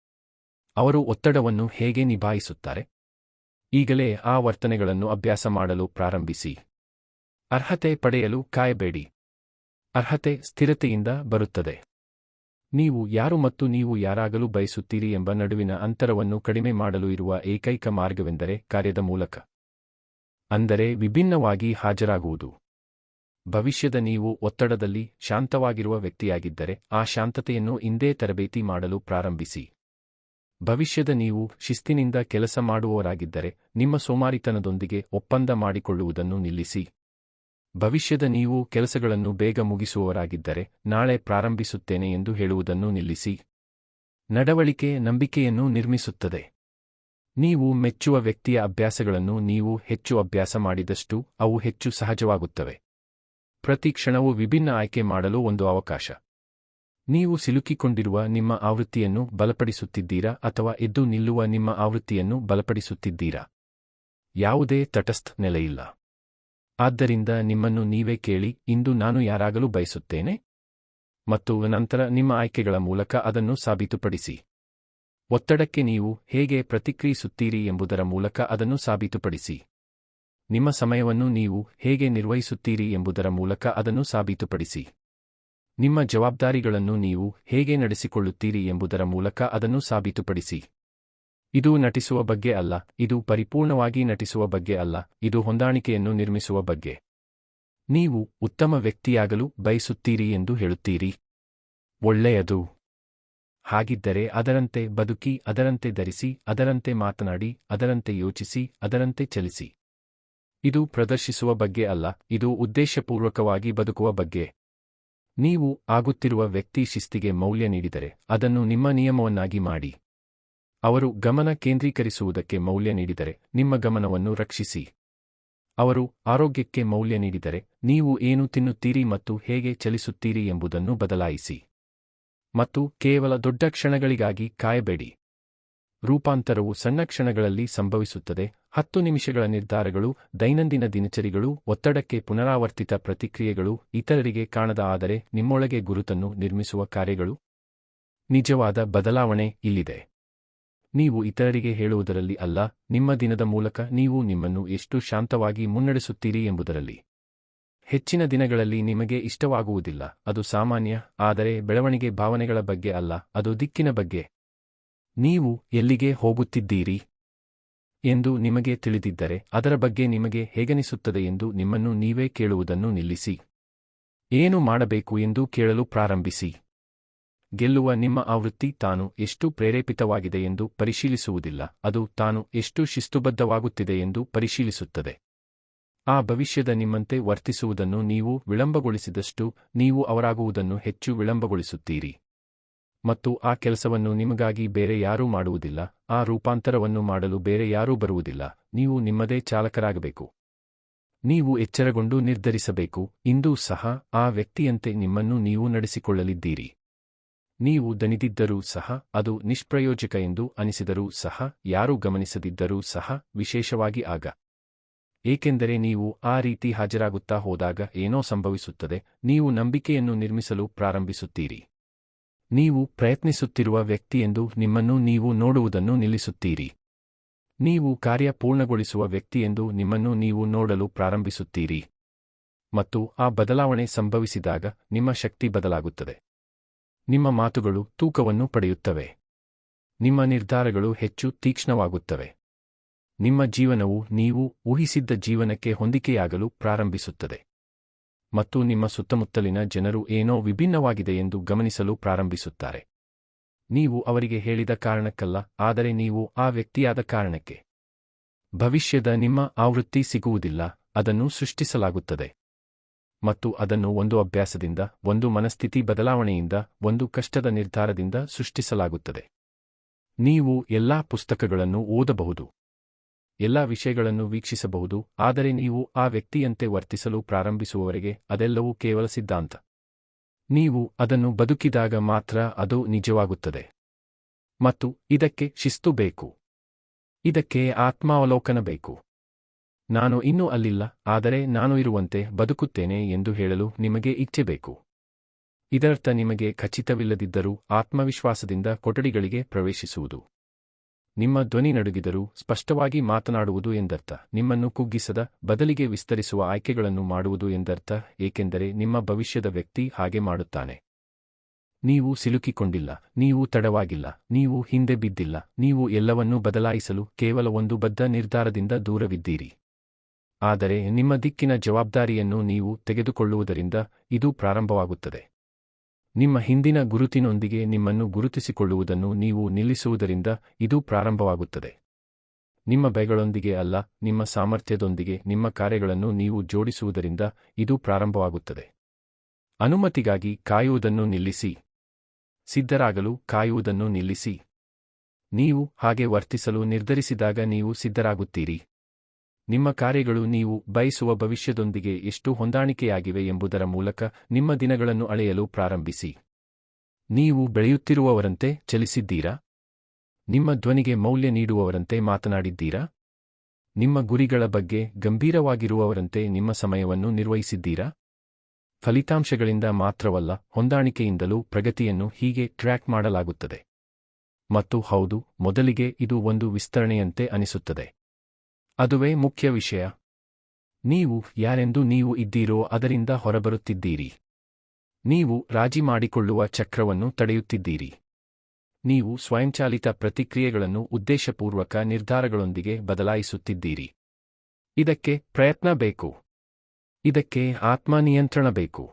ಅವರು ಒತ್ತಡವನ್ನು ಹೇಗೆ ನಿಭಾಯಿಸುತ್ತಾರೆ? ಈಗಲೇ ಆ ವರ್ತನೆಗಳನ್ನು ಅಭ್ಯಾಸ ಮಾಡಲು ಪ್ರಾರಂಭಿಸಿ. ಅರ್ಹತೆ ಪಡೆಯಲು ಕಾಯಬೇಡಿ. ಅರ್ಹತೆ ಸ್ಥಿರತೆಯಿಂದ ಬರುತ್ತದೆ. ನೀವು ಯಾರು ಮತ್ತು ನೀವು ಯಾರಾಗಲು ಬಯಸುತ್ತೀರಿ ಎಂಬ ನಡುವಿನ ಅಂತರವನ್ನು ಕಡಿಮೆ ಮಾಡಲು ಇರುವ ಏಕೈಕ ಮಾರ್ಗವೆಂದರೆ ಕಾರ್ಯದ ಮೂಲಕ. ಅಂದರೆ ವಿಭಿನ್ನವಾಗಿ ಹಾಜರಾಗುವುದು. ಭವಿಷ್ಯದ ನೀವು ಒತ್ತಡದಲ್ಲಿ ಶಾಂತವಾಗಿರುವ ವ್ಯಕ್ತಿಯಾಗಿದ್ದರೆ, ಆ ಶಾಂತತೆಯನ್ನು ಇಂದೇ ತರಬೇತಿ ಮಾಡಲು ಪ್ರಾರಂಭಿಸಿ. ಭವಿಷ್ಯದ ನೀವು ಶಿಸ್ತಿನಿಂದ ಕೆಲಸ ಮಾಡುವವರಾಗಿದ್ದರೆ, ನಿಮ್ಮ ಸೋಮಾರಿತನದೊಂದಿಗೆ ಒಪ್ಪಂದ ಮಾಡಿಕೊಳ್ಳುವುದನ್ನು ನಿಲ್ಲಿಸಿ. ಭವಿಷ್ಯದ ನೀವು ಕೆಲಸಗಳನ್ನು ಬೇಗ ಮುಗಿಸುವವರಾಗಿದ್ದರೆ, ನಾಳೆ ಪ್ರಾರಂಭಿಸುತ್ತೇನೆ ಎಂದು ಹೇಳುವುದನ್ನು ನಿಲ್ಲಿಸಿ. ನಡವಳಿಕೆ ನಂಬಿಕೆಯನ್ನು ನಿರ್ಮಿಸುತ್ತದೆ. ನೀವು ಮೆಚ್ಚುವ ವ್ಯಕ್ತಿಯ ಅಭ್ಯಾಸಗಳನ್ನು ನೀವು ಹೆಚ್ಚು ಅಭ್ಯಾಸ ಮಾಡಿದಷ್ಟು ಅವು ಹೆಚ್ಚು ಸಹಜವಾಗುತ್ತವೆ. ಪ್ರತಿ ಕ್ಷಣವೂ ವಿಭಿನ್ನ ಆಯ್ಕೆ ಮಾಡಲು ಒಂದು ಅವಕಾಶ. ನೀವು ಸಿಲುಕಿಕೊಂಡಿರುವ ನಿಮ್ಮ ಆವೃತ್ತಿಯನ್ನು ಬಲಪಡಿಸುತ್ತಿದ್ದೀರಾ ಅಥವಾ ಎದ್ದು ನಿಲ್ಲುವ ನಿಮ್ಮ ಆವೃತ್ತಿಯನ್ನು ಬಲಪಡಿಸುತ್ತಿದ್ದೀರಾ? ಯಾವುದೇ ತಟಸ್ಥ ನೆಲೆಯಿಲ್ಲ. ಆದ್ದರಿಂದ ನಿಮ್ಮನ್ನು ನೀವೇ ಕೇಳಿ, ಇಂದು ನಾನು ಯಾರಾಗಲು ಬಯಸುತ್ತೇನೆ? ಮತ್ತು ನಂತರ ನಿಮ್ಮ ಆಯ್ಕೆಗಳ ಮೂಲಕ ಅದನ್ನು ಸಾಬೀತುಪಡಿಸಿ. ಒತ್ತಡಕ್ಕೆ ನೀವು ಹೇಗೆ ಪ್ರತಿಕ್ರಿಯಿಸುತ್ತೀರಿ ಎಂಬುದರ ಮೂಲಕ ಅದನ್ನು ಸಾಬೀತುಪಡಿಸಿ. ನಿಮ್ಮ ಸಮಯವನ್ನು ನೀವು ಹೇಗೆ ನಿರ್ವಹಿಸುತ್ತೀರಿ ಎಂಬುದರ ಮೂಲಕ ಅದನ್ನು ಸಾಬೀತುಪಡಿಸಿ. ನಿಮ್ಮ ಜವಾಬ್ದಾರಿಗಳನ್ನು ನೀವು ಹೇಗೆ ನಡೆಸಿಕೊಳ್ಳುತ್ತೀರಿ ಎಂಬುದರ ಮೂಲಕ ಅದನ್ನು ಸಾಬೀತುಪಡಿಸಿ. ಇದು ನಟಿಸುವ ಬಗ್ಗೆ ಅಲ್ಲ, ಇದು ಪರಿಪೂರ್ಣವಾಗಿ ನಟಿಸುವ ಬಗ್ಗೆ ಅಲ್ಲ, ಇದು ಹೊಂದಾಣಿಕೆಯನ್ನು ನಿರ್ಮಿಸುವ ಬಗ್ಗೆ. ನೀವು ಉತ್ತಮ ವ್ಯಕ್ತಿಯಾಗಲು ಬಯಸುತ್ತೀರಿ ಎಂದು ಹೇಳುತ್ತೀರಿ. ಒಳ್ಳೆಯದು. ಹಾಗಿದ್ದರೆ ಅದರಂತೆ ಬದುಕಿ, ಅದರಂತೆ ಧರಿಸಿ, ಅದರಂತೆ ಮಾತನಾಡಿ, ಅದರಂತೆ ಯೋಚಿಸಿ, ಅದರಂತೆ ಚಲಿಸಿ. ಇದು ಪ್ರದರ್ಶಿಸುವ ಬಗ್ಗೆ ಅಲ್ಲ, ಇದು ಉದ್ದೇಶಪೂರ್ವಕವಾಗಿ ಬದುಕುವ ಬಗ್ಗೆ. ನೀವು ಆಗುತ್ತಿರುವ ವ್ಯಕ್ತಿ ಶಿಸ್ತಿಗೆ ಮೌಲ್ಯ ನೀಡಿದರೆ, ಅದನ್ನು ನಿಮ್ಮ ನಿಯಮವನ್ನಾಗಿ ಮಾಡಿ. ಅವರು ಗಮನ ಕೇಂದ್ರೀಕರಿಸುವುದಕ್ಕೆ ಮೌಲ್ಯ ನೀಡಿದರೆ, ನಿಮ್ಮ ಗಮನವನ್ನು ರಕ್ಷಿಸಿ. ಅವರು ಆರೋಗ್ಯಕ್ಕೆ ಮೌಲ್ಯ ನೀಡಿದರೆ, ನೀವು ಏನು ತಿನ್ನುತ್ತೀರಿ ಮತ್ತು ಹೇಗೆ ಚಲಿಸುತ್ತೀರಿ ಎಂಬುದನ್ನು ಬದಲಾಯಿಸಿ. ಮತ್ತು ಕೇವಲ ದೊಡ್ಡ ಕ್ಷಣಗಳಿಗಾಗಿ ಕಾಯಬೇಡಿ. ರೂಪಾಂತರವು ಸಣ್ಣ ಕ್ಷಣಗಳಲ್ಲಿ ಸಂಭವಿಸುತ್ತದೆ. 10 ನಿಮಿಷಗಳ ನಿರ್ಧಾರಗಳು, ದೈನಂದಿನ ದಿನಚರಿಗಳು, ಒತ್ತಡಕ್ಕೆ ಪುನರಾವರ್ತಿತ ಪ್ರತಿಕ್ರಿಯೆಗಳು, ಇತರರಿಗೆ ಕಾಣದ ಆದರೆ ನಿಮ್ಮೊಳಗೆ ಗುರುತನ್ನು ನಿರ್ಮಿಸುವ ಕಾರ್ಯಗಳು. ನಿಜವಾದ ಬದಲಾವಣೆ ಇಲ್ಲಿದೆ. ನೀವು ಇತರರಿಗೆ ಹೇಳುವುದರಲ್ಲಿ ಅಲ್ಲ, ನಿಮ್ಮ ದಿನದ ಮೂಲಕ ನೀವು ನಿಮ್ಮನ್ನು ಎಷ್ಟು ಶಾಂತವಾಗಿ ಮುನ್ನಡೆಸುತ್ತೀರಿ ಎಂಬುದರಲ್ಲಿ. ಹೆಚ್ಚಿನ ದಿನಗಳಲ್ಲಿ ನಿಮಗೆ ಇಷ್ಟವಾಗುವುದಿಲ್ಲ, ಅದು ಸಾಮಾನ್ಯ, ಆದರೆ ಬೆಳವಣಿಗೆ ಭಾವನೆಗಳ ಬಗ್ಗೆ ಅಲ್ಲ, ಅದು ದಿಕ್ಕಿನ ಬಗ್ಗೆ. ನೀವು ಎಲ್ಲಿಗೆ ಹೋಗುತ್ತಿದ್ದೀರಿ ಎಂದು ನಿಮಗೆ ತಿಳಿದಿದ್ದರೆ, ಅದರ ಬಗ್ಗೆ ನಿಮಗೆ ಹೇಗನಿಸುತ್ತದೆ ಎಂದು ನಿಮ್ಮನ್ನು ನೀವೇ ಕೇಳುವುದನ್ನು ನಿಲ್ಲಿಸಿ. ಏನು ಮಾಡಬೇಕು ಎಂದು ಕೇಳಲು ಪ್ರಾರಂಭಿಸಿ. ಗೆಲ್ಲುವ ನಿಮ್ಮ ಆವೃತ್ತಿ ತಾನು ಎಷ್ಟು ಪ್ರೇರೇಪಿತವಾಗಿದೆ ಎಂದು ಪರಿಶೀಲಿಸುವುದಿಲ್ಲ, ಅದು ತಾನು ಎಷ್ಟು ಶಿಸ್ತುಬದ್ಧವಾಗುತ್ತಿದೆ ಎಂದು ಪರಿಶೀಲಿಸುತ್ತದೆ. ಆ ಭವಿಷ್ಯದ ನಿಮ್ಮಂತೆ ವರ್ತಿಸುವುದನ್ನು ನೀವು ವಿಳಂಬಗೊಳಿಸಿದಷ್ಟು, ನೀವು ಅವರಾಗುವುದನ್ನು ಹೆಚ್ಚು ವಿಳಂಬಗೊಳಿಸುತ್ತೀರಿ. ಮತ್ತು ಆ ಕೆಲಸವನ್ನು ನಿಮಗಾಗಿ ಬೇರೆ ಯಾರೂ ಮಾಡುವುದಿಲ್ಲ, ಆ ರೂಪಾಂತರವನ್ನು ಮಾಡಲು ಬೇರೆ ಯಾರೂ ಬರುವುದಿಲ್ಲ, ನೀವು ನಿಮ್ಮದೇ ಚಾಲಕರಾಗಬೇಕು. ನೀವು ಎಚ್ಚರಗೊಂಡು ನಿರ್ಧರಿಸಬೇಕು, ಇಂದೂ ಸಹ ಆ ವ್ಯಕ್ತಿಯಂತೆ ನಿಮ್ಮನ್ನು ನೀವು ನಡೆಸಿಕೊಳ್ಳಲಿದ್ದೀರಿ. ನೀವು ದಣಿದಿದ್ದರೂ ಸಹ, ಅದು ನಿಷ್ಪ್ರಯೋಜಕ ಎಂದು ಅನಿಸಿದರೂ ಸಹ, ಯಾರೂ ಗಮನಿಸದಿದ್ದರೂ ಸಹ, ವಿಶೇಷವಾಗಿ ಆಗ. ಏಕೆಂದರೆ ನೀವು ಆ ರೀತಿ ಹಾಜರಾಗುತ್ತಾ ಹೋದಾಗ ಏನೋ ಸಂಭವಿಸುತ್ತದೆ, ನೀವು ನಂಬಿಕೆಯನ್ನು ನಿರ್ಮಿಸಲು ಪ್ರಾರಂಭಿಸುತ್ತೀರಿ. ನೀವು ಪ್ರಯತ್ನಿಸುತ್ತಿರುವ ವ್ಯಕ್ತಿಯೆಂದು ನಿಮ್ಮನ್ನು ನೀವು ನೋಡುವುದನ್ನು ನಿಲ್ಲಿಸುತ್ತೀರಿ. ನೀವು ಕಾರ್ಯ ಪೂರ್ಣಗೊಳಿಸುವ ವ್ಯಕ್ತಿಯೆಂದು ನಿಮ್ಮನ್ನು ನೀವು ನೋಡಲು ಪ್ರಾರಂಭಿಸುತ್ತೀರಿ. ಮತ್ತು ಆ ಬದಲಾವಣೆ ಸಂಭವಿಸಿದಾಗ ನಿಮ್ಮ ಶಕ್ತಿ ಬದಲಾಗುತ್ತದೆ. ನಿಮ್ಮ ಮಾತುಗಳು ತೂಕವನ್ನು ಪಡೆಯುತ್ತವೆ. ನಿಮ್ಮ ನಿರ್ಧಾರಗಳು ಹೆಚ್ಚು ತೀಕ್ಷ್ಣವಾಗುತ್ತವೆ. ನಿಮ್ಮ ಜೀವನವು ನೀವು ಊಹಿಸಿದ್ದ ಜೀವನಕ್ಕೆ ಹೊಂದಿಕೆಯಾಗಲು ಪ್ರಾರಂಭಿಸುತ್ತದೆ. ಮತ್ತು ನಿಮ್ಮ ಸುತ್ತಮುತ್ತಲಿನ ಜನರು ಏನೋ ವಿಭಿನ್ನವಾಗಿದೆ ಎಂದು ಗಮನಿಸಲು ಪ್ರಾರಂಭಿಸುತ್ತಾರೆ. ನೀವು ಅವರಿಗೆ ಹೇಳಿದ ಕಾರಣಕ್ಕಲ್ಲ, ಆದರೆ ನೀವು ಆ ವ್ಯಕ್ತಿಯಾದ ಕಾರಣಕ್ಕೆ. ಭವಿಷ್ಯದ ನಿಮ್ಮ ಆವೃತ್ತಿ ಸಿಗುವುದಿಲ್ಲ, ಅದನ್ನು ಸೃಷ್ಟಿಸಲಾಗುತ್ತದೆ. ಮತ್ತು ಅದನ್ನು ಒಂದು ಅಭ್ಯಾಸದಿಂದ, ಒಂದು ಮನಸ್ಥಿತಿ ಬದಲಾವಣೆಯಿಂದ, ಒಂದು ಕಷ್ಟದ ನಿರ್ಧಾರದಿಂದ ಸೃಷ್ಟಿಸಲಾಗುತ್ತದೆ. ನೀವು ಎಲ್ಲಾ ಪುಸ್ತಕಗಳನ್ನು ಓದಬಹುದು, ಎಲ್ಲಾ ವಿಷಯಗಳನ್ನು ವೀಕ್ಷಿಸಬಹುದು, ಆದರೆ ನೀವು ಆ ವ್ಯಕ್ತಿಯಂತೆ ವರ್ತಿಸಲು ಪ್ರಾರಂಭಿಸುವವರೆಗೆ ಅದೆಲ್ಲವೂ ಕೇವಲ ಸಿದ್ಧಾಂತ. ನೀವು ಅದನ್ನು ಬದುಕಿದಾಗ ಮಾತ್ರ ಅದು ನಿಜವಾಗುತ್ತದೆ. ಮತ್ತು ಇದಕ್ಕೆ ಶಿಸ್ತು ಬೇಕು. ಇದಕ್ಕೆ ಆತ್ಮಾವಲೋಕನ ಬೇಕು. ನಾನು ಇನ್ನೂ ಅಲ್ಲಿಲ್ಲ, ಆದರೆ ನಾನು ಇರುವಂತೆ ಬದುಕುತ್ತೇನೆ ಎಂದು ಹೇಳಲು ನಿಮಗೆ ಇಚ್ಛೆ ಬೇಕು. ಇದರರ್ಥ ನಿಮಗೆ ಖಚಿತವಿಲ್ಲದಿದ್ದರೂ ಆತ್ಮವಿಶ್ವಾಸದಿಂದ ಕೊಠಡಿಗಳಿಗೆ ಪ್ರವೇಶಿಸುವುದು. ನಿಮ್ಮ ಧ್ವನಿ ನಡುಗಿದರೂ ಸ್ಪಷ್ಟವಾಗಿ ಮಾತನಾಡುವುದು ಎಂದರ್ಥ. ನಿಮ್ಮನ್ನು ಕುಗ್ಗಿಸದ, ಬದಲಿಗೆ ವಿಸ್ತರಿಸುವ ಆಯ್ಕೆಗಳನ್ನು ಮಾಡುವುದು ಎಂದರ್ಥ, ಏಕೆಂದರೆ ನಿಮ್ಮ ಭವಿಷ್ಯದ ವ್ಯಕ್ತಿ ಹಾಗೆ ಮಾಡುತ್ತಾನೆ. ನೀವು ಸಿಲುಕಿಕೊಂಡಿಲ್ಲ, ನೀವು ತಡವಾಗಿಲ್ಲ, ನೀವು ಹಿಂದೆ ಬಿದ್ದಿಲ್ಲ, ನೀವು ಎಲ್ಲವನ್ನೂ ಬದಲಾಯಿಸಲು ಕೇವಲ ಒಂದು ಬದ್ಧ ನಿರ್ಧಾರದಿಂದ ದೂರವಿದ್ದೀರಿ. ಆದರೆ ನಿಮ್ಮ ದಿಕ್ಕಿನ ಜವಾಬ್ದಾರಿಯನ್ನು ನೀವು ತೆಗೆದುಕೊಳ್ಳುವುದರಿಂದ ಇದು ಪ್ರಾರಂಭವಾಗುತ್ತದೆ. ನಿಮ್ಮ ಹಿಂದಿನ ಗುರುತಿನೊಂದಿಗೆ ನಿಮ್ಮನ್ನು ಗುರುತಿಸಿಕೊಳ್ಳುವುದನ್ನು ನೀವು ನಿಲ್ಲಿಸುವುದರಿಂದ ಇದು ಪ್ರಾರಂಭವಾಗುತ್ತದೆ. ನಿಮ್ಮ ಭಯಗಳೊಂದಿಗೆ ಅಲ್ಲ, ನಿಮ್ಮ ಸಾಮರ್ಥ್ಯದೊಂದಿಗೆ ನಿಮ್ಮ ಕಾರ್ಯಗಳನ್ನು ನೀವು ಜೋಡಿಸುವುದರಿಂದ ಇದು ಪ್ರಾರಂಭವಾಗುತ್ತದೆ. ಅನುಮತಿಗಾಗಿ ಕಾಯುವುದನ್ನು ನಿಲ್ಲಿಸಿ. ಸಿದ್ಧರಾಗಲು ಕಾಯುವುದನ್ನು ನಿಲ್ಲಿಸಿ. ನೀವು ಹಾಗೆ ವರ್ತಿಸಲು ನಿರ್ಧರಿಸಿದಾಗ ನೀವು ಸಿದ್ಧರಾಗುತ್ತೀರಿ. ನಿಮ್ಮ ಕಾರ್ಯಗಳು ನೀವು ಬಯಸುವ ಭವಿಷ್ಯದೊಂದಿಗೆ ಎಷ್ಟು ಹೊಂದಾಣಿಕೆಯಾಗಿವೆ ಎಂಬುದರ ಮೂಲಕ ನಿಮ್ಮ ದಿನಗಳನ್ನು ಅಳೆಯಲು ಪ್ರಾರಂಭಿಸಿ. ನೀವು ಬೆಳೆಯುತ್ತಿರುವವರಂತೆ ಚಲಿಸಿದ್ದೀರಾ? ನಿಮ್ಮ ಧ್ವನಿಗೆ ಮೌಲ್ಯ ನೀಡುವವರಂತೆ ಮಾತನಾಡಿದ್ದೀರಾ? ನಿಮ್ಮ ಗುರಿಗಳ ಬಗ್ಗೆ ಗಂಭೀರವಾಗಿರುವವರಂತೆ ನಿಮ್ಮ ಸಮಯವನ್ನು ನಿರ್ವಹಿಸಿದ್ದೀರಾ? ಫಲಿತಾಂಶಗಳಿಂದ ಮಾತ್ರವಲ್ಲ, ಹೊಂದಾಣಿಕೆಯಿಂದಲೂ ಪ್ರಗತಿಯನ್ನು ಹೀಗೆ ಟ್ರ್ಯಾಕ್ ಮಾಡಲಾಗುತ್ತದೆ. ಮತ್ತು ಹೌದು, ಮೊದಲಿಗೆ ಇದು ಒಂದು ವಿಸ್ತರಣೆಯಂತೆ ಅನಿಸುತ್ತದೆ. ಅದುವೇ ಮುಖ್ಯ ವಿಷಯ. ನೀವು ಯಾರೆಂದು ನೀವು ಇದ್ದೀರೋ ಅದರಿಂದ ಹೊರಬರುತ್ತಿದ್ದೀರಿ. ನೀವು ರಾಜಿ ಮಾಡಿಕೊಳ್ಳುವ ಚಕ್ರವನ್ನು ತಡೆಯುತ್ತಿದ್ದೀರಿ. ನೀವು ಸ್ವಯಂಚಾಲಿತ ಪ್ರತಿಕ್ರಿಯೆಗಳನ್ನು ಉದ್ದೇಶಪೂರ್ವಕ ನಿರ್ಧಾರಗಳೊಂದಿಗೆ ಬದಲಾಯಿಸುತ್ತಿದ್ದೀರಿ. ಇದಕ್ಕೆ ಪ್ರಯತ್ನ ಬೇಕು. ಇದಕ್ಕೆ ಆತ್ಮನಿಯಂತ್ರಣ ಬೇಕು.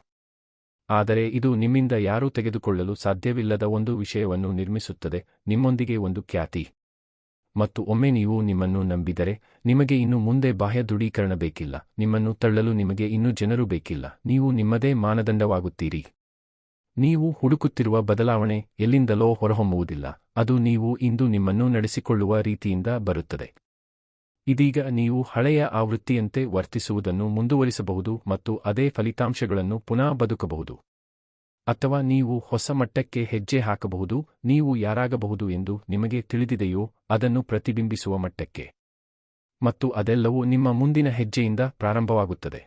ಆದರೆ ಇದು ನಿಮ್ಮಿಂದ ಯಾರೂ ತೆಗೆದುಕೊಳ್ಳಲು ಸಾಧ್ಯವಿಲ್ಲದ ಒಂದು ವಿಷಯವನ್ನು ನಿರ್ಮಿಸುತ್ತದೆ, ನಿಮ್ಮೊಂದಿಗೆ ಒಂದು ಖ್ಯಾತಿ. ಮತ್ತು ಒಮ್ಮೆ ನೀವು ನಿಮ್ಮನ್ನು ನಂಬಿದರೆ, ನಿಮಗೆ ಇನ್ನು ಮುಂದೆ ಬಾಹ್ಯ ದೃಢೀಕರಣ ಬೇಕಿಲ್ಲ, ನಿಮ್ಮನ್ನು ತಳ್ಳಲು ನಿಮಗೆ ಇನ್ನೂ ಜನರು ಬೇಕಿಲ್ಲ, ನೀವು ನಿಮ್ಮದೇ ಮಾನದಂಡವಾಗುತ್ತೀರಿ. ನೀವು ಹುಡುಕುತ್ತಿರುವ ಬದಲಾವಣೆ ಎಲ್ಲಿಂದಲೋ ಹೊರಹೊಮ್ಮುವುದಿಲ್ಲ, ಅದು ನೀವು ಇಂದು ನಿಮ್ಮನ್ನು ನಡೆಸಿಕೊಳ್ಳುವ ರೀತಿಯಿಂದ ಬರುತ್ತದೆ. ಇದೀಗ ನೀವು ಹಳೆಯ ಆವೃತ್ತಿಯಂತೆ ವರ್ತಿಸುವುದನ್ನು ಮುಂದುವರಿಸಬಹುದು ಮತ್ತು ಅದೇ ಫಲಿತಾಂಶಗಳನ್ನು ಪುನಃ ಬದುಕಬಹುದು. ಅಥವಾ ನೀವು ಹೊಸ ಮಟ್ಟಕ್ಕೆ ಹೆಜ್ಜೆ ಹಾಕಬಹುದು, ನೀವು ಯಾರಾಗಬಹುದು ಎಂದು ನಿಮಗೆ ತಿಳಿದಿದೆಯೋ ಅದನ್ನು ಪ್ರತಿಬಿಂಬಿಸುವ ಮಟ್ಟಕ್ಕೆ. ಮತ್ತು ಅದೆಲ್ಲವೂ ನಿಮ್ಮ ಮುಂದಿನ ಹೆಜ್ಜೆಯಿಂದ ಪ್ರಾರಂಭವಾಗುತ್ತದೆ.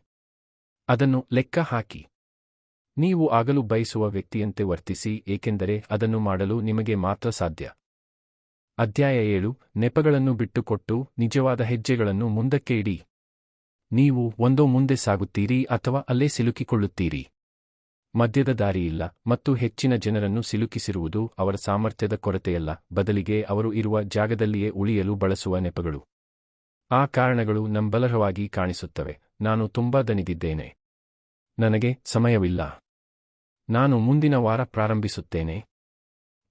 ಅದನ್ನು ಲೆಕ್ಕ ಹಾಕಿ. ನೀವು ಆಗಲು ಬಯಸುವ ವ್ಯಕ್ತಿಯಂತೆ ವರ್ತಿಸಿ, ಏಕೆಂದರೆ ಅದನ್ನು ಮಾಡಲು ನಿಮಗೆ ಮಾತ್ರ ಸಾಧ್ಯ. ಅಧ್ಯಾಯ 7 ನೆಪಗಳನ್ನು ಬಿಟ್ಟುಕೊಟ್ಟು ನಿಜವಾದ ಹೆಜ್ಜೆಗಳನ್ನು ಮುಂದಕ್ಕೆ ಇಡಿ. ನೀವು ಒಂದೋ ಮುಂದೆ ಸಾಗುತ್ತೀರಿ ಅಥವಾ ಅಲ್ಲೇ ಸಿಲುಕಿಕೊಳ್ಳುತ್ತೀರಿ. ಮಧ್ಯದ ದಾರಿಯಿಲ್ಲ, ಮತ್ತು ಹೆಚ್ಚಿನ ಜನರನ್ನು ಸಿಲುಕಿಸಿರುವುದು ಅವರ ಸಾಮರ್ಥ್ಯದ ಕೊರತೆಯಲ್ಲ, ಬದಲಿಗೆ ಅವರು ಇರುವ ಜಾಗದಲ್ಲಿಯೇ ಉಳಿಯಲು ಬಳಸುವ ನೆಪಗಳು. ಆ ಕಾರಣಗಳು ನಂಬಲರ್ಹವಾಗಿ ಕಾಣಿಸುತ್ತವೆ. ನಾನು ತುಂಬಾ ದಣಿದಿದ್ದೇನೆ. ನನಗೆ ಸಮಯವಿಲ್ಲ. ನಾನು ಮುಂದಿನ ವಾರ ಪ್ರಾರಂಭಿಸುತ್ತೇನೆ.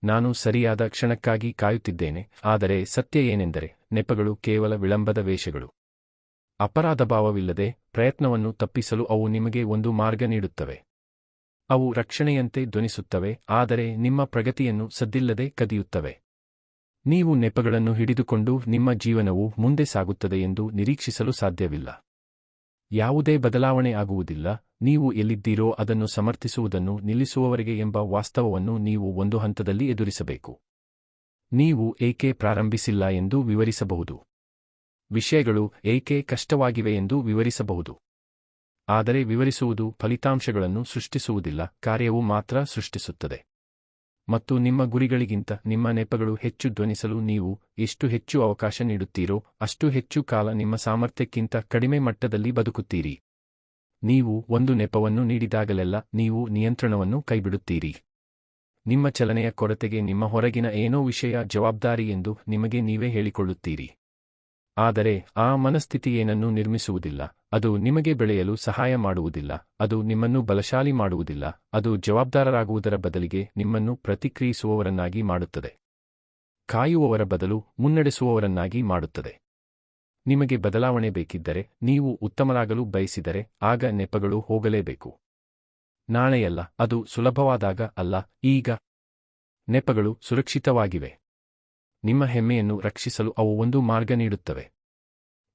ನಾನು ಸರಿಯಾದ ಕ್ಷಣಕ್ಕಾಗಿ ಕಾಯುತ್ತಿದ್ದೇನೆ. ಆದರೆ ಸತ್ಯ ಏನೆಂದರೆ, ನೆಪಗಳು ಕೇವಲ ವಿಳಂಬದ ವೇಷಗಳು. ಅಪರಾಧಭಾವವಿಲ್ಲದೆ ಪ್ರಯತ್ನವನ್ನು ತಪ್ಪಿಸಲು ಅವು ನಿಮಗೆ ಒಂದು ಮಾರ್ಗ ನೀಡುತ್ತವೆ. ಅವು ರಕ್ಷಣೆಯಂತೆ ಧ್ವನಿಸುತ್ತವೆ, ಆದರೆ ನಿಮ್ಮ ಪ್ರಗತಿಯನ್ನು ಸದ್ದಿಲ್ಲದೆ ಕದಿಯುತ್ತವೆ. ನೀವು ನೆಪಗಳನ್ನು ಹಿಡಿದುಕೊಂಡು ನಿಮ್ಮ ಜೀವನವು ಮುಂದೆ ಸಾಗುತ್ತದೆ ಎಂದು ನಿರೀಕ್ಷಿಸಲು ಸಾಧ್ಯವಿಲ್ಲ. ಯಾವುದೇ ಬದಲಾವಣೆ ಆಗುವುದಿಲ್ಲ. ನೀವು ಎಲ್ಲಿದ್ದೀರೋ ಅದನ್ನು ಸಮರ್ಥಿಸುವುದನ್ನು ನಿಲ್ಲಿಸುವವರೆಗೆ ಎಂಬ ವಾಸ್ತವವನ್ನು ನೀವು ಒಂದು ಹಂತದಲ್ಲಿ ಎದುರಿಸಬೇಕು. ನೀವು ಏಕೆ ಪ್ರಾರಂಭಿಸಿಲ್ಲ ಎಂದು ವಿವರಿಸಬಹುದು. ವಿಷಯಗಳು ಏಕೆ ಕಷ್ಟವಾಗಿವೆ ಎಂದು ವಿವರಿಸಬಹುದು. ಆದರೆ ವಿವರಿಸುವುದು ಫಲಿತಾಂಶಗಳನ್ನು ಸೃಷ್ಟಿಸುವುದಿಲ್ಲ, ಕಾರ್ಯವು ಮಾತ್ರ ಸೃಷ್ಟಿಸುತ್ತದೆ. ಮತ್ತು ನಿಮ್ಮ ಗುರಿಗಳಿಗಿಂತ ನಿಮ್ಮ ನೆಪಗಳು ಹೆಚ್ಚು ಧ್ವನಿಸಲು ನೀವು ಎಷ್ಟು ಹೆಚ್ಚು ಅವಕಾಶ ನೀಡುತ್ತೀರೋ ಅಷ್ಟು ಹೆಚ್ಚು ಕಾಲ ನಿಮ್ಮ ಸಾಮರ್ಥ್ಯಕ್ಕಿಂತ ಕಡಿಮೆ ಮಟ್ಟದಲ್ಲಿ ಬದುಕುತ್ತೀರಿ. ನೀವು ಒಂದು ನೆಪವನ್ನು ನೀಡಿದಾಗಲೆಲ್ಲ ನೀವು ನಿಯಂತ್ರಣವನ್ನು ಕೈಬಿಡುತ್ತೀರಿ. ನಿಮ್ಮ ಚಲನೆಯ ಕೊರತೆಗೆ ನಿಮ್ಮ ಹೊರಗಿನ ಏನೋ ವಿಷಯ ಜವಾಬ್ದಾರಿ ಎಂದು ನಿಮಗೆ ನೀವೇ ಹೇಳಿಕೊಳ್ಳುತ್ತೀರಿ. ಆದರೆ ಆ ಮನಸ್ಥಿತಿ ಏನನ್ನೂ ನಿರ್ಮಿಸುವುದಿಲ್ಲ. ಅದು ನಿಮಗೆ ಬೆಳೆಯಲು ಸಹಾಯ ಮಾಡುವುದಿಲ್ಲ. ಅದು ನಿಮ್ಮನ್ನು ಬಲಶಾಲಿ ಮಾಡುವುದಿಲ್ಲ. ಅದು ಜವಾಬ್ದಾರರಾಗುವುದರ ಬದಲಿಗೆ ನಿಮ್ಮನ್ನು ಪ್ರತಿಕ್ರಿಯಿಸುವವರನ್ನಾಗಿ ಮಾಡುತ್ತದೆ. ಕಾಯುವವರ ಬದಲು ಮುನ್ನಡೆಸುವವರನ್ನಾಗಿ ಮಾಡುತ್ತದೆ. ನಿಮಗೆ ಬದಲಾವಣೆ ಬೇಕಿದ್ದರೆ, ನೀವು ಉತ್ತಮರಾಗಲು ಬಯಸಿದರೆ, ಆಗ ನೆಪಗಳು ಹೋಗಲೇಬೇಕು. ನಾಳೆಯಲ್ಲ, ಅದು ಸುಲಭವಾದಾಗ ಅಲ್ಲ, ಈಗ. ನೆಪಗಳು ಸುರಕ್ಷಿತವಾಗಿವೆ. ನಿಮ್ಮ ಹೆಮ್ಮೆಯನ್ನು ರಕ್ಷಿಸಲು ಅವು ಒಂದು ಮಾರ್ಗ ನೀಡುತ್ತವೆ.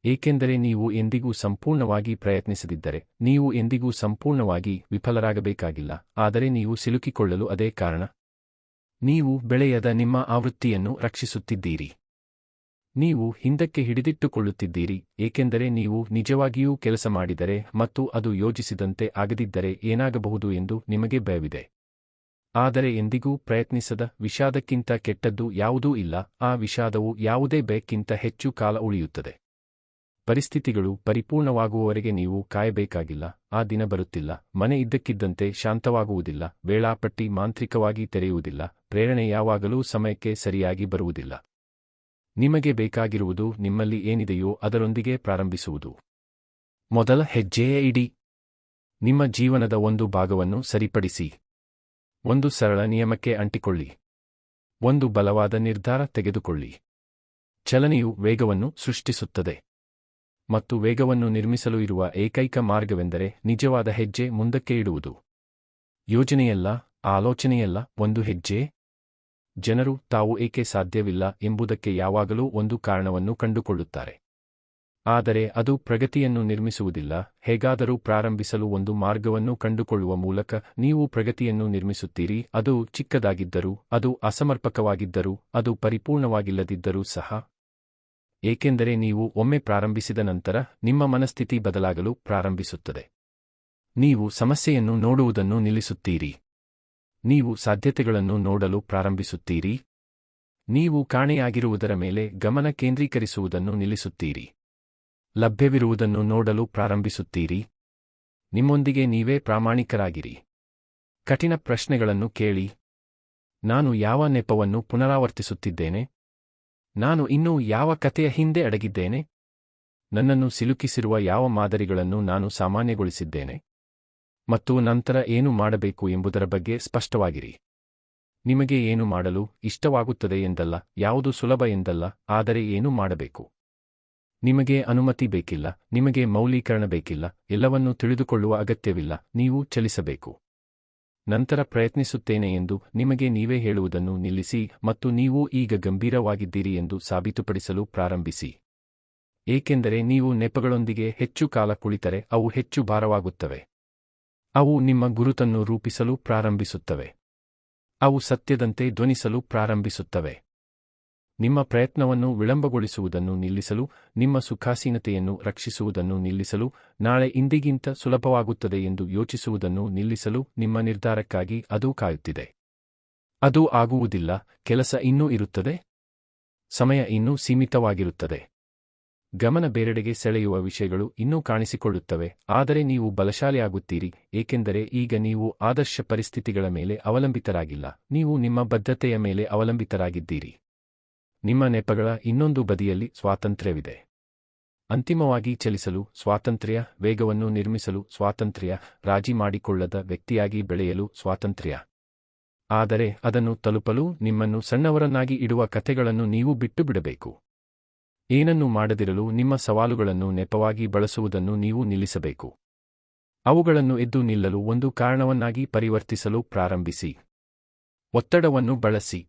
ಏಕೆಂದರೆ ನೀವು ಎಂದಿಗೂ ಸಂಪೂರ್ಣವಾಗಿ ಪ್ರಯತ್ನಿಸದಿದ್ದರೆ, ನೀವು ಎಂದಿಗೂ ಸಂಪೂರ್ಣವಾಗಿ ವಿಫಲರಾಗಬೇಕಾಗಿಲ್ಲ, ಆದರೆ ನೀವು ಸಿಲುಕಿಕೊಳ್ಳಲು ಅದೇ ಕಾರಣ. ನೀವು ಬೆಳೆಯದ ನಿಮ್ಮ ಆವೃತ್ತಿಯನ್ನು ರಕ್ಷಿಸುತ್ತಿದ್ದೀರಿ. ನೀವು ಹಿಂದಕ್ಕೆ ಹಿಡಿದಿಟ್ಟುಕೊಳ್ಳುತ್ತಿದ್ದೀರಿ, ಏಕೆಂದರೆ ನೀವು ನಿಜವಾಗಿಯೂ ಕೆಲಸ ಮಾಡಿದರೆ ಮತ್ತು ಅದು ಯೋಜಿಸಿದಂತೆ ಆಗದಿದ್ದರೆ ಏನಾಗಬಹುದು ಎಂದು ನಿಮಗೆ ಭಯವಿದೆ. ಆದರೆ ಎಂದಿಗೂ ಪ್ರಯತ್ನಿಸದ ವಿಷಾದಕ್ಕಿಂತ ಕೆಟ್ಟದ್ದು ಯಾವುದೂ ಇಲ್ಲ. ಆ ವಿಷಾದವು ಯಾವುದೇ ಭಯಕ್ಕಿಂತ ಹೆಚ್ಚು ಕಾಲ ಉಳಿಯುತ್ತದೆ. ಪರಿಸ್ಥಿತಿಗಳು ಪರಿಪೂರ್ಣವಾಗುವವರೆಗೆ ನೀವು ಕಾಯಬೇಕಾಗಿಲ್ಲ. ಆ ದಿನ ಬರುತ್ತಿಲ್ಲ. ಮನೆ ಇದ್ದಕ್ಕಿದ್ದಂತೆ ಶಾಂತವಾಗುವುದಿಲ್ಲ. ವೇಳಾಪಟ್ಟಿ ಮಾಂತ್ರಿಕವಾಗಿ ತೆರೆಯುವುದಿಲ್ಲ. ಪ್ರೇರಣೆ ಯಾವಾಗಲೂ ಸಮಯಕ್ಕೆ ಸರಿಯಾಗಿ ಬರುವುದಿಲ್ಲ. ನಿಮಗೆ ಬೇಕಾಗಿರುವುದು ನಿಮ್ಮಲ್ಲಿ ಏನಿದೆಯೋ ಅದರೊಂದಿಗೆ ಪ್ರಾರಂಭಿಸುವುದು. ಮೊದಲ ಹೆಜ್ಜೆಯೇ ಇಡಿ. ನಿಮ್ಮ ಜೀವನದ ಒಂದು ಭಾಗವನ್ನು ಸರಿಪಡಿಸಿ. ಒಂದು ಸರಳ ನಿಯಮಕ್ಕೆ ಅಂಟಿಕೊಳ್ಳಿ. ಒಂದು ಬಲವಾದ ನಿರ್ಧಾರ ತೆಗೆದುಕೊಳ್ಳಿ. ಚಲನೆಯು ವೇಗವನ್ನು ಸೃಷ್ಟಿಸುತ್ತದೆ. ಮತ್ತು ವೇಗವನ್ನು ನಿರ್ಮಿಸಲು ಇರುವ ಏಕೈಕ ಮಾರ್ಗವೆಂದರೆ ನಿಜವಾದ ಹೆಜ್ಜೆ ಮುಂದಕ್ಕೆ ಇಡುವುದು. ಯೋಜನೆಯಲ್ಲ, ಆಲೋಚನೆಯಲ್ಲ, ಒಂದು ಹೆಜ್ಜೆ. ಜನರು ತಾವು ಏಕೆ ಸಾಧ್ಯವಿಲ್ಲ ಎಂಬುದಕ್ಕೆ ಯಾವಾಗಲೂ ಒಂದು ಕಾರಣವನ್ನು ಕಂಡುಕೊಳ್ಳುತ್ತಾರೆ. ಆದರೆ ಅದು ಪ್ರಗತಿಯನ್ನು ನಿರ್ಮಿಸುವುದಿಲ್ಲ. ಹೇಗಾದರೂ ಪ್ರಾರಂಭಿಸಲು ಒಂದು ಮಾರ್ಗವನ್ನು ಕಂಡುಕೊಳ್ಳುವ ಮೂಲಕ ನೀವು ಪ್ರಗತಿಯನ್ನು ನಿರ್ಮಿಸುತ್ತೀರಿ. ಅದು ಚಿಕ್ಕದಾಗಿದ್ದರೂ, ಅದು ಅಸಮರ್ಪಕವಾಗಿದ್ದರೂ, ಅದು ಪರಿಪೂರ್ಣವಾಗಿಲ್ಲದಿದ್ದರೂ ಸಹ. ಏಕೆಂದರೆ ನೀವು ಒಮ್ಮೆ ಪ್ರಾರಂಭಿಸಿದ ನಂತರ ನಿಮ್ಮ ಮನಸ್ಥಿತಿ ಬದಲಾಗಲು ಪ್ರಾರಂಭಿಸುತ್ತದೆ. ನೀವು ಸಮಸ್ಯೆಯನ್ನು ನೋಡುವುದನ್ನು ನಿಲ್ಲಿಸುತ್ತೀರಿ. ನೀವು ಸಾಧ್ಯತೆಗಳನ್ನು ನೋಡಲು ಪ್ರಾರಂಭಿಸುತ್ತೀರಿ. ನೀವು ಕಾಣೆಯಾಗಿರುವುದರ ಮೇಲೆ ಗಮನ ಕೇಂದ್ರೀಕರಿಸುವುದನ್ನು ನಿಲ್ಲಿಸುತ್ತೀರಿ. ಲಭ್ಯವಿರುವುದನ್ನು ನೋಡಲು ಪ್ರಾರಂಭಿಸುತ್ತೀರಿ. ನಿಮ್ಮೊಂದಿಗೆ ನೀವೇ ಪ್ರಾಮಾಣಿಕರಾಗಿರಿ. ಕಠಿಣ ಪ್ರಶ್ನೆಗಳನ್ನು ಕೇಳಿ. ನಾನು ಯಾವ ನೆಪವನ್ನು ಪುನರಾವರ್ತಿಸುತ್ತಿದ್ದೇನೆ? ನಾನು ಇನ್ನೂ ಯಾವ ಕಥೆಯ ಹಿಂದೆ ಅಡಗಿದ್ದೇನೆ? ನನ್ನನ್ನು ಸಿಲುಕಿಸಿರುವ ಯಾವ ಮಾದರಿಗಳನ್ನು ನಾನು ಸಾಮಾನ್ಯಗೊಳಿಸಿದ್ದೇನೆ? ಮತ್ತು ನಂತರ ಏನು ಮಾಡಬೇಕು ಎಂಬುದರ ಬಗ್ಗೆ ಸ್ಪಷ್ಟವಾಗಿರಿ. ನಿಮಗೆ ಏನು ಮಾಡಲು ಇಷ್ಟವಾಗುತ್ತದೆ ಎಂದಲ್ಲ, ಯಾವುದು ಸುಲಭ ಎಂದಲ್ಲ, ಆದರೆ ಏನು ಮಾಡಬೇಕು. ನಿಮಗೆ ಅನುಮತಿ ಬೇಕಿಲ್ಲ, ನಿಮಗೆ ಮೌಲ್ಯೀಕರಣ ಬೇಕಿಲ್ಲ, ಎಲ್ಲವನ್ನೂ ತಿಳಿದುಕೊಳ್ಳುವ ಅಗತ್ಯವಿಲ್ಲ, ನೀವು ಚಲಿಸಬೇಕು. ನಂತರ ಪ್ರಯತ್ನಿಸುತ್ತೇನೆ ಎಂದು ನಿಮಗೆ ನೀವೇ ಹೇಳುವುದನ್ನು ನಿಲ್ಲಿಸಿ ಮತ್ತು ನೀವು ಈಗ ಗಂಭೀರವಾಗಿದ್ದೀರಿ ಎಂದು ಸಾಬೀತುಪಡಿಸಲು ಪ್ರಾರಂಭಿಸಿ. ಏಕೆಂದರೆ ನೀವು ನೆಪಗಳೊಂದಿಗೆ ಹೆಚ್ಚು ಕಾಲ ಕುಳಿತರೆ ಅವು ಹೆಚ್ಚು ಭಾರವಾಗುತ್ತವೆ. ಅವು ನಿಮ್ಮ ಗುರುತನ್ನು ರೂಪಿಸಲು ಪ್ರಾರಂಭಿಸುತ್ತವೆ. ಅವು ಸತ್ಯದಂತೆ ಧ್ವನಿಸಲು ಪ್ರಾರಂಭಿಸುತ್ತವೆ. ನಿಮ್ಮ ಪ್ರಯತ್ನವನ್ನು ವಿಳಂಬಗೊಳಿಸುವುದನ್ನು ನಿಲ್ಲಿಸಲು, ನಿಮ್ಮ ಸುಖಾಸೀನತೆಯನ್ನು ರಕ್ಷಿಸುವುದನ್ನು ನಿಲ್ಲಿಸಲು, ನಾಳೆ ಇಂದಿಗಿಂತ ಸುಲಭವಾಗುತ್ತದೆ ಎಂದು ಯೋಚಿಸುವುದನ್ನು ನಿಲ್ಲಿಸಲು ನಿಮ್ಮ ನಿರ್ಧಾರಕ್ಕಾಗಿ ಅದು ಕಾಯುತ್ತಿದೆ. ಅದು ಆಗುವುದಿಲ್ಲ. ಕೆಲಸ ಇನ್ನೂ ಇರುತ್ತದೆ. ಸಮಯ ಇನ್ನೂ ಸೀಮಿತವಾಗಿರುತ್ತದೆ. ಗಮನ ಬೇರೆಡೆಗೆ ಸೆಳೆಯುವ ವಿಷಯಗಳು ಇನ್ನೂ ಕಾಣಿಸಿಕೊಳ್ಳುತ್ತವೆ, ಆದರೆ ನೀವು ಬಲಶಾಲಿಯಾಗುತ್ತೀರಿ, ಏಕೆಂದರೆ ಈಗ ನೀವು ಆದರ್ಶ ಪರಿಸ್ಥಿತಿಗಳ ಮೇಲೆ ಅವಲಂಬಿತರಾಗಿಲ್ಲ, ನೀವು ನಿಮ್ಮ ಬದ್ಧತೆಯ ಮೇಲೆ ಅವಲಂಬಿತರಾಗಿದ್ದೀರಿ. ನಿಮ್ಮ ನೆಪಗಳ ಇನ್ನೊಂದು ಬದಿಯಲ್ಲಿ ಸ್ವಾತಂತ್ರ್ಯವಿದೆ. ಅಂತಿಮವಾಗಿ ಚಲಿಸಲು ಸ್ವಾತಂತ್ರ್ಯ, ವೇಗವನ್ನು ನಿರ್ಮಿಸಲು ಸ್ವಾತಂತ್ರ್ಯ, ರಾಜಿ ಮಾಡಿಕೊಳ್ಳದ ವ್ಯಕ್ತಿಯಾಗಿ ಬೆಳೆಯಲು ಸ್ವಾತಂತ್ರ್ಯ. ಆದರೆ ಅದನ್ನು ತಲುಪಲು ನಿಮ್ಮನ್ನು ಸಣ್ಣವರನ್ನಾಗಿ ಇಡುವ ಕಥೆಗಳನ್ನು ನೀವು ಬಿಟ್ಟುಬಿಡಬೇಕು. ಏನನ್ನೂ ಮಾಡದಿರಲು ನಿಮ್ಮ ಸವಾಲುಗಳನ್ನು ನೆಪವಾಗಿ ಬಳಸುವುದನ್ನು ನೀವು ನಿಲ್ಲಿಸಬೇಕು. ಅವುಗಳನ್ನು ಎದ್ದು ನಿಲ್ಲಲು ಒಂದು ಕಾರಣವನ್ನಾಗಿ ಪರಿವರ್ತಿಸಲು ಪ್ರಾರಂಭಿಸಿ. ಒತ್ತಡವನ್ನು ಬಳಸಿ.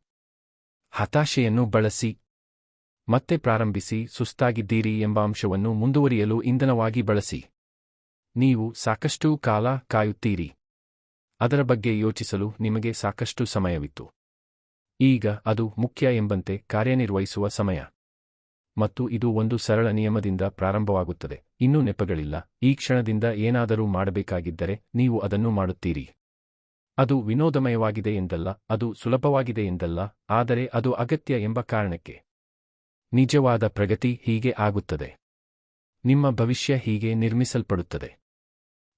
ಹತಾಶೆಯನ್ನು ಬಳಸಿ. ಮತ್ತೆ ಪ್ರಾರಂಭಿಸಿ. ಸುಸ್ತಾಗಿದ್ದೀರಿ ಎಂಬ ಅಂಶವನ್ನು ಮುಂದುವರಿಯಲು ಇಂಧನವಾಗಿ ಬಳಸಿ. ನೀವು ಸಾಕಷ್ಟು ಕಾಲ ಕಾಯುತ್ತೀರಿ. ಅದರ ಬಗ್ಗೆ ಯೋಚಿಸಲು ನಿಮಗೆ ಸಾಕಷ್ಟು ಸಮಯವಿತ್ತು. ಈಗ ಅದು ಮುಖ್ಯ ಎಂಬಂತೆ ಕಾರ್ಯನಿರ್ವಹಿಸುವ ಸಮಯ. ಮತ್ತು ಇದು ಒಂದು ಸರಳ ನಿಯಮದಿಂದ ಪ್ರಾರಂಭವಾಗುತ್ತದೆ. ಇನ್ನೂ ನೆಪಗಳಿಲ್ಲ. ಈ ಕ್ಷಣದಿಂದ ಏನಾದರೂ ಮಾಡಬೇಕಾಗಿದ್ದರೆ ನೀವು ಅದನ್ನು ಮಾಡುತ್ತೀರಿ. ಅದು ವಿನೋದಮಯವಾಗಿದೆ ಎಂದಲ್ಲ, ಅದು ಸುಲಭವಾಗಿದೆ ಎಂದಲ್ಲ, ಆದರೆ ಅದು ಅಗತ್ಯ ಎಂಬ ಕಾರಣಕ್ಕೆ. ನಿಜವಾದ ಪ್ರಗತಿ ಹೀಗೆ ಆಗುತ್ತದೆ. ನಿಮ್ಮ ಭವಿಷ್ಯ ಹೀಗೆ ನಿರ್ಮಿಸಲ್ಪಡುತ್ತದೆ.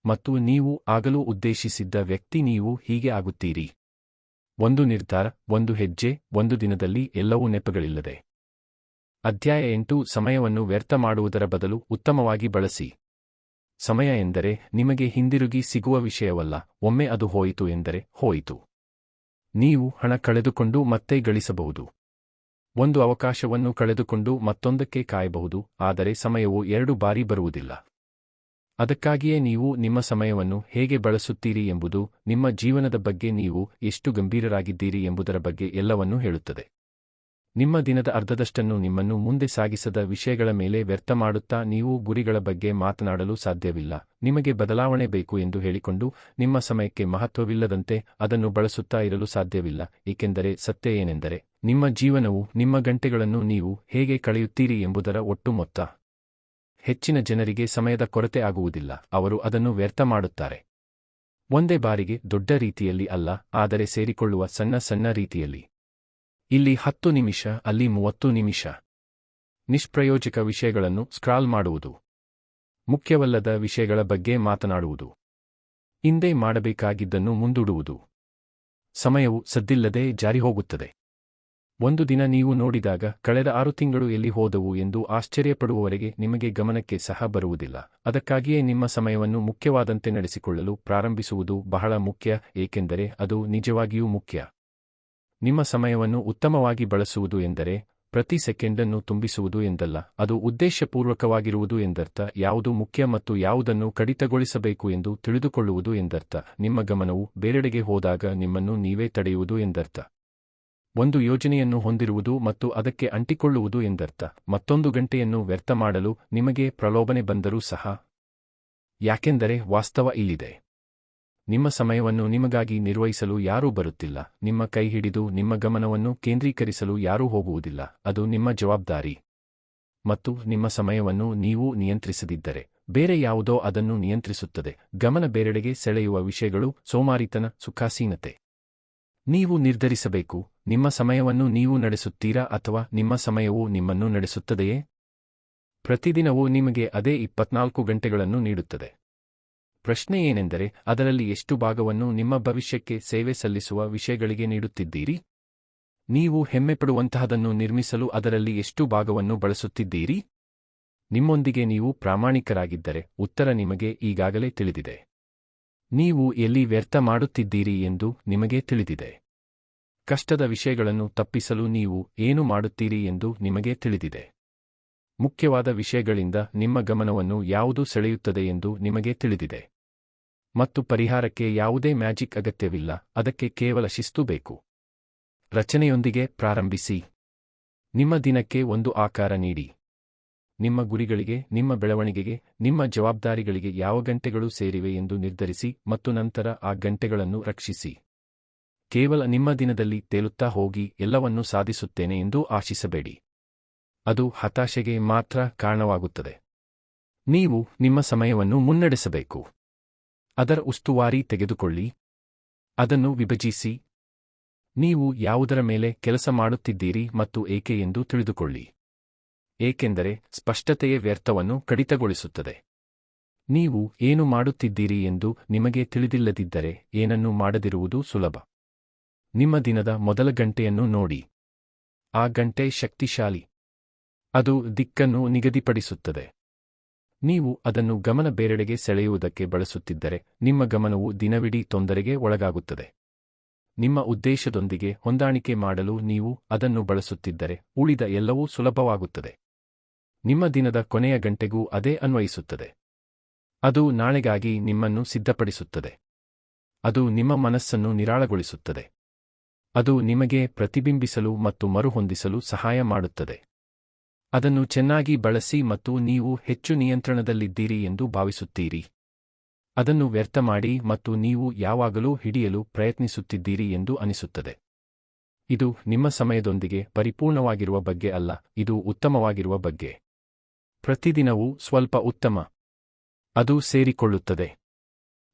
ಮತ್ತು ನೀವು ಆಗಲು ಉದ್ದೇಶಿಸಿದ್ದ ವ್ಯಕ್ತಿ ನೀವು ಹೀಗೆ ಆಗುತ್ತೀರಿ. ಒಂದು ನಿರ್ಧಾರ, ಒಂದು ಹೆಜ್ಜೆ, ಒಂದು ದಿನದಲ್ಲಿ, ಎಲ್ಲವೂ ನೆಪಗಳಿಲ್ಲದೆ. ಅಧ್ಯಾಯ 8. ಸಮಯವನ್ನು ವ್ಯರ್ಥ ಮಾಡುವುದರ ಬದಲು ಉತ್ತಮವಾಗಿ ಬಳಸಿ. ಸಮಯ ಎಂದರೆ ನಿಮಗೆ ಹಿಂದಿರುಗಿ ಸಿಗುವ ವಿಷಯವಲ್ಲ. ಒಮ್ಮೆ ಅದು ಹೋಯಿತು ಎಂದರೆ ಹೋಯಿತು. ನೀವು ಹಣ ಕಳೆದುಕೊಂಡು ಮತ್ತೆ ಗಳಿಸಬಹುದು. ಒಂದು ಅವಕಾಶವನ್ನು ಕಳೆದುಕೊಂಡು ಮತ್ತೊಂದಕ್ಕೆ ಕಾಯಬಹುದು, ಆದರೆ ಸಮಯವು 2 ಬಾರಿ ಬರುವುದಿಲ್ಲ. ಅದಕ್ಕಾಗಿಯೇ ನೀವು ನಿಮ್ಮ ಸಮಯವನ್ನು ಹೇಗೆ ಬಳಸುತ್ತೀರಿ ಎಂಬುದು ನಿಮ್ಮ ಜೀವನದ ಬಗ್ಗೆ ನೀವು ಎಷ್ಟು ಗಂಭೀರರಾಗಿದ್ದೀರಿ ಎಂಬುದರ ಬಗ್ಗೆ ಎಲ್ಲವನ್ನೂ ಹೇಳುತ್ತದೆ. ನಿಮ್ಮ ದಿನದ ಅರ್ಧದಷ್ಟನ್ನು ನಿಮ್ಮನ್ನು ಮುಂದೆ ಸಾಗಿಸದ ವಿಷಯಗಳ ಮೇಲೆ ವ್ಯರ್ಥ ಮಾಡುತ್ತಾ ನೀವು ಗುರಿಗಳ ಬಗ್ಗೆ ಮಾತನಾಡಲು ಸಾಧ್ಯವಿಲ್ಲ. ನಿಮಗೆ ಬದಲಾವಣೆ ಬೇಕು ಎಂದು ಹೇಳಿಕೊಂಡು ನಿಮ್ಮ ಸಮಯಕ್ಕೆ ಮಹತ್ವವಿಲ್ಲದಂತೆ ಅದನ್ನು ಬಳಸುತ್ತಾ ಇರಲು ಸಾಧ್ಯವಿಲ್ಲ, ಏಕೆಂದರೆ ಸತ್ಯ ಏನೆಂದರೆ ನಿಮ್ಮ ಜೀವನವು ನಿಮ್ಮ ಗಂಟೆಗಳನ್ನು ನೀವು ಹೇಗೆ ಕಳೆಯುತ್ತೀರಿ ಎಂಬುದರ ಒಟ್ಟು ಮೊತ್ತ. ಹೆಚ್ಚಿನ ಜನರಿಗೆ ಸಮಯದ ಕೊರತೆ ಆಗುವುದಿಲ್ಲ, ಅವರು ಅದನ್ನು ವ್ಯರ್ಥ ಮಾಡುತ್ತಾರೆ. ಒಂದೇ ಬಾರಿಗೆ, ದೊಡ್ಡ ರೀತಿಯಲ್ಲಿ ಅಲ್ಲ, ಆದರೆ ಸೇರಿಕೊಳ್ಳುವ ಸಣ್ಣ ಸಣ್ಣ ರೀತಿಯಲ್ಲಿ. ಇಲ್ಲಿ 10 ನಿಮಿಷ, ಅಲ್ಲಿ 30 ನಿಮಿಷ. ನಿಷ್ಪ್ರಯೋಜಕ ವಿಷಯಗಳನ್ನು ಸ್ಕ್ರಾಲ್ ಮಾಡುವುದು. ಮುಖ್ಯವಲ್ಲದ ವಿಷಯಗಳ ಬಗ್ಗೆ ಮಾತನಾಡುವುದು. ಹಿಂದೆ ಮಾಡಬೇಕಾಗಿದ್ದನ್ನು ಮುಂದೂಡುವುದು. ಸಮಯವು ಸದ್ದಿಲ್ಲದೆ ಜಾರಿಹೋಗುತ್ತದೆ. ಒಂದು ದಿನ ನೀವು ನೋಡಿದಾಗ ಕಳೆದ 6 ತಿಂಗಳು ಎಲ್ಲಿ ಹೋದವು ಎಂದು ಆಶ್ಚರ್ಯಪಡುವವರೆಗೆ ನಿಮಗೆ ಗಮನಕ್ಕೆ ಸಹ ಬರುವುದಿಲ್ಲ. ಅದಕ್ಕಾಗಿಯೇ ನಿಮ್ಮ ಸಮಯವನ್ನು ಮುಖ್ಯವಾದಂತೆ ನಡೆಸಿಕೊಳ್ಳಲು ಪ್ರಾರಂಭಿಸುವುದು ಬಹಳ ಮುಖ್ಯ, ಏಕೆಂದರೆ ಅದು ನಿಜವಾಗಿಯೂ ಮುಖ್ಯ. ನಿಮ್ಮ ಸಮಯವನ್ನು ಉತ್ತಮವಾಗಿ ಬಳಸುವುದು ಎಂದರೆ ಪ್ರತಿ ಸೆಕೆಂಡನ್ನು ತುಂಬಿಸುವುದು ಎಂದಲ್ಲ, ಅದು ಉದ್ದೇಶಪೂರ್ವಕವಾಗಿರುವುದು ಎಂದರ್ಥ. ಯಾವುದು ಮುಖ್ಯ ಮತ್ತು ಯಾವುದನ್ನು ಕಡಿತಗೊಳಿಸಬೇಕು ಎಂದು ತಿಳಿದುಕೊಳ್ಳುವುದು ಎಂದರ್ಥ. ನಿಮ್ಮ ಗಮನವು ಬೇರೆಡೆಗೆ ಹೋದಾಗ ನಿಮ್ಮನ್ನು ನೀವೇ ತಡೆಯುವುದು ಎಂದರ್ಥ. ಒಂದು ಯೋಜನೆಯನ್ನು ಹೊಂದಿರುವುದು ಮತ್ತು ಅದಕ್ಕೆ ಅಂಟಿಕೊಳ್ಳುವುದು ಎಂದರ್ಥ. ಮತ್ತೊಂದು ಗಂಟೆಯನ್ನು ವ್ಯರ್ಥ ಮಾಡಲು ನಿಮಗೆ ಪ್ರಲೋಭನೆ ಬಂದರೂ ಸಹ. ಯಾಕೆಂದರೆ ವಾಸ್ತವ ಇಲ್ಲಿದೆ. ನಿಮ್ಮ ಸಮಯವನ್ನು ನಿಮಗಾಗಿ ನಿರ್ವಹಿಸಲು ಯಾರೂ ಬರುತ್ತಿಲ್ಲ. ನಿಮ್ಮ ಕೈ ಹಿಡಿದು ನಿಮ್ಮ ಗಮನವನ್ನು ಕೇಂದ್ರೀಕರಿಸಲು ಯಾರೂ ಹೋಗುವುದಿಲ್ಲ. ಅದು ನಿಮ್ಮ ಜವಾಬ್ದಾರಿ. ಮತ್ತು ನಿಮ್ಮ ಸಮಯವನ್ನು ನೀವು ನಿಯಂತ್ರಿಸದಿದ್ದರೆ ಬೇರೆ ಯಾವುದೋ ಅದನ್ನು ನಿಯಂತ್ರಿಸುತ್ತದೆ. ಗಮನ ಬೇರೆಡೆಗೆ ಸೆಳೆಯುವ ವಿಷಯಗಳು, ಸೋಮಾರಿತನ, ಸುಖಾಸೀನತೆ. ನೀವು ನಿರ್ಧರಿಸಬೇಕು, ನಿಮ್ಮ ಸಮಯವನ್ನು ನೀವು ನಡೆಸುತ್ತೀರಾ ಅಥವಾ ನಿಮ್ಮ ಸಮಯವು ನಿಮ್ಮನ್ನು ನಡೆಸುತ್ತದೆಯೇ? ಪ್ರತಿದಿನವೂ ನಿಮಗೆ ಅದೇ 24 ಗಂಟೆಗಳನ್ನು ನೀಡುತ್ತದೆ. ಪ್ರಶ್ನೆ ಏನೆಂದರೆ, ಅದರಲ್ಲಿ ಎಷ್ಟು ಭಾಗವನ್ನು ನಿಮ್ಮ ಭವಿಷ್ಯಕ್ಕೆ ಸೇವೆ ಸಲ್ಲಿಸುವ ವಿಷಯಗಳಿಗೆ ನೀಡುತ್ತಿದ್ದೀರಿ? ನೀವು ಹೆಮ್ಮೆಪಡುವಂತಹದನ್ನು ನಿರ್ಮಿಸಲು ಅದರಲ್ಲಿ ಎಷ್ಟು ಭಾಗವನ್ನು ಬಳಸುತ್ತಿದ್ದೀರಿ? ನಿಮ್ಮೊಂದಿಗೆ ನೀವು ಪ್ರಾಮಾಣಿಕರಾಗಿದ್ದರೆ ಉತ್ತರ ನಿಮಗೆ ಈಗಾಗಲೇ ತಿಳಿದಿದೆ. ನೀವು ಎಲ್ಲಿ ವ್ಯರ್ಥ ಮಾಡುತ್ತಿದ್ದೀರಿ ಎಂದು ನಿಮಗೆ ತಿಳಿದಿದೆ. ಕಷ್ಟದ ವಿಷಯಗಳನ್ನು ತಪ್ಪಿಸಲು ನೀವು ಏನು ಮಾಡುತ್ತೀರಿ ಎಂದು ನಿಮಗೆ ತಿಳಿದಿದೆ. ಮುಖ್ಯವಾದ ವಿಷಯಗಳಿಂದ ನಿಮ್ಮ ಗಮನವನ್ನು ಯಾವುದು ಸೆಳೆಯುತ್ತದೆ ಎಂದು ನಿಮಗೆ ತಿಳಿದಿದೆ. ಮತ್ತು ಪರಿಹಾರಕ್ಕೆ ಯಾವುದೇ ಮ್ಯಾಜಿಕ್ ಅಗತ್ಯವಿಲ್ಲ, ಅದಕ್ಕೆ ಕೇವಲ ಶಿಸ್ತು ಬೇಕು. ರಚನೆಯೊಂದಿಗೆ ಪ್ರಾರಂಭಿಸಿ. ನಿಮ್ಮ ದಿನಕ್ಕೆ ಒಂದು ಆಕಾರ ನೀಡಿ. ನಿಮ್ಮ ಗುರಿಗಳಿಗೆ, ನಿಮ್ಮ ಬೆಳವಣಿಗೆಗೆ, ನಿಮ್ಮ ಜವಾಬ್ದಾರಿಗಳಿಗೆ ಯಾವ ಗಂಟೆಗಳು ಸೇರಿವೆ ಎಂದು ನಿರ್ಧರಿಸಿ ಮತ್ತು ನಂತರ ಆ ಗಂಟೆಗಳನ್ನು ರಕ್ಷಿಸಿ. ಕೇವಲ ನಿಮ್ಮ ದಿನದಲ್ಲಿ ತೇಲುತ್ತಾ ಹೋಗಿ ಎಲ್ಲವನ್ನೂ ಸಾಧಿಸುತ್ತೇನೆ ಎಂದು ಆಶಿಸಬೇಡಿ. ಅದು ಹತಾಶೆಗೆ ಮಾತ್ರ ಕಾರಣವಾಗುತ್ತದೆ. ನೀವು ನಿಮ್ಮ ಸಮಯವನ್ನು ಮುನ್ನಡೆಸಬೇಕು. ಅದರ ಉಸ್ತುವಾರಿ ತೆಗೆದುಕೊಳ್ಳಿ. ಅದನ್ನು ವಿಭಜಿಸಿ. ನೀವು ಯಾವುದರ ಮೇಲೆ ಕೆಲಸ ಮಾಡುತ್ತಿದ್ದೀರಿ ಮತ್ತು ಏಕೆ ಎಂದು ತಿಳಿದುಕೊಳ್ಳಿ. ಏಕೆಂದರೆ ಸ್ಪಷ್ಟತೆಯೇ ವ್ಯರ್ಥವನ್ನು ಕಡಿತಗೊಳಿಸುತ್ತದೆ. ನೀವು ಏನು ಮಾಡುತ್ತಿದ್ದೀರಿ ಎಂದು ನಿಮಗೆ ತಿಳಿದಿಲ್ಲದಿದ್ದರೆ ಏನನ್ನೂ ಮಾಡದಿರುವುದು ಸುಲಭ. ನಿಮ್ಮ ದಿನದ ಮೊದಲ ಗಂಟೆಯನ್ನು ನೋಡಿ. ಆ ಗಂಟೆ ಶಕ್ತಿಶಾಲಿ. ಅದು ದಿಕ್ಕನ್ನು ನಿಗದಿಪಡಿಸುತ್ತದೆ. ನೀವು ಅದನ್ನು ಗಮನ ಬೇರೆಡೆಗೆ ಸೆಳೆಯುವುದಕ್ಕೆ ಬಳಸುತ್ತಿದ್ದರೆ ನಿಮ್ಮ ಗಮನವು ದಿನವಿಡೀ ತೊಂದರೆಗೆ ಒಳಗಾಗುತ್ತದೆ. ನಿಮ್ಮ ಉದ್ದೇಶದೊಂದಿಗೆ ಹೊಂದಾಣಿಕೆ ಮಾಡಲು ನೀವು ಅದನ್ನು ಬಳಸುತ್ತಿದ್ದರೆ ಉಳಿದ ಎಲ್ಲವೂ ಸುಲಭವಾಗುತ್ತದೆ. ನಿಮ್ಮ ದಿನದ ಕೊನೆಯ ಗಂಟೆಗೂ ಅದೇ ಅನ್ವಯಿಸುತ್ತದೆ. ಅದು ನಾಳೆಗಾಗಿ ನಿಮ್ಮನ್ನು ಸಿದ್ಧಪಡಿಸುತ್ತದೆ. ಅದು ನಿಮ್ಮ ಮನಸ್ಸನ್ನು ನಿರಾಳಗೊಳಿಸುತ್ತದೆ. ಅದು ನಿಮಗೆ ಪ್ರತಿಬಿಂಬಿಸಲು ಮತ್ತು ಮರುಹೊಂದಿಸಲು ಸಹಾಯ ಮಾಡುತ್ತದೆ. ಅದನ್ನು ಚೆನ್ನಾಗಿ ಬಳಸಿ ಮತ್ತು ನೀವು ಹೆಚ್ಚು ನಿಯಂತ್ರಣದಲ್ಲಿದ್ದೀರಿ ಎಂದು ಭಾವಿಸುತ್ತೀರಿ. ಅದನ್ನು ವ್ಯರ್ಥ ಮಾಡಿ ಮತ್ತು ನೀವು ಯಾವಾಗಲೂ ಹಿಡಿಯಲು ಪ್ರಯತ್ನಿಸುತ್ತಿದ್ದೀರಿ ಎಂದು ಅನಿಸುತ್ತದೆ. ಇದು ನಿಮ್ಮ ಸಮಯದೊಂದಿಗೆ ಪರಿಪೂರ್ಣವಾಗಿರುವ ಬಗ್ಗೆ ಅಲ್ಲ, ಇದು ಉತ್ತಮವಾಗಿರುವ ಬಗ್ಗೆ. ಪ್ರತಿದಿನವೂ ಸ್ವಲ್ಪ ಉತ್ತಮ. ಅದು ಸೇರಿಕೊಳ್ಳುತ್ತದೆ.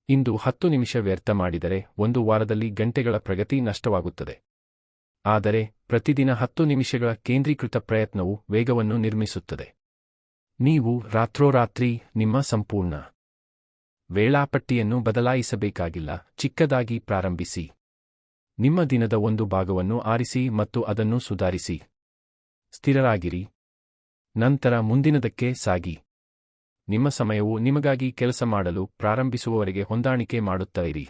ಇಂದು 10 ನಿಮಿಷ ವ್ಯರ್ಥ ಮಾಡಿದರೆ ಒಂದು ವಾರದಲ್ಲಿ ಗಂಟೆಗಳ ಪ್ರಗತಿ ನಷ್ಟವಾಗುತ್ತದೆ. ಆದರೆ ಪ್ರತಿದಿನ 10 ನಿಮಿಷಗಳ ಕೇಂದ್ರೀಕೃತ ಪ್ರಯತ್ನವು ವೇಗವನ್ನು ನಿರ್ಮಿಸುತ್ತದೆ. ನೀವು ರಾತ್ರೋರಾತ್ರಿ ನಿಮ್ಮ ಸಂಪೂರ್ಣ ವೇಳಾಪಟ್ಟಿಯನ್ನು ಬದಲಾಯಿಸಬೇಕಾಗಿಲ್ಲ. ಚಿಕ್ಕದಾಗಿ ಪ್ರಾರಂಭಿಸಿ. ನಿಮ್ಮ ದಿನದ ಒಂದು ಭಾಗವನ್ನು ಆರಿಸಿ ಮತ್ತು ಅದನ್ನು ಸುಧಾರಿಸಿ. ಸ್ಥಿರರಾಗಿರಿ. ನಂತರ ಮುಂದಿನದಕ್ಕೆ ಸಾಗಿ. ನಿಮ್ಮ ಸಮಯವು ನಿಮಗಾಗಿ ಕೆಲಸ ಮಾಡಲು ಪ್ರಾರಂಭಿಸುವವರೆಗೆ ಹೊಂದಾಣಿಕೆ ಮಾಡುತ್ತಾ ಇರಿ.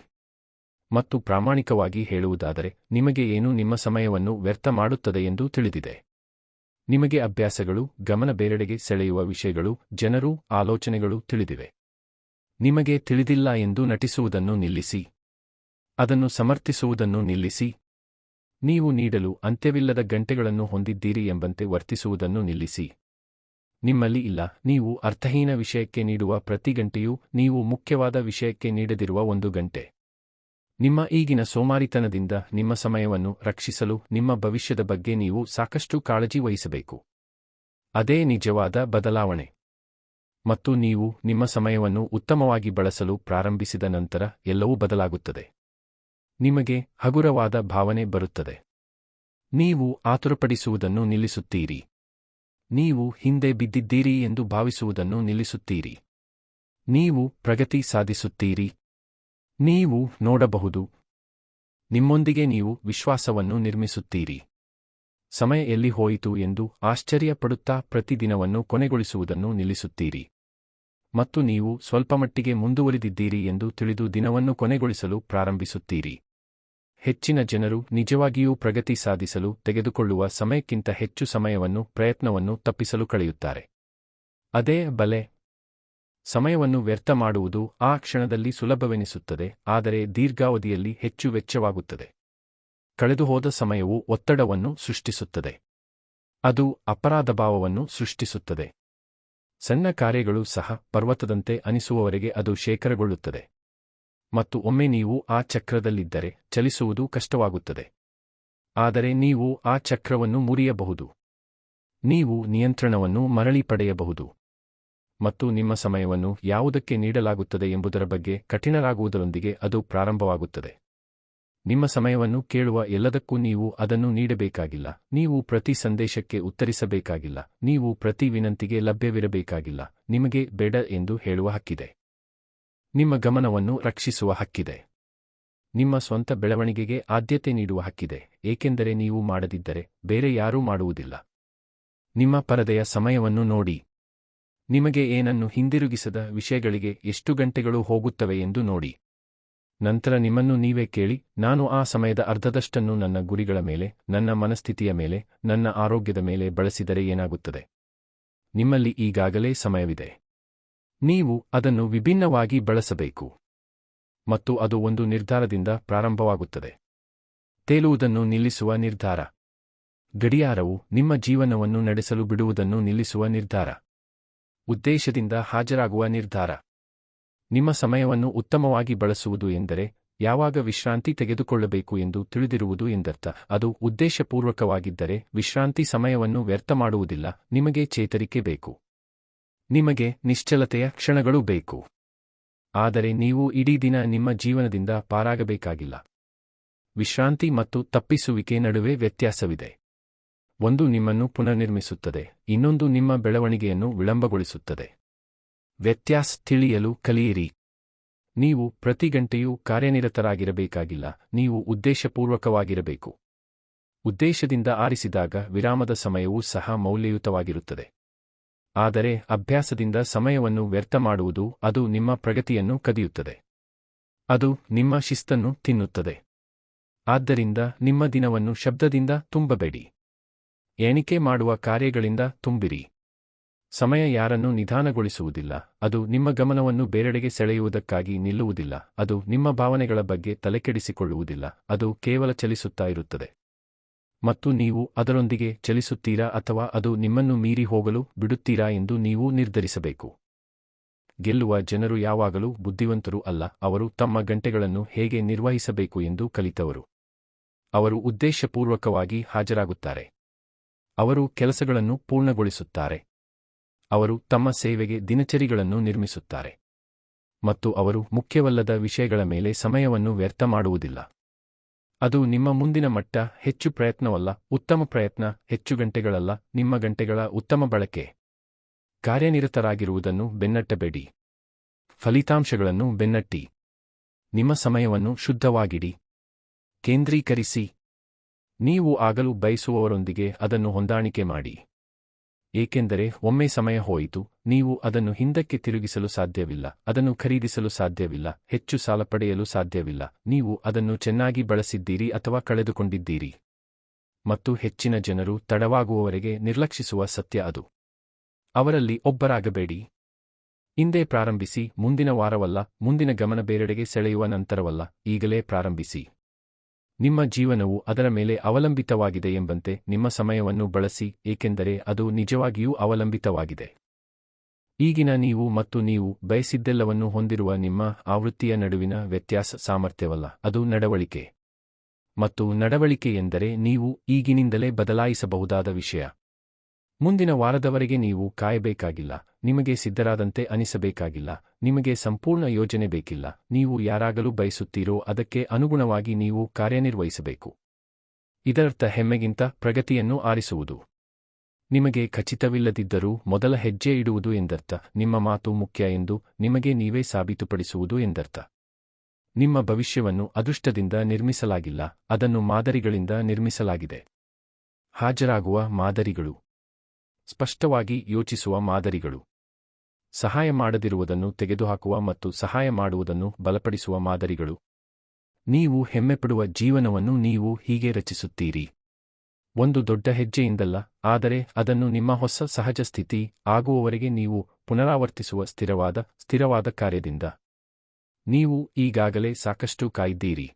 ಮತ್ತು ಪ್ರಾಮಾಣಿಕವಾಗಿ ಹೇಳುವುದಾದರೆ, ನಿಮಗೆ ಏನು ನಿಮ್ಮ ಸಮಯವನ್ನು ವ್ಯರ್ಥ ಮಾಡುತ್ತದೆ ಎಂದು ತಿಳಿದಿದೆ. ನಿಮಗೆ ಅಭ್ಯಾಸಗಳು, ಗಮನ ಬೇರೆಡೆಗೆ ಸೆಳೆಯುವ ವಿಷಯಗಳು, ಜನರು, ಆಲೋಚನೆಗಳು ತಿಳಿದಿವೆ. ನಿಮಗೆ ತಿಳಿದಿಲ್ಲ ಎಂದು ನಟಿಸುವುದನ್ನು ನಿಲ್ಲಿಸಿ. ಅದನ್ನು ಸಮರ್ಥಿಸುವುದನ್ನು ನಿಲ್ಲಿಸಿ. ನೀವು ನೀಡಲು ಅಂತ್ಯವಿಲ್ಲದ ಗಂಟೆಗಳನ್ನು ಹೊಂದಿದ್ದೀರಿ ಎಂಬಂತೆ ವರ್ತಿಸುವುದನ್ನು ನಿಲ್ಲಿಸಿ. ನಿಮ್ಮಲ್ಲಿ ಇಲ್ಲ. ನೀವು ಅರ್ಥಹೀನ ವಿಷಯಕ್ಕೆ ನೀಡುವ ಪ್ರತಿ ಗಂಟೆಯೂ ನೀವು ಮುಖ್ಯವಾದ ವಿಷಯಕ್ಕೆ ನೀಡದಿರುವ ಒಂದು ಗಂಟೆ. ನಿಮ್ಮ ಈಗಿನ ಸೋಮಾರಿತನದಿಂದ ನಿಮ್ಮ ಸಮಯವನ್ನು ರಕ್ಷಿಸಲು ನಿಮ್ಮ ಭವಿಷ್ಯದ ಬಗ್ಗೆ ನೀವು ಸಾಕಷ್ಟು ಕಾಳಜಿ ವಹಿಸಬೇಕು. ಅದೇ ನಿಜವಾದ ಬದಲಾವಣೆ. ಮತ್ತು ನೀವು ನಿಮ್ಮ ಸಮಯವನ್ನು ಉತ್ತಮವಾಗಿ ಬಳಸಲು ಪ್ರಾರಂಭಿಸಿದ ನಂತರ ಎಲ್ಲವೂ ಬದಲಾಗುತ್ತದೆ. ನಿಮಗೆ ಹಗುರವಾದ ಭಾವನೆ ಬರುತ್ತದೆ. ನೀವು ಆತುರಪಡಿಸುವುದನ್ನು ನಿಲ್ಲಿಸುತ್ತೀರಿ. ನೀವು ಹಿಂದೆ ಬಿದ್ದಿದ್ದೀರಿ ಎಂದು ಭಾವಿಸುವುದನ್ನು ನಿಲ್ಲಿಸುತ್ತೀರಿ. ನೀವು ಪ್ರಗತಿ ಸಾಧಿಸುತ್ತೀರಿ. ನೀವು ನೋಡಬಹುದು. ನಿಮ್ಮೊಂದಿಗೆ ನೀವು ವಿಶ್ವಾಸವನ್ನು ನಿರ್ಮಿಸುತ್ತೀರಿ. ಸಮಯ ಎಲ್ಲಿ ಹೋಯಿತು ಎಂದು ಆಶ್ಚರ್ಯಪಡುತ್ತಾ ಪ್ರತಿದಿನವನ್ನು ಕೊನೆಗೊಳಿಸುವುದನ್ನು ನಿಲ್ಲಿಸುತ್ತೀರಿ. ಮತ್ತು ನೀವು ಸ್ವಲ್ಪಮಟ್ಟಿಗೆ ಮುಂದುವರಿದಿದ್ದೀರಿ ಎಂದು ತಿಳಿದು ದಿನವನ್ನು ಕೊನೆಗೊಳಿಸಲು ಪ್ರಾರಂಭಿಸುತ್ತೀರಿ. ಹೆಚ್ಚಿನ ಜನರು ನಿಜವಾಗಿಯೂ ಪ್ರಗತಿ ಸಾಧಿಸಲು ತೆಗೆದುಕೊಳ್ಳುವ ಸಮಯಕ್ಕಿಂತ ಹೆಚ್ಚು ಸಮಯವನ್ನು ಪ್ರಯತ್ನವನ್ನು ತಪ್ಪಿಸಲು ಕಳೆಯುತ್ತಾರೆ. ಅದೇ ಬಲೆ. ಸಮಯವನ್ನು ವ್ಯರ್ಥ ಮಾಡುವುದು ಆ ಕ್ಷಣದಲ್ಲಿ ಸುಲಭವೆನಿಸುತ್ತದೆ, ಆದರೆ ದೀರ್ಘಾವಧಿಯಲ್ಲಿ ಹೆಚ್ಚು ವೆಚ್ಚವಾಗುತ್ತದೆ. ಕಳೆದುಹೋದ ಸಮಯವು ಒತ್ತಡವನ್ನು ಸೃಷ್ಟಿಸುತ್ತದೆ. ಅದು ಅಪರಾಧಭಾವವನ್ನು ಸೃಷ್ಟಿಸುತ್ತದೆ. ಸಣ್ಣ ಕಾರ್ಯಗಳು ಸಹ ಪರ್ವತದಂತೆ ಅನಿಸುವವರೆಗೆ ಅದು ಶೇಖರಗೊಳ್ಳುತ್ತದೆ. ಮತ್ತು ಒಮ್ಮೆ ನೀವು ಆ ಚಕ್ರದಲ್ಲಿದ್ದರೆ ಚಲಿಸುವುದು ಕಷ್ಟವಾಗುತ್ತದೆ. ಆದರೆ ನೀವು ಆ ಚಕ್ರವನ್ನು ಮುರಿಯಬಹುದು. ನೀವು ನಿಯಂತ್ರಣವನ್ನು ಮರಳಿ ಪಡೆಯಬಹುದು. ಮತ್ತು ನಿಮ್ಮ ಸಮಯವನ್ನು ಯಾವುದಕ್ಕೆ ನೀಡಲಾಗುತ್ತದೆ ಎಂಬುದರ ಬಗ್ಗೆ ಕಠಿಣರಾಗುವುದರೊಂದಿಗೆ ಅದು ಪ್ರಾರಂಭವಾಗುತ್ತದೆ. ನಿಮ್ಮ ಸಮಯವನ್ನು ಕೇಳುವ ಎಲ್ಲದಕ್ಕೂ ನೀವು ಅದನ್ನು ನೀಡಬೇಕಾಗಿಲ್ಲ. ನೀವು ಪ್ರತಿ ಸಂದೇಶಕ್ಕೆ ಉತ್ತರಿಸಬೇಕಾಗಿಲ್ಲ. ನೀವು ಪ್ರತಿ ವಿನಂತಿಗೆ ಲಭ್ಯವಿರಬೇಕಾಗಿಲ್ಲ. ನಿಮಗೆ ಬೇಡ ಎಂದು ಹೇಳುವ ಹಕ್ಕಿದೆ. ನಿಮ್ಮ ಗಮನವನ್ನು ರಕ್ಷಿಸುವ ಹಕ್ಕಿದೆ. ನಿಮ್ಮ ಸ್ವಂತ ಬೆಳವಣಿಗೆಗೆ ಆದ್ಯತೆ ನೀಡುವ ಹಕ್ಕಿದೆ, ಏಕೆಂದರೆ ನೀವು ಮಾಡದಿದ್ದರೆ ಬೇರೆ ಯಾರೂ ಮಾಡುವುದಿಲ್ಲ. ನಿಮ್ಮ ಪರದೆಯ ಸಮಯವನ್ನು ನೋಡಿ. ನಿಮಗೆ ಏನನ್ನು ಹಿಂದಿರುಗಿಸದ ವಿಷಯಗಳಿಗೆ ಎಷ್ಟು ಗಂಟೆಗಳು ಹೋಗುತ್ತವೆ ಎಂದು ನೋಡಿ. ನಂತರ ನಿಮ್ಮನ್ನು ನೀವೇ ಕೇಳಿ, ನಾನು ಆ ಸಮಯದ ಅರ್ಧದಷ್ಟನ್ನು ನನ್ನ ಗುರಿಗಳ ಮೇಲೆ, ನನ್ನ ಮನಸ್ಥಿತಿಯ ಮೇಲೆ, ನನ್ನ ಆರೋಗ್ಯದ ಮೇಲೆ ಬಳಸಿದರೆ ಏನಾಗುತ್ತದೆ? ನಿಮ್ಮಲ್ಲಿ ಈಗಾಗಲೇ ಸಮಯವಿದೆ. ನೀವು ಅದನ್ನು ವಿಭಿನ್ನವಾಗಿ ಬಳಸಬೇಕು. ಮತ್ತು ಅದು ಒಂದು ನಿರ್ಧಾರದಿಂದ ಪ್ರಾರಂಭವಾಗುತ್ತದೆ. ತೇಲುವುದನ್ನು ನಿಲ್ಲಿಸುವ ನಿರ್ಧಾರ. ಗಡಿಯಾರವು ನಿಮ್ಮ ಜೀವನವನ್ನು ನಡೆಸಲು ಬಿಡುವುದನ್ನು ನಿಲ್ಲಿಸುವ ನಿರ್ಧಾರ. ಉದ್ದೇಶದಿಂದ ಹಾಜರಾಗುವ ನಿರ್ಧಾರ. ನಿಮ್ಮ ಸಮಯವನ್ನು ಉತ್ತಮವಾಗಿ ಬಳಸುವುದು ಎಂದರೆ ಯಾವಾಗ ವಿಶ್ರಾಂತಿ ತೆಗೆದುಕೊಳ್ಳಬೇಕು ಎಂದು ತಿಳಿದಿರುವುದು ಎಂದರ್ಥ. ಅದು ಉದ್ದೇಶಪೂರ್ವಕವಾಗಿದ್ದರೆ ವಿಶ್ರಾಂತಿ ಸಮಯವನ್ನು ವ್ಯರ್ಥ ಮಾಡುವುದಿಲ್ಲ. ನಿಮಗೆ ಚೇತರಿಕೆ ಬೇಕು. ನಿಮಗೆ ನಿಶ್ಚಲತೆಯ ಕ್ಷಣಗಳು ಬೇಕು. ಆದರೆ ನೀವು ಇಡೀ ದಿನ ನಿಮ್ಮ ಜೀವನದಿಂದ ಪಾರಾಗಬೇಕಾಗಿಲ್ಲ. ವಿಶ್ರಾಂತಿ ಮತ್ತು ತಪ್ಪಿಸುವಿಕೆ ನಡುವೆ ವ್ಯತ್ಯಾಸವಿದೆ. ಒಂದು ನಿಮ್ಮನ್ನು ಪುನರ್ನಿರ್ಮಿಸುತ್ತದೆ, ಇನ್ನೊಂದು ನಿಮ್ಮ ಬೆಳವಣಿಗೆಯನ್ನು ವಿಳಂಬಗೊಳಿಸುತ್ತದೆ. ವ್ಯತ್ಯಾಸ ತಿಳಿಯಲು ಕಲಿಯಿರಿ. ನೀವು ಪ್ರತಿ ಗಂಟೆಯೂ ಕಾರ್ಯನಿರತರಾಗಿರಬೇಕಾಗಿಲ್ಲ, ನೀವು ಉದ್ದೇಶಪೂರ್ವಕವಾಗಿರಬೇಕು. ಉದ್ದೇಶದಿಂದ ಆರಿಸಿದಾಗ ವಿರಾಮದ ಸಮಯವೂ ಸಹ ಮೌಲ್ಯಯುತವಾಗಿರುತ್ತದೆ. ಆದರೆ ಅಭ್ಯಾಸದಿಂದ ಸಮಯವನ್ನು ವ್ಯರ್ಥ ಮಾಡುವುದು ಅದು ನಿಮ್ಮ ಪ್ರಗತಿಯನ್ನು ಕದಿಯುತ್ತದೆ. ಅದು ನಿಮ್ಮ ಶಿಸ್ತನ್ನು ತಿನ್ನುತ್ತದೆ. ಆದ್ದರಿಂದ ನಿಮ್ಮ ದಿನವನ್ನು ಶಬ್ದದಿಂದ ತುಂಬಬೇಡಿ. ಎಣಿಕೆ ಮಾಡುವ ಕಾರ್ಯಗಳಿಂದ ತುಂಬಿರಿ. ಸಮಯ ಯಾರನ್ನೂ ನಿಧಾನಗೊಳಿಸುವುದಿಲ್ಲ, ಅದು ನಿಮ್ಮ ಗಮನವನ್ನು ಬೇರೆಡೆಗೆ ಸೆಳೆಯುವುದಕ್ಕಾಗಿ ನಿಲ್ಲುವುದಿಲ್ಲ, ಅದು ನಿಮ್ಮ ಭಾವನೆಗಳ ಬಗ್ಗೆ ತಲೆಕೆಡಿಸಿಕೊಳ್ಳುವುದಿಲ್ಲ, ಅದು ಕೇವಲ ಚಲಿಸುತ್ತಾ ಇರುತ್ತದೆ. ಮತ್ತು ನೀವು ಅದರೊಂದಿಗೆ ಚಲಿಸುತ್ತೀರಾ ಅಥವಾ ಅದು ನಿಮ್ಮನ್ನು ಮೀರಿ ಹೋಗಲು ಬಿಡುತ್ತೀರಾ ಎಂದು ನೀವು ನಿರ್ಧರಿಸಬೇಕು. ಗೆಲ್ಲುವ ಜನರು ಯಾವಾಗಲೂ ಬುದ್ಧಿವಂತರು ಅಲ್ಲ, ಅವರು ತಮ್ಮ ಗಂಟೆಗಳನ್ನು ಹೇಗೆ ನಿರ್ವಹಿಸಬೇಕು ಎಂದು ಕಲಿತವರು. ಅವರು ಉದ್ದೇಶಪೂರ್ವಕವಾಗಿ ಹಾಜರಾಗುತ್ತಾರೆ. ಅವರು ಕೆಲಸಗಳನ್ನು ಪೂರ್ಣಗೊಳಿಸುತ್ತಾರೆ. ಅವರು ತಮ್ಮ ಸೇವೆಗೆ ದಿನಚರಿಗಳನ್ನು ನಿರ್ಮಿಸುತ್ತಾರೆ. ಮತ್ತು ಅವರು ಮುಖ್ಯವಲ್ಲದ ವಿಷಯಗಳ ಮೇಲೆ ಸಮಯವನ್ನು ವ್ಯರ್ಥ ಮಾಡುವುದಿಲ್ಲ. ಅದು ನಿಮ್ಮ ಮುಂದಿನ ಮಟ್ಟ. ಹೆಚ್ಚು ಪ್ರಯತ್ನವಲ್ಲ, ಉತ್ತಮ ಪ್ರಯತ್ನ. ಹೆಚ್ಚು ಗಂಟೆಗಳಲ್ಲ, ನಿಮ್ಮ ಗಂಟೆಗಳ ಉತ್ತಮ ಬಳಕೆ. ಕಾರ್ಯನಿರತರಾಗಿರುವುದನ್ನು ಬೆನ್ನಟ್ಟಬೇಡಿ. ಫಲಿತಾಂಶಗಳನ್ನು ಬೆನ್ನಟ್ಟಿ. ನಿಮ್ಮ ಸಮಯವನ್ನು ಶುದ್ಧವಾಗಿಡಿ. ಕೇಂದ್ರೀಕರಿಸಿ. ನೀವು ಆಗಲು ಬಯಸುವವರೊಂದಿಗೆ ಅದನ್ನು ಹೊಂದಾಣಿಕೆ ಮಾಡಿ. ಏಕೆಂದರೆ ಒಮ್ಮೆ ಸಮಯ ಹೋಯಿತು, ನೀವು ಅದನ್ನು ಹಿಂದಕ್ಕೆ ತಿರುಗಿಸಲು ಸಾಧ್ಯವಿಲ್ಲ, ಅದನ್ನು ಖರೀದಿಸಲು ಸಾಧ್ಯವಿಲ್ಲ, ಹೆಚ್ಚು ಸಾಲ ಪಡೆಯಲು ಸಾಧ್ಯವಿಲ್ಲ. ನೀವು ಅದನ್ನು ಚೆನ್ನಾಗಿ ಬಳಸಿದ್ದೀರಿ ಅಥವಾ ಕಳೆದುಕೊಂಡಿದ್ದೀರಿ. ಮತ್ತು ಹೆಚ್ಚಿನ ಜನರು ತಡವಾಗುವವರೆಗೆ ನಿರ್ಲಕ್ಷಿಸುವ ಸತ್ಯ ಅದು. ಅವರಲ್ಲಿ ಒಬ್ಬರಾಗಬೇಡಿ. ಇಂದೇ ಪ್ರಾರಂಭಿಸಿ, ಮುಂದಿನ ವಾರವಲ್ಲ, ಮುಂದಿನ ಗಮನ ಬೇರೆಡೆಗೆ ಸೆಳೆಯುವ ನಂತರವಲ್ಲ, ಈಗಲೇ ಪ್ರಾರಂಭಿಸಿ. ನಿಮ್ಮ ಜೀವನವು ಅದರ ಮೇಲೆ ಅವಲಂಬಿತವಾಗಿದೆ ಎಂಬಂತೆ ನಿಮ್ಮ ಸಮಯವನ್ನು ಬಳಸಿ, ಏಕೆಂದರೆ ಅದು ನಿಜವಾಗಿಯೂ ಅವಲಂಬಿತವಾಗಿದೆ. ಈಗಿನ ನೀವು ಮತ್ತು ನೀವು ಬಯಸಿದ್ದೆಲ್ಲವನ್ನು ಹೊಂದಿರುವ ನಿಮ್ಮ ಆವೃತ್ತಿಯ ನಡುವಿನ ವ್ಯತ್ಯಾಸ ಸಾಮರ್ಥ್ಯವಲ್ಲ, ಅದು ನಡವಳಿಕೆ. ಮತ್ತು ನಡವಳಿಕೆ ಎಂದರೆ ನೀವು ಈಗಿನಿಂದಲೇ ಬದಲಾಯಿಸಬಹುದಾದ ವಿಷಯ. ಮುಂದಿನ ವಾರದವರೆಗೆ ನೀವು ಕಾಯಬೇಕಾಗಿಲ್ಲ, ನಿಮಗೆ ಸಿದ್ಧರಾದಂತೆ ಅನಿಸಬೇಕಾಗಿಲ್ಲ, ನಿಮಗೆ ಸಂಪೂರ್ಣ ಯೋಜನೆ ಬೇಕಿಲ್ಲ. ನೀವು ಯಾರಾಗಲು ಬಯಸುತ್ತೀರೋ ಅದಕ್ಕೆ ಅನುಗುಣವಾಗಿ ನೀವು ಕಾರ್ಯನಿರ್ವಹಿಸಬೇಕು. ಇದರರ್ಥ ಹೆಮ್ಮೆಗಿಂತ ಪ್ರಗತಿಯನ್ನು ಆರಿಸುವುದು. ನಿಮಗೆ ಖಚಿತವಿಲ್ಲದಿದ್ದರೂ ಮೊದಲ ಹೆಜ್ಜೆ ಇಡುವುದು ಎಂದರ್ಥ. ನಿಮ್ಮ ಮಾತು ಮುಖ್ಯ ಎಂದು ನಿಮಗೆ ನೀವೇ ಸಾಬೀತುಪಡಿಸುವುದು ಎಂದರ್ಥ. ನಿಮ್ಮ ಭವಿಷ್ಯವನ್ನು ಅದೃಷ್ಟದಿಂದ ನಿರ್ಮಿಸಲಾಗಿಲ್ಲ, ಅದನ್ನು ಮಾದರಿಗಳಿಂದ ನಿರ್ಮಿಸಲಾಗಿದೆ. ಹಾಜರಾಗುವ ಮಾದರಿಗಳು. ಸ್ಪಷ್ಟವಾಗಿ ಯೋಚಿಸುವ ಮಾದರಿಗಳು. ಸಹಾಯ ಮಾಡದಿರುವುದನ್ನು ತೆಗೆದುಹಾಕುವ ಮತ್ತು ಸಹಾಯ ಮಾಡುವುದನ್ನು ಬಲಪಡಿಸುವ ಮಾದರಿಗಳು. ನೀವು ಹೆಮ್ಮೆಪಡುವ ಜೀವನವನ್ನು ನೀವು ಹೀಗೆ ರಚಿಸುತ್ತೀರಿ. ಒಂದು ದೊಡ್ಡ ಹೆಜ್ಜೆಯಿಂದಲ್ಲ, ಆದರೆ ಅದನ್ನು ನಿಮ್ಮ ಹೊಸ ಸಹಜ ಸ್ಥಿತಿ ಆಗುವವರೆಗೆ ನೀವು ಪುನರಾವರ್ತಿಸುವ ಸ್ಥಿರವಾದ ಕಾರ್ಯದಿಂದ. ನೀವು ಈಗಾಗಲೇ ಸಾಕಷ್ಟು ಕಾಯ್ದಿರಿ.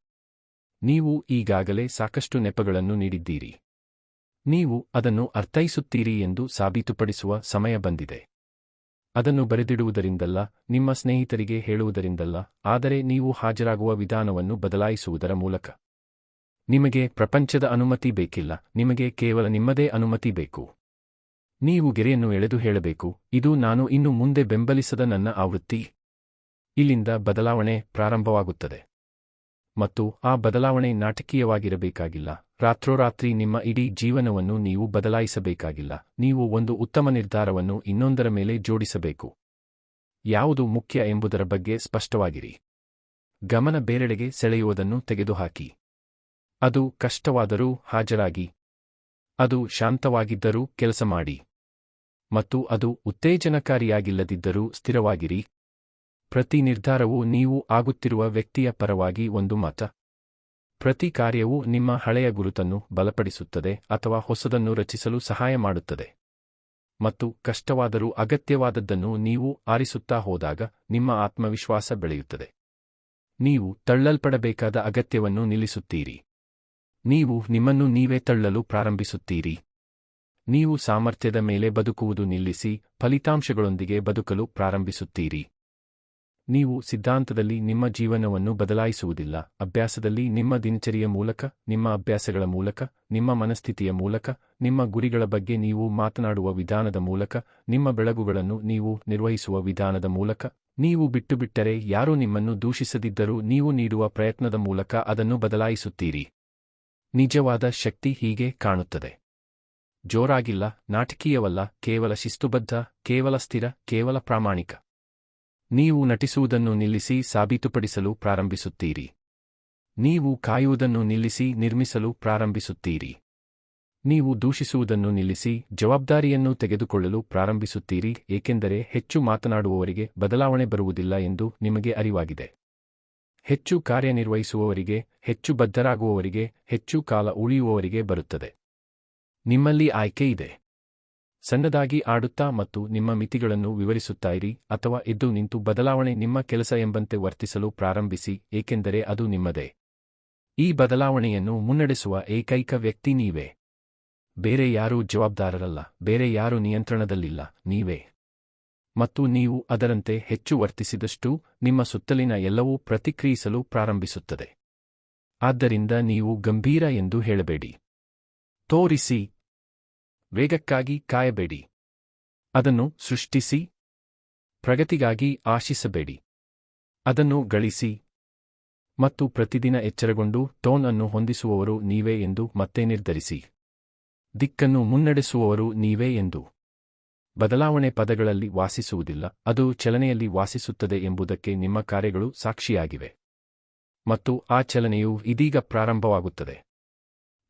ನೀವು ಈಗಾಗಲೇ ಸಾಕಷ್ಟು ನೆಪಗಳನ್ನು ನೀಡಿದ್ದೀರಿ. ನೀವು ಅದನ್ನು ಅರ್ಥೈಸುತ್ತೀರಿ ಎಂದು ಸಾಬೀತುಪಡಿಸುವ ಸಮಯ ಬಂದಿದೆ. ಅದನ್ನು ಬರೆದಿಡುವುದರಿಂದಲ್ಲ, ನಿಮ್ಮ ಸ್ನೇಹಿತರಿಗೆ ಹೇಳುವುದರಿಂದಲ್ಲ, ಆದರೆ ನೀವು ಹಾಜರಾಗುವ ವಿಧಾನವನ್ನು ಬದಲಾಯಿಸುವುದರ ಮೂಲಕ. ನಿಮಗೆ ಪ್ರಪಂಚದ ಅನುಮತಿ ಬೇಕಿಲ್ಲ, ನಿಮಗೆ ಕೇವಲ ನಿಮ್ಮದೇ ಅನುಮತಿ ಬೇಕು. ನೀವು ಗೆರೆಯನ್ನು ಎಳೆದು ಹೇಳಬೇಕು, ಇದು ನಾನು ಇನ್ನು ಮುಂದೆ ಬೆಂಬಲಿಸದ ನನ್ನ ಆವೃತ್ತಿ. ಇಲ್ಲಿಂದ ಬದಲಾವಣೆ ಪ್ರಾರಂಭವಾಗುತ್ತದೆ. ಮತ್ತು ಆ ಬದಲಾವಣೆ ನಾಟಕೀಯವಾಗಿರಬೇಕಾಗಿಲ್ಲ. ರಾತ್ರೋರಾತ್ರಿ ನಿಮ್ಮ ಇಡೀ ಜೀವನವನ್ನು ನೀವು ಬದಲಾಯಿಸಬೇಕಾಗಿಲ್ಲ. ನೀವು ಒಂದು ಉತ್ತಮ ನಿರ್ಧಾರವನ್ನು ಇನ್ನೊಂದರ ಮೇಲೆ ಜೋಡಿಸಬೇಕು. ಯಾವುದು ಮುಖ್ಯ ಎಂಬುದರ ಬಗ್ಗೆ ಸ್ಪಷ್ಟವಾಗಿರಿ. ಗಮನ ಬೇರೆಡೆಗೆ ಸೆಳೆಯುವುದನ್ನು ತೆಗೆದುಹಾಕಿ. ಅದು ಕಷ್ಟವಾದರೂ ಹಾಜರಾಗಿ. ಅದು ಶಾಂತವಾಗಿದ್ದರೂ ಕೆಲಸ ಮಾಡಿ. ಮತ್ತು ಅದು ಉತ್ತೇಜನಕಾರಿಯಾಗಿಲ್ಲದಿದ್ದರೂ ಸ್ಥಿರವಾಗಿರಿ. ಪ್ರತಿ ನಿರ್ಧಾರವು ನೀವು ಆಗುತ್ತಿರುವ ವ್ಯಕ್ತಿಯ ಪರವಾಗಿ ಒಂದು ಮತ. ಪ್ರತಿ ಕಾರ್ಯವು ನಿಮ್ಮ ಹಳೆಯ ಗುರುತನ್ನು ಬಲಪಡಿಸುತ್ತದೆ ಅಥವಾ ಹೊಸದನ್ನು ರಚಿಸಲು ಸಹಾಯ ಮಾಡುತ್ತದೆ. ಮತ್ತು ಕಷ್ಟವಾದರೂ ಅಗತ್ಯವಾದದ್ದನ್ನು ನೀವು ಆರಿಸುತ್ತಾ ಹೋದಾಗ ನಿಮ್ಮ ಆತ್ಮವಿಶ್ವಾಸ ಬೆಳೆಯುತ್ತದೆ. ನೀವು ತಳ್ಳಲ್ಪಡಬೇಕಾದ ಅಗತ್ಯವನ್ನು ನಿಲ್ಲಿಸುತ್ತೀರಿ. ನೀವು ನಿಮ್ಮನ್ನು ನೀವೇ ತಳ್ಳಲು ಪ್ರಾರಂಭಿಸುತ್ತೀರಿ. ನೀವು ಸಾಮರ್ಥ್ಯದ ಮೇಲೆ ಬದುಕುವುದು ನಿಲ್ಲಿಸಿ ಫಲಿತಾಂಶಗಳೊಂದಿಗೆ ಬದುಕಲು ಪ್ರಾರಂಭಿಸುತ್ತೀರಿ. ನೀವು ಸಿದ್ಧಾಂತದಲ್ಲಿ ನಿಮ್ಮ ಜೀವನವನ್ನು ಬದಲಾಯಿಸುವುದಿಲ್ಲ, ಅಭ್ಯಾಸದಲ್ಲಿ ನಿಮ್ಮ ದಿನಚರಿಯ ಮೂಲಕ, ನಿಮ್ಮ ಅಭ್ಯಾಸಗಳ ಮೂಲಕ, ನಿಮ್ಮ ಮನಸ್ಥಿತಿಯ ಮೂಲಕ, ನಿಮ್ಮ ಗುರಿಗಳ ಬಗ್ಗೆ ನೀವು ಮಾತನಾಡುವ ವಿಧಾನದ ಮೂಲಕ, ನಿಮ್ಮ ಬೆಳಗುಗಳನ್ನು ನೀವು ನಿರ್ವಹಿಸುವ ವಿಧಾನದ ಮೂಲಕ. ನೀವು ಬಿಟ್ಟುಬಿಟ್ಟರೆ, ಯಾರೂ ನಿಮ್ಮನ್ನು ದೂಷಿಸದಿದ್ದರೂ ನೀವು ನೀಡುವ ಪ್ರಯತ್ನದ ಮೂಲಕ ಅದನ್ನು ಬದಲಾಯಿಸುತ್ತೀರಿ. ನಿಜವಾದ ಶಕ್ತಿ ಹೀಗೆ ಕಾಣುತ್ತದೆ. ಜೋರಾಗಿಲ್ಲ, ನಾಟಕೀಯವಲ್ಲ, ಕೇವಲ ಶಿಸ್ತುಬದ್ಧ, ಕೇವಲ ಸ್ಥಿರ, ಕೇವಲ ಪ್ರಾಮಾಣಿಕ. ನೀವು ನಟಿಸುವುದನ್ನು ನಿಲ್ಲಿಸಿ ಸಾಬೀತುಪಡಿಸಲು ಪ್ರಾರಂಭಿಸುತ್ತೀರಿ. ನೀವು ಕಾಯುವುದನ್ನು ನಿಲ್ಲಿಸಿ ನಿರ್ಮಿಸಲು ಪ್ರಾರಂಭಿಸುತ್ತೀರಿ. ನೀವು ದೂಷಿಸುವುದನ್ನು ನಿಲ್ಲಿಸಿ ಜವಾಬ್ದಾರಿಯನ್ನು ತೆಗೆದುಕೊಳ್ಳಲು ಪ್ರಾರಂಭಿಸುತ್ತೀರಿ, ಏಕೆಂದರೆ ಹೆಚ್ಚು ಮಾತನಾಡುವವರಿಗೆ ಬದಲಾವಣೆ ಬರುವುದಿಲ್ಲ ಎಂದು ನಿಮಗೆ ಅರಿವಾಗಿದೆ. ಹೆಚ್ಚು ಕಾರ್ಯನಿರ್ವಹಿಸುವವರಿಗೆ, ಹೆಚ್ಚು ಬದ್ಧರಾಗುವವರಿಗೆ, ಹೆಚ್ಚು ಕಾಲ ಉಳಿಯುವವರಿಗೆ ಬರುತ್ತದೆ. ನಿಮ್ಮಲ್ಲಿ ಆಯ್ಕೆ ಇದೆ. ಸಣ್ಣದಾಗಿ ಆಡುತ್ತಾ ಮತ್ತು ನಿಮ್ಮ ಮಿತಿಗಳನ್ನು ವಿವರಿಸುತ್ತಾ ಇರಿ, ಅಥವಾ ಎದ್ದು ನಿಂತು ಬದಲಾವಣೆ ನಿಮ್ಮ ಕೆಲಸ ಎಂಬಂತೆ ವರ್ತಿಸಲು ಪ್ರಾರಂಭಿಸಿ, ಏಕೆಂದರೆ ಅದು ನಿಮ್ಮದೇ. ಈ ಬದಲಾವಣೆಯನ್ನು ಮುನ್ನಡೆಸುವ ಏಕೈಕ ವ್ಯಕ್ತಿ ನೀವೇ. ಬೇರೆ ಯಾರೂ ಜವಾಬ್ದಾರರಲ್ಲ, ಬೇರೆ ಯಾರೂ ನಿಯಂತ್ರಣದಲ್ಲಿಲ್ಲ, ನೀವೇ. ಮತ್ತು ನೀವು ಅದರಂತೆ ಹೆಚ್ಚು ವರ್ತಿಸಿದಷ್ಟೂ ನಿಮ್ಮ ಸುತ್ತಲಿನ ಎಲ್ಲವೂ ಪ್ರತಿಕ್ರಿಯಿಸಲು ಪ್ರಾರಂಭಿಸುತ್ತದೆ. ಆದ್ದರಿಂದ ನೀವು ಗಂಭೀರ ಎಂದು ಹೇಳಬೇಡಿ. ತೋರಿಸಿ. ವೇಗಕ್ಕಾಗಿ ಕಾಯಬೇಡಿ. ಅದನ್ನು ಸೃಷ್ಟಿಸಿ. ಪ್ರಗತಿಗಾಗಿ ಆಶಿಸಬೇಡಿ. ಅದನ್ನು ಗಳಿಸಿ. ಮತ್ತು ಪ್ರತಿದಿನ ಎಚ್ಚರಗೊಂಡು ಟೋನ್ ಅನ್ನು ಹೊಂದಿಸುವವರು ನೀವೇ ಎಂದು ಮತ್ತೆ ನಿರ್ಧರಿಸಿ. ದಿಕ್ಕನ್ನು ಮುನ್ನಡೆಸುವವರು ನೀವೇ ಎಂದು. ಬದಲಾವಣೆ ಪದಗಳಲ್ಲಿ ವಾಸಿಸುವುದಿಲ್ಲ, ಅದು ಚಲನೆಯಲ್ಲಿ ವಾಸಿಸುತ್ತದೆ ಎಂಬುದಕ್ಕೆ ನಿಮ್ಮ ಕಾರ್ಯಗಳು ಸಾಕ್ಷಿಯಾಗಿವೆ. ಮತ್ತು ಆ ಚಲನೆಯು ಇದೀಗ ಪ್ರಾರಂಭವಾಗುತ್ತದೆ.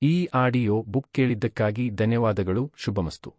ಈ ಆಡಿಯೋ ಬುಕ್ ಕೇಳಿದ್ದಕ್ಕಾಗಿ ಧನ್ಯವಾದಗಳು. ಶುಭಮಸ್ತು.